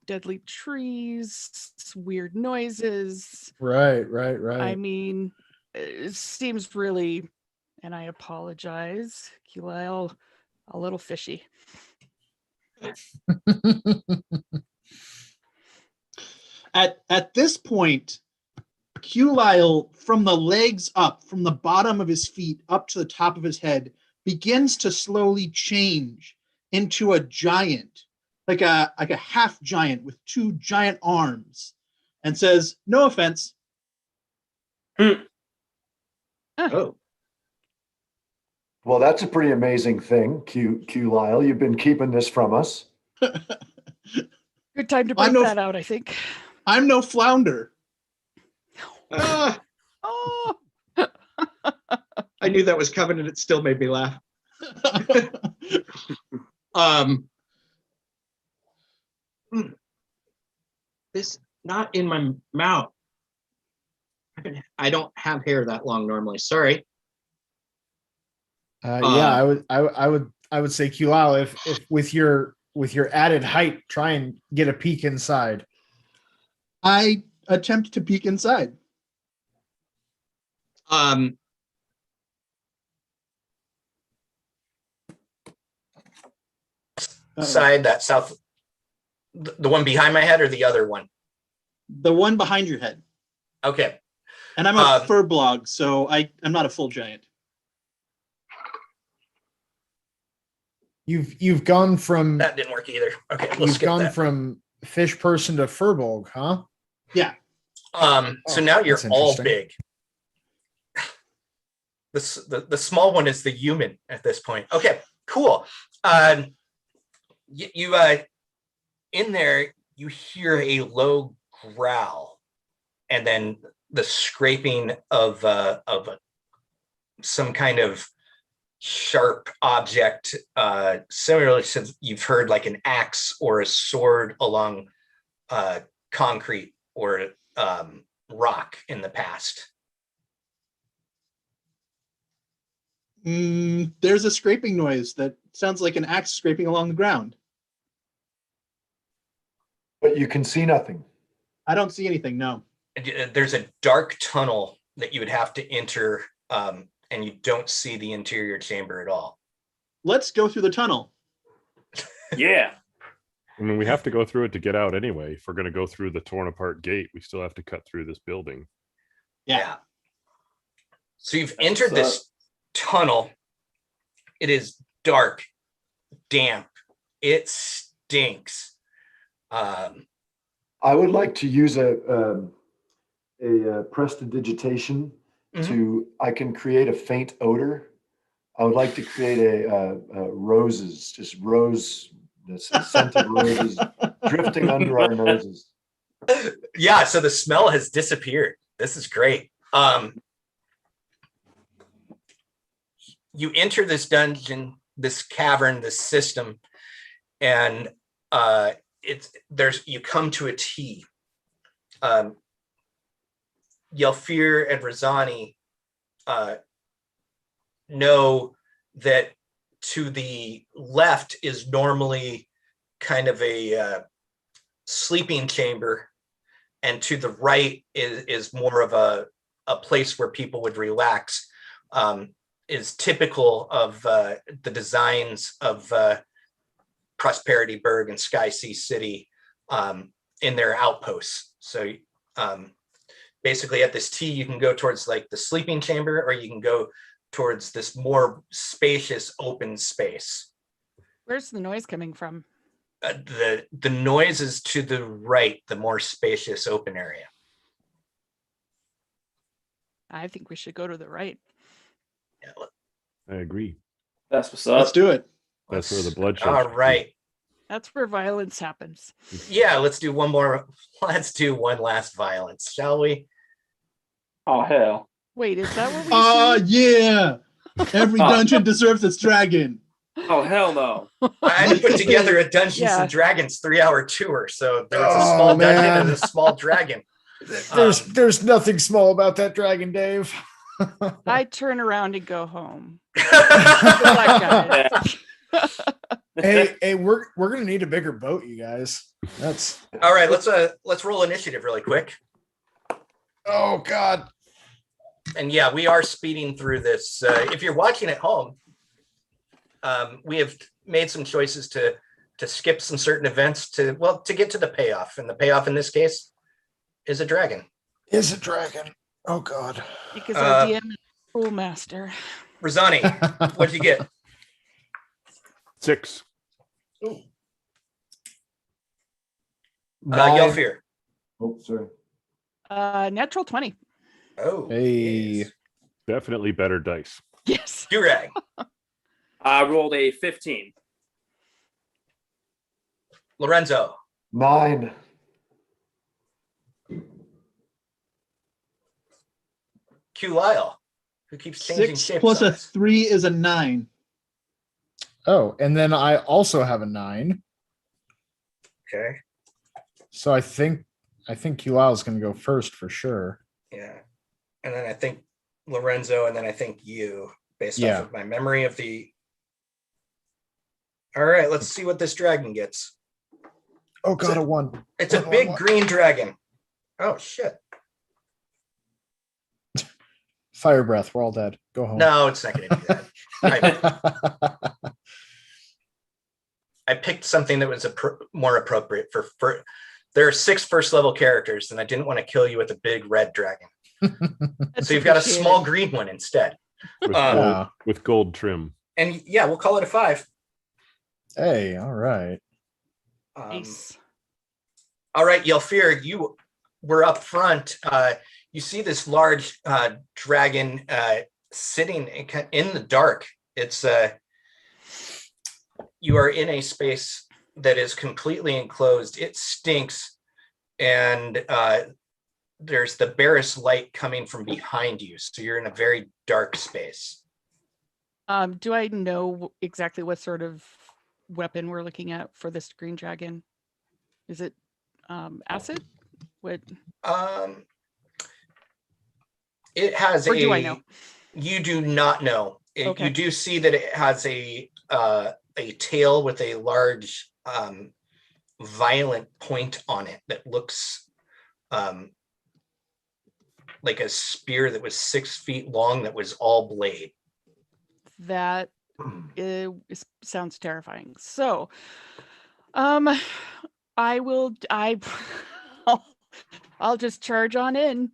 deadly trees, weird noises. Right. I mean, it seems really, and I apologize, Kulile, a little fishy. At this point, Kulile, from the legs up, from the bottom of his feet up to the top of his head, begins to slowly change into a giant, like a half giant with two giant arms, and says, "No offense." Oh, Well, that's a pretty amazing thing, Q Lyle. You've been keeping this from us. Good time to I break know- that out, I think. I'm no flounder. ah, Oh, I knew that was coming, and it still made me laugh. This not in my mouth. I don't have hair that long normally. Sorry. Yeah, I would say Kulal, if with your added height, try and get a peek inside. I attempt to peek inside. Side, that south, the one behind my head or the other one? The one behind your head. Okay. And I'm a fur blog, so I'm not a full giant. You've gone from That didn't work either. Okay, let's you've skip gone that. from fish person to furbolg, huh? Yeah. So now you're that's all interesting. big. The small one is the human at this point. Okay, cool. You in there, you hear a low growl, and then the scraping of some kind of sharp object, similarly to you've heard like an axe or a sword along concrete or rock in the past. There's a scraping noise that sounds like an axe scraping along the ground. But you can see nothing. I don't see anything, no. There's a dark tunnel that you would have to enter, and you don't see the interior chamber at all. Let's go through the tunnel. Yeah. I mean, we have to go through it to get out anyway. If we're going to go through the torn apart gate, we still have to cut through this building. Yeah. So you've entered this tunnel. It is dark, damp. It stinks. I would like to use a prestidigitation to, I can create a faint odor. I would like to create a roses, just rose, scented roses drifting under our noses. Yeah, so the smell has disappeared. This is great. You enter this dungeon, this cavern, this system, and you come to a T. Yelfir and Razani know that to the left is normally kind of a sleeping chamber, and to the right is more of a place where people would relax. Is typical of the designs of Prosperity Berg and Sky Sea City in their outposts. So basically at this T, you can go towards like the sleeping chamber, or you can go towards this more spacious open space. where's the noise coming from? The noise is to the right, the more spacious open area. I think we should go to the right. Yeah, I agree. That's what's Let's up. do it. That's where the bloodshed. All right. That's where violence happens. Yeah, let's do one more. Let's do one last violence, shall we? Oh, hell. Wait, is that what we see? Yeah. Every dungeon deserves its dragon. Oh, hell no. I had to put together a Dungeons Yeah. and Dragons 3-hour tour, so there was a small dungeon man. and a small dragon. There's nothing small about that dragon, Dave. I turn around and go home. Good luck, guys. Hey, we're gonna need a bigger boat, you guys. That's All right, let's roll initiative really quick. oh god. And yeah, we are speeding through this. If you're watching at home, we have made some choices to skip some certain events to get to the payoff. And the payoff in this case is a dragon. Is a dragon. Oh god. Because our DM is a pool master. Rosani, what'd you get? 6. Yelfir. Oh, sorry. Natural 20. Oh, Hey. yes. Definitely better dice. Yes. Durag. Rolled a 15. Lorenzo. 9. Q Lyle, who keeps changing 6 shapes. plus on a us. 3 is a 9. Oh, and then I also have a 9. Okay. So I think Qlyle is gonna go first for sure. Yeah. And then I think Lorenzo, and then I think you, based Yeah. off of my memory of the. All right, let's see what this dragon gets. Oh god, a 1. It's a big green dragon. Oh shit. Fire breath, we're all dead. Go home. No, it's not going to do that. I picked something that was more appropriate for. There are 6 first level characters, and I didn't want to kill you with a big red dragon. So you've got a small green one instead. With gold trim. And yeah, we'll call it a 5. Hey, all right. Nice. All right, Yelfir, you were up front. You see this large dragon sitting in the dark. It's you are in a space that is completely enclosed. It stinks, and there's the barest light coming from behind you. So you're in a very dark space. Do I know exactly what sort of weapon we're looking at for this green dragon? Is it acid? What? It has Or do I know? You do not know. Okay. You do see that it has a tail with a large violent point on it that looks like a spear that was 6 feet long that was all blade. That sounds terrifying. So, I'll just charge on in,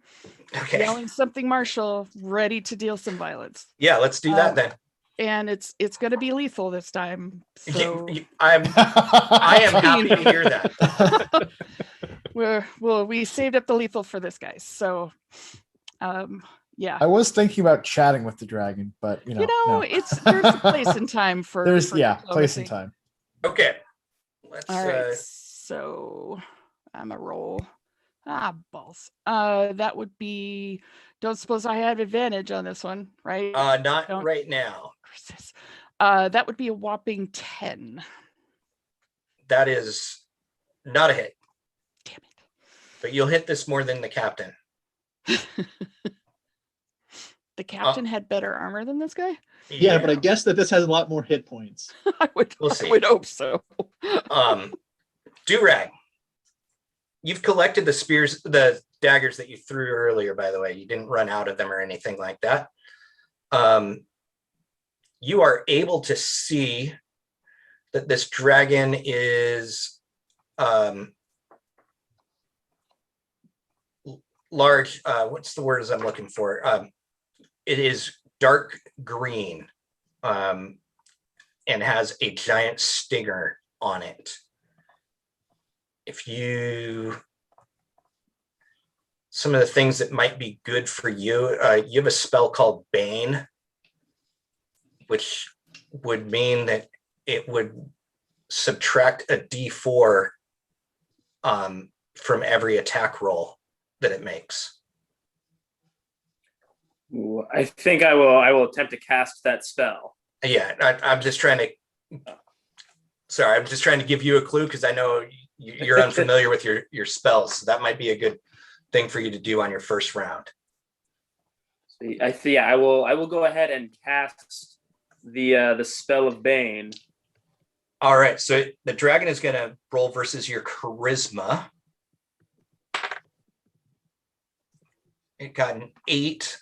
Okay. yelling something martial, ready to deal some violence. Yeah, let's do that then. And it's going to be lethal this time. So I am happy to hear that. we saved up the lethal for this, guys. So, yeah. I was thinking about chatting with the dragon, but no. there's a place and time for There's for place and diplomacy. time. Okay. Let's All right, so I'm a roll. Balls. That would be. Don't suppose I have advantage on this one, right? not Don't- right now. Curses. That would be a whopping 10. That is not a hit, Damn but you'll hit this more than the captain. it. The captain had better armor than this guy. Yeah, but I guess that this has a lot more hit points. We'll I see. would hope so. Durag, you've collected the spears, the daggers that you threw earlier, by the way. You didn't run out of them or anything like that. You are able to see that this dragon is large. What's the word I'm looking for? It is dark green and has a giant stinger on it. Some of the things that might be good for you, you have a spell called Bane, which would mean that it would subtract a D4 from every attack roll that it makes. Ooh, I think I will attempt to cast that spell. Yeah, I'm just trying to. Sorry, I'm just trying to give you a clue because I know you're unfamiliar with your spells. So that might be a good thing for you to do on your first round. So I will go ahead and cast the spell of Bane. All right, so the dragon is going to roll versus your charisma. It got an 8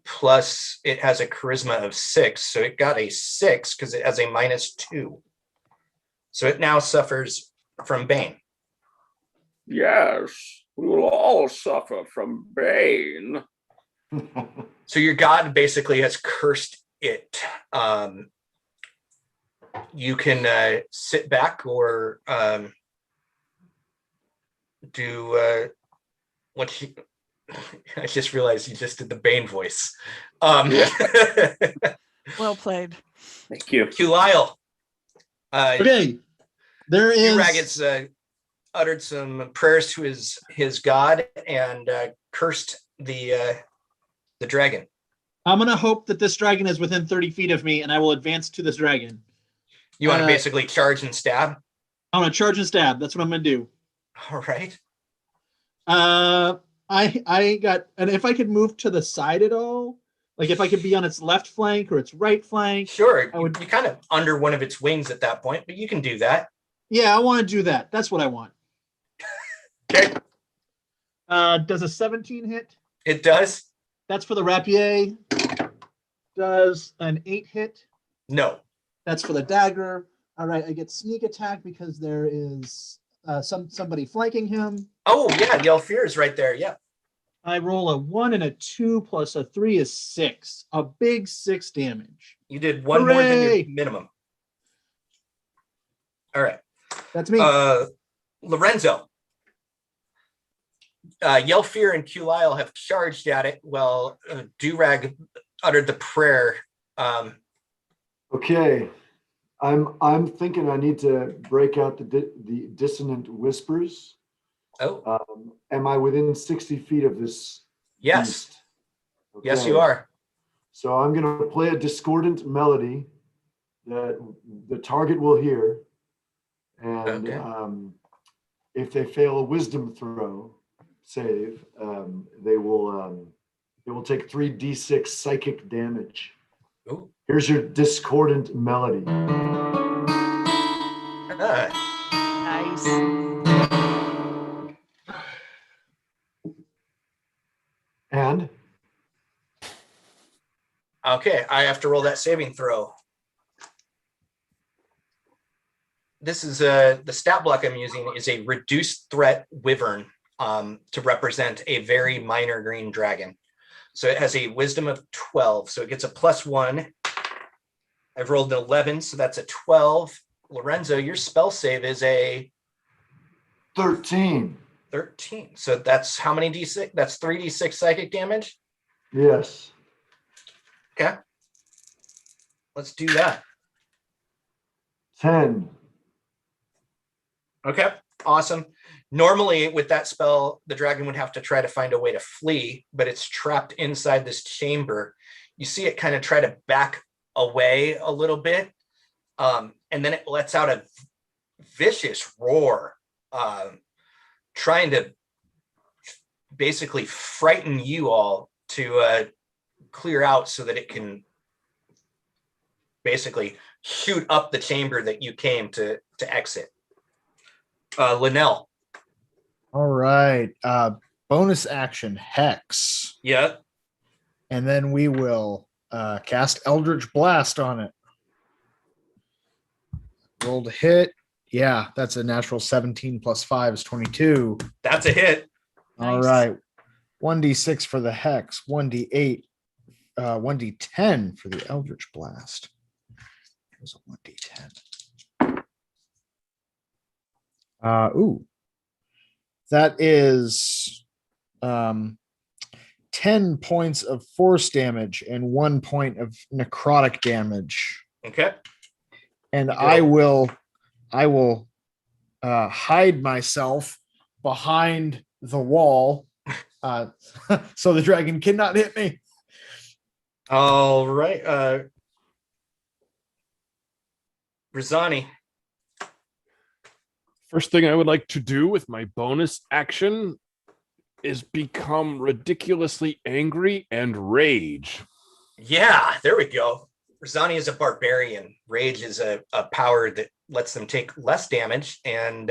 plus it has a charisma of 6, so it got a 6 because it has a -2. So it now suffers from Bane. Yes, we will all suffer from Bane. So your god basically has cursed it. You can sit back or do what you. I just realized you just did the Bane voice. Well played. Thank you. Q Lyle. Okay. There is Ragged's uttered some prayers to his god and cursed the dragon. I'm gonna hope that this dragon is within 30 feet of me, and I will advance to this dragon. You want to basically charge and stab? I'm gonna charge and stab. That's what I'm gonna do. All right. I got, and if I could move to the side at all, like if I could be on its left flank or its right flank. Sure. I would. You're kind of under one of its wings at that point, but you can do that. Yeah, I want to do that. That's what I want. Okay. Does a 17 hit? It does. That's for the rapier. Does an 8 hit? No. That's for the dagger. All right, I get sneak attack because there is somebody flanking him. Oh yeah, Yell Fear is right there. Yeah. I roll a 1 and a 2 plus a 3 is 6. A big 6 damage. You did one more than Hooray! your minimum. All right. That's me. Lorenzo. Yell Fear and Q Lyle have charged at it while Durag uttered the prayer. Okay, I'm thinking I need to break out the dissonant whispers. Oh, Am I within 60 feet of this? yes. beast? Yes, Okay. you are. So I'm going to play a discordant melody that the target will hear, and Okay. if they fail a wisdom throw save, they will take 3d6 psychic damage. Ooh. Here's your discordant melody. Ah, Nice. And okay, I have to roll that saving throw. This is the stat block I'm using is a reduced threat wyvern to represent a very minor green dragon. So it has a wisdom of 12, so it gets a +1. I've rolled an 11, so that's a 12. Lorenzo, your spell save is a 13. 13. So that's how many d6? That's 3d6 psychic damage. Yes. Okay. Let's do that. 10. Okay. Awesome. Normally with that spell, the dragon would have to try to find a way to flee, but it's trapped inside this chamber. You see it kind of try to back away a little bit. And then it lets out a vicious roar, trying to basically frighten you all to clear out so that it can basically shoot up the chamber that you came to exit. Linnell. All right. Bonus action Hex. Yeah. And then we will cast Eldritch Blast on it. Roll to hit. Yeah, that's a natural 17 plus 5 is 22. That's a hit. All Nice. right. 1d6 for the Hex, 1d8, 1d10 for the Eldritch Blast. There's a 1d10. That is 10 points of force damage and 1 point of necrotic damage. Okay. And I will hide myself behind the wall so the dragon cannot hit me. All right. Rizani. First thing I would like to do with my bonus action is become ridiculously angry and rage. Yeah, there we go. Rosani is a barbarian. Rage is a power that lets them take less damage and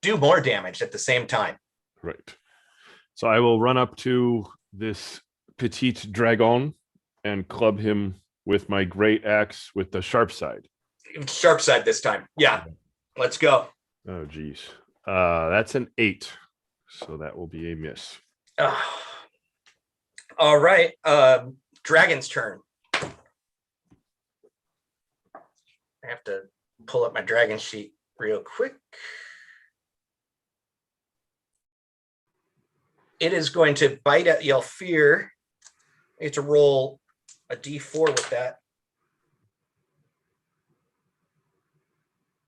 do more damage at the same time. Right. So I will run up to this petite dragon and club him with my great axe with the sharp side. Sharp side this time. Yeah, let's go. Oh, geez. That's an 8. So that will be a miss. All right. Dragon's turn. I have to pull up my dragon sheet real quick. It is going to bite at Yelfir. I have to roll a d4 with that.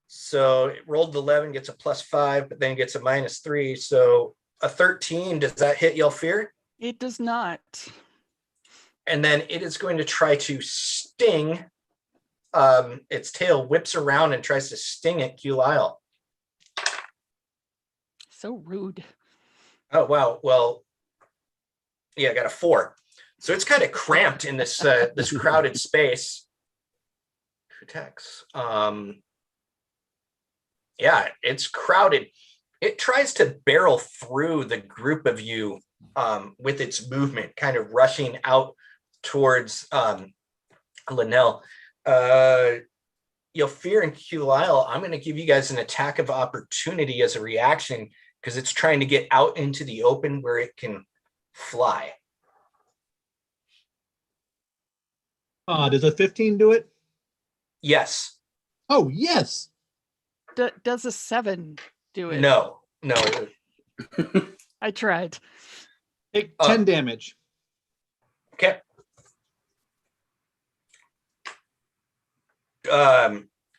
So it rolled 11, gets a +5, but then gets a -3. So a 13, does that hit Yelfir? It does not. And then it is going to try to sting. Its tail whips around and tries to sting at Qlyle. So rude. Oh, wow. Well, yeah, I got a 4. So it's kind of cramped in this this crowded space. Attacks. Yeah, it's crowded. It tries to barrel through the group of you with its movement, kind of rushing out towards Linnell. Yelfir and Qlyle, I'm going to give you guys an attack of opportunity as a reaction because it's trying to get out into the open where it can fly. Does a 15 do it? Yes. Oh, yes. Does a 7 do it? No. I tried. Take 10 damage. Okay.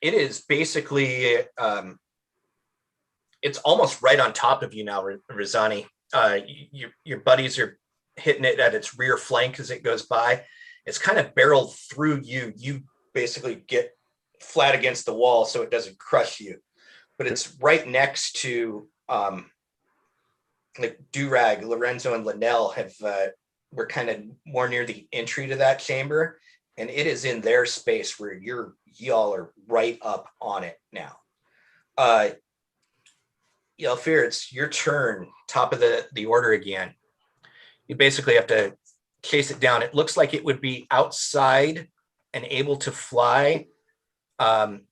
It is basically it's almost right on top of you now, Rosani. Your buddies are hitting it at its rear flank as it goes by. It's kind of barreled through you. You basically get flat against the wall so it doesn't crush you. But it's right next to like Durag, Lorenzo, and Linnell were kind of more near the entry to that chamber, and it is in their space where y'all are right up on it now. Yelfir, it's your turn, top of the order again. You basically have to chase it down. It looks like it would be outside and able to fly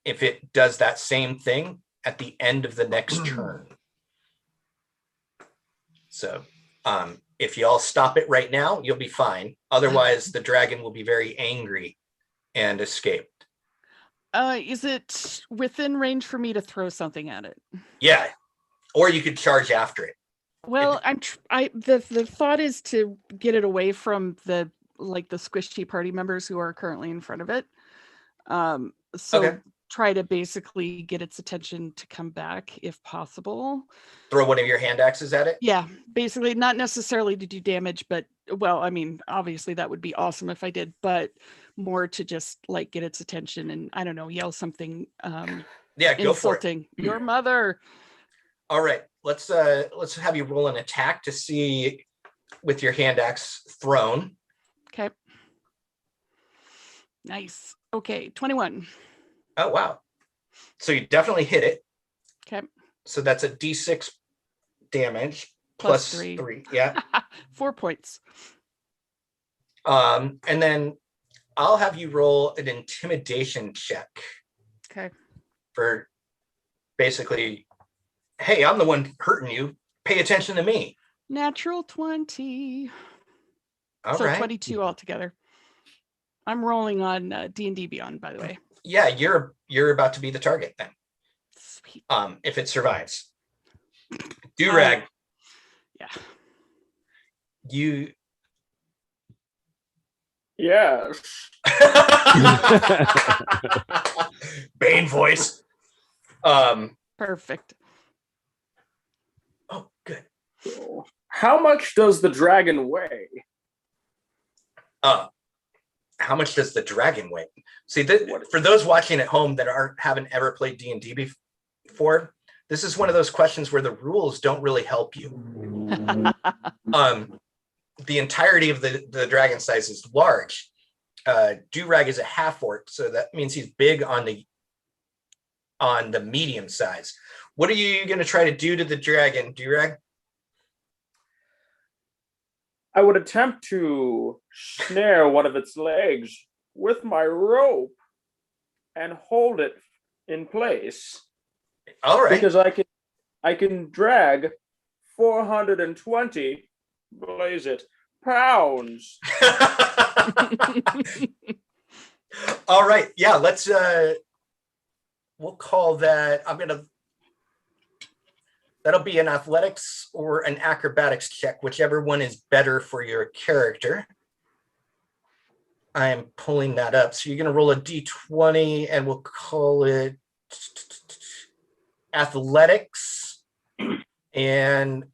if it does that same thing at the end of the next turn. So if you all stop it right now, you'll be fine. Otherwise, the dragon will be very angry and escape. Is it within range for me to throw something at it? Yeah, or you could charge after it. Well, the thought is to get it away from the squishy party members who are currently in front of it. So try to basically get its attention to come back if possible. Throw one of your hand axes at it? Yeah, basically not necessarily to do damage, but well, I mean, obviously that would be awesome if I did, but more to just like get its attention and I don't know, yell something yeah, go insulting. For it. Your mother. All right, let's have you roll an attack to see with your hand axe thrown. Okay. Nice. Okay, 21. Oh, wow. So you definitely hit it. Okay. So that's a D6 damage plus 3. Yeah. 4 points. And then I'll have you roll an intimidation check. Okay. For basically, hey, I'm the one hurting you. Pay attention to me. Natural 20. All so right. 22 altogether. I'm rolling on D&D Beyond, by the way. Yeah, you're about to be the target then. Sweet. If it survives. Durag. Yeah. You. Yes. Bane voice. Perfect. Oh, good. How much does the dragon weigh? How much does the dragon weigh? See, for those watching at home that haven't ever played D&D before, this is one of those questions where the rules don't really help you. The entirety of the dragon size is large. Durag is a half orc, so that means he's big on the medium size. What are you going to try to do to the dragon, Durag? I would attempt to snare one of its legs with my rope and hold it in place. All right. Because I can drag 420 blaze it pounds. All right. Yeah, let's we'll call that. That'll be an athletics or an acrobatics check, whichever one is better for your character. I'm pulling that up. So you're going to roll a d20 and we'll call it athletics. And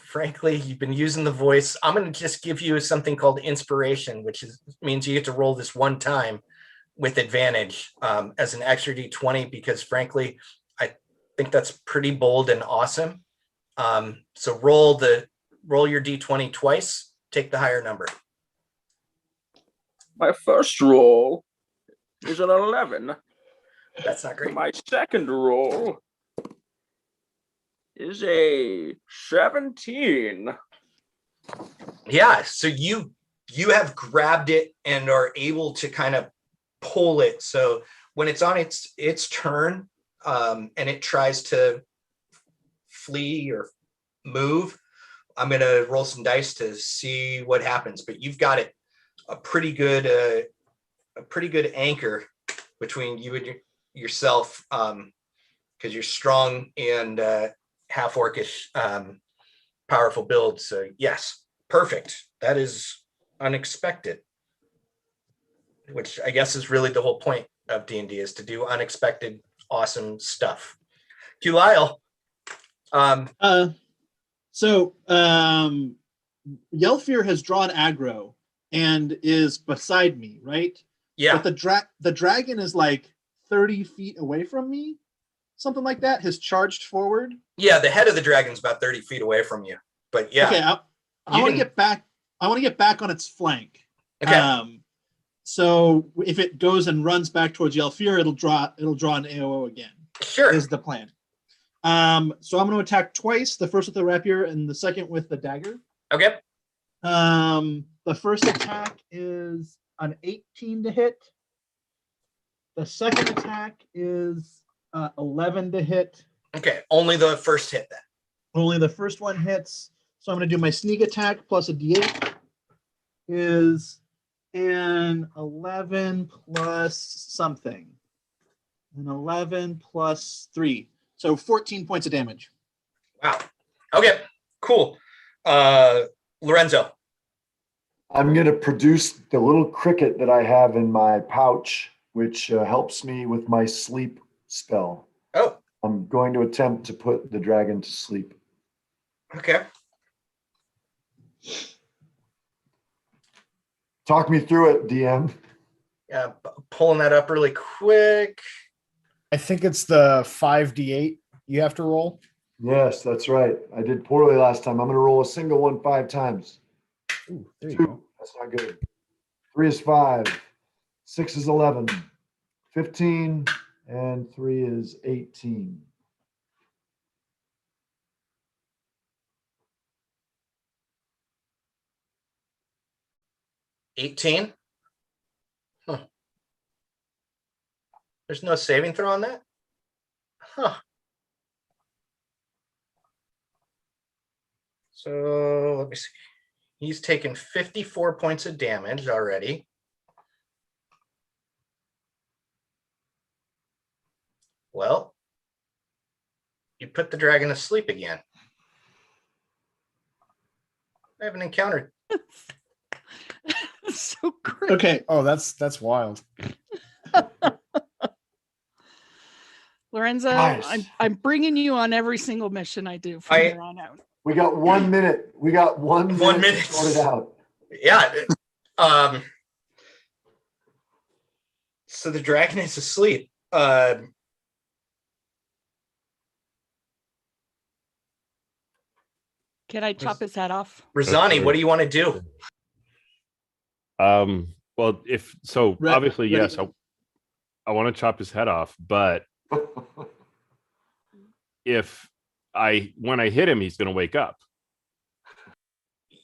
frankly, you've been using the voice. I'm going to just give you something called inspiration, which means you get to roll this one time with advantage as an extra d20, because frankly, I think that's pretty bold and awesome. So roll your d20 twice, take the higher number. My first roll is an 11. That's not great. My second roll is a 17. Yeah, so you have grabbed it and are able to kind of pull it. So when it's on its turn and it tries to flee or move, I'm going to roll some dice to see what happens. But you've got it a pretty good anchor between you and yourself, because you're strong and half orcish, powerful build. So yes, perfect. That is unexpected, which I guess is really the whole point of D&D, is to do unexpected, awesome stuff. Lyle. Yelfir has drawn aggro and is beside me, right? Yeah. But the dragon is like 30 feet away from me, something like that, has charged forward. Yeah, the head of the dragon's about 30 feet away from you. But yeah. Okay, I want to get back. I want to get back on its flank. Okay. So if it goes and runs back towards Yelfir, it'll draw an AOO again. Sure. Is the plan. So I'm going to attack twice. The first with the rapier and the second with the dagger. Okay. The first attack is an 18 to hit. The second attack is 11 to hit. Okay, only the first hit then. Only the first one hits. So I'm going to do my sneak attack plus a d8 is an 11 plus something. An 11 plus 3. So 14 points of damage. Wow. Okay, cool. Lorenzo. I'm going to produce the little cricket that I have in my pouch, which helps me with my sleep spell. Oh. I'm going to attempt to put the dragon to sleep. Okay. Talk me through it, DM. Yeah, pulling that up really quick. I think it's the 5d8 you have to roll. Yes, that's right. I did poorly last time. I'm going to roll a single one 5 times. Ooh, there you 2, go. that's not good. 3 is 5. 6 is 11. 15. And 3 is 18. $18. Huh. There's no saving throw on that? Huh. So let me see. He's taken 54 points of damage already. Well, you put the dragon to sleep again. I haven't encountered. So great. Okay. Oh, that's wild. Lorenzo, Nice. I'm bringing you on every single mission I do from here on out. We got 1 minute. We got 1 minute to sort it out. Yeah. So the dragon is asleep. Can I chop his head off? Rosani, what do you want to do? Well, if so, obviously, ready. yes, I want to chop his head off, but when I hit him, he's going to wake up.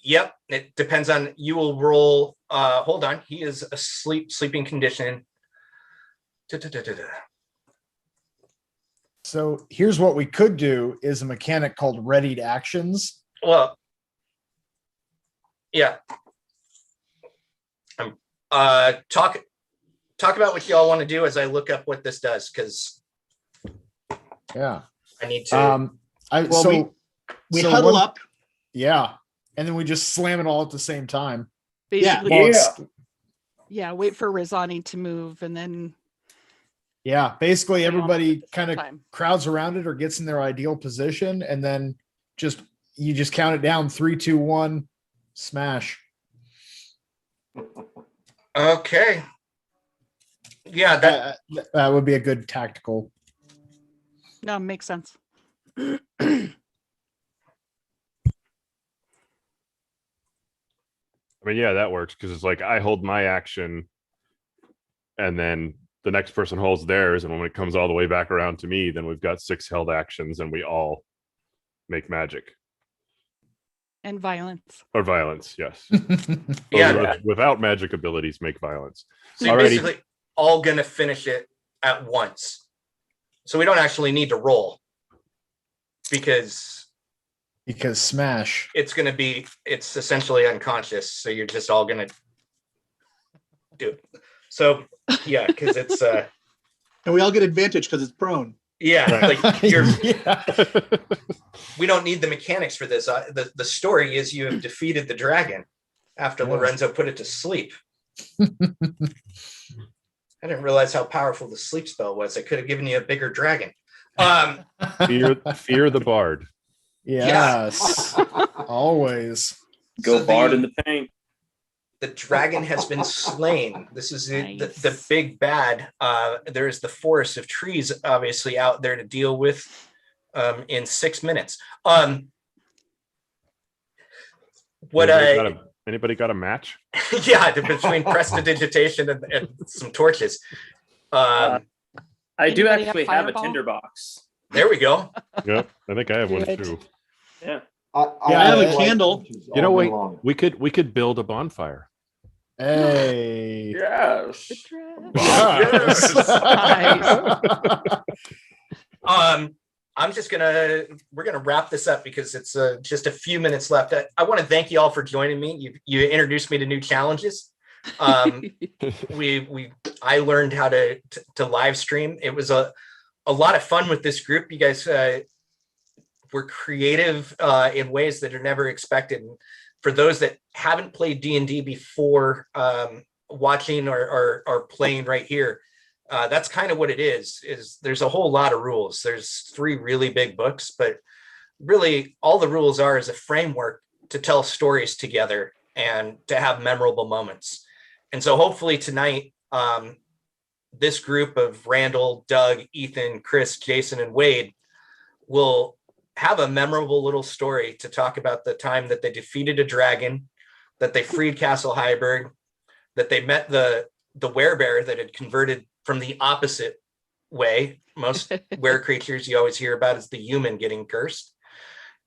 Yep, it depends on, you will roll, hold on, he is asleep, sleeping condition. So here's what we could do is a mechanic called readied actions. Well, yeah. Talk about what y'all want to do as I look up what this does, because Yeah. I need to. We huddle up. Yeah. And then we just slam it all at the same time. Basically, Well, it's- yeah, wait for Rosani to move and then Yeah. Basically, Slam everybody at the kind same of time. crowds around it or gets in their ideal position. And then you just count it down 3, 2, 1, smash. Okay. Yeah, that That would be a good tactical. No, makes sense. I mean, yeah, that works because it's like I hold my action and then the next person holds theirs. And when it comes all the way back around to me, then we've got 6 held actions and we all make magic And violence. or violence. Yes. Yeah. Those without magic abilities make violence. so you're Alrighty. basically all gonna finish it at once. So we don't actually need to roll because smash. it's essentially unconscious. So you're just all gonna do it. So yeah, because it's And we all get advantage because it's prone. yeah, Right. like you're Yeah. we don't need the mechanics for this. The story is you have defeated the dragon after Yes. Lorenzo put it to sleep. I didn't realize how powerful the sleep spell was. I could have given you a bigger dragon. Fear the bard. Yes. Always. Go So bard in the paint. the dragon has been slain. This is the Nice. big bad. There is the forest of trees obviously out there to deal with in 6 minutes. What Anybody got a match? yeah, between prestidigitation and some torches. I do Anybody have actually have a Fireball? tinderbox. There we go. Yep, I think I have one Good. too. Yeah. I have a candle. You know, wait, Long. we could build a bonfire. Hey. Yes. Yes. We're gonna wrap this up because it's just a few minutes left. I want to thank you all for joining me. You introduced me to new challenges. I learned how to live stream. It was a lot of fun with this group. You guys were creative in ways that are never expected. And for those that haven't played D&D before, watching or playing right here, that's kind of what it is there's a whole lot of rules. There's 3 really big books, but really all the rules is a framework to tell stories together and to have memorable moments. And so hopefully tonight, this group of Randall, Doug, Ethan, Chris, Jason, and Wade will have a memorable little story to talk about the time that they defeated a dragon, that they freed Castle Heiberg, that they met the werebear that had converted from the opposite way. Most were creatures you always hear about is the human getting cursed.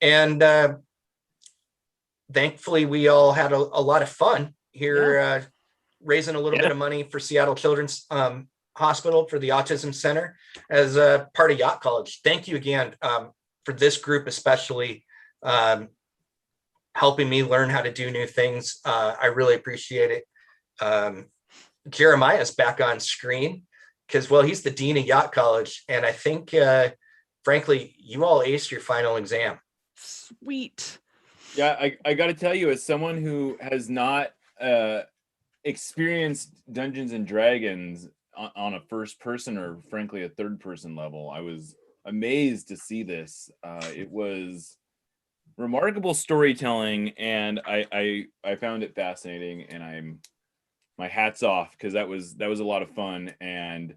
And thankfully we all had a lot of fun here, raising a little bit of money for Seattle Children's Hospital for the Autism Center as a part of Yacht College. Thank you again for this group, especially helping me learn how to do new things. I really appreciate it. Jeremiah's back on screen because, well, he's the dean of Yacht College. And I think, frankly, you all aced your final exam. Sweet. Yeah, I got to tell you, as someone who has not experienced Dungeons and Dragons on a first person or frankly a third person level, I was amazed to see this. It was remarkable storytelling, and I found it fascinating, and my hat's off because that was a lot of fun, and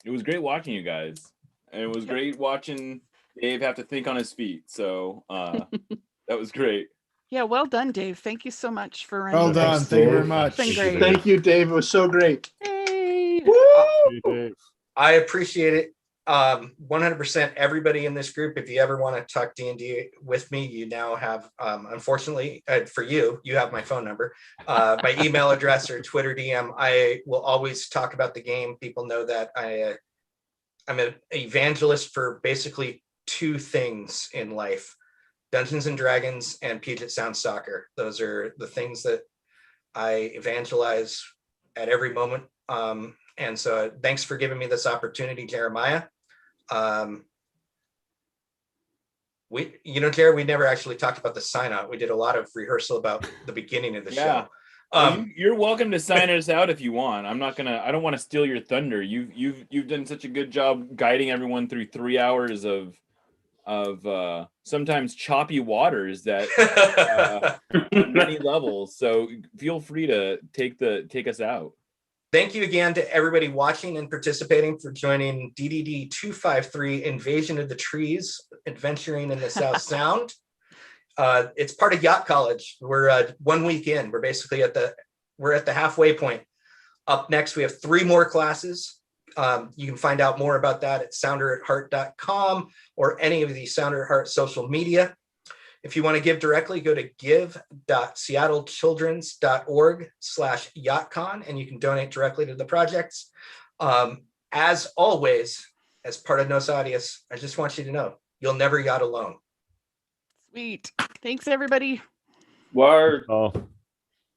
it was great watching you guys, and it was great watching Dave have to think on his feet. So that was great. Yeah, well done, Dave. Thank you so much for running. Well this. done. Thank you very Dave. much. Been great. Thank you, Dave. It was so great. Yay! Hey, Dave. I appreciate it. 100% everybody in this group. If you ever want to talk D&D with me, you now have, unfortunately for you, you have my phone number, my email address or Twitter DM. I will always talk about the game. People know that I'm an evangelist for basically two things in life: Dungeons and Dragons and Puget Sound soccer. Those are the things that I evangelize at every moment. And so thanks for giving me this opportunity, Jeremiah. Jared, we never actually talked about the sign out. We did a lot of rehearsal about the beginning of the show. You're welcome to sign us out if you want. I don't want to steal your thunder. You've done such a good job guiding everyone through 3 hours of sometimes choppy waters that on many levels. So feel free to take us out. Thank you again to everybody watching and participating for joining DDD 253 Invasion of the Trees, Adventuring in the South Sound. It's part of Yacht College. We're 1 week in. We're basically at the halfway point. Up next, we have 3 more classes. You can find out more about that at sounderatheart.com or any of the Sounder at Heart social media. If you want to give directly, go to give.seattlechildrens.org/yachtcon, and you can donate directly to the projects. As always, as part of Nos Audius, I just want you to know, you'll never yacht alone. Sweet. Thanks, everybody. Word. Oh.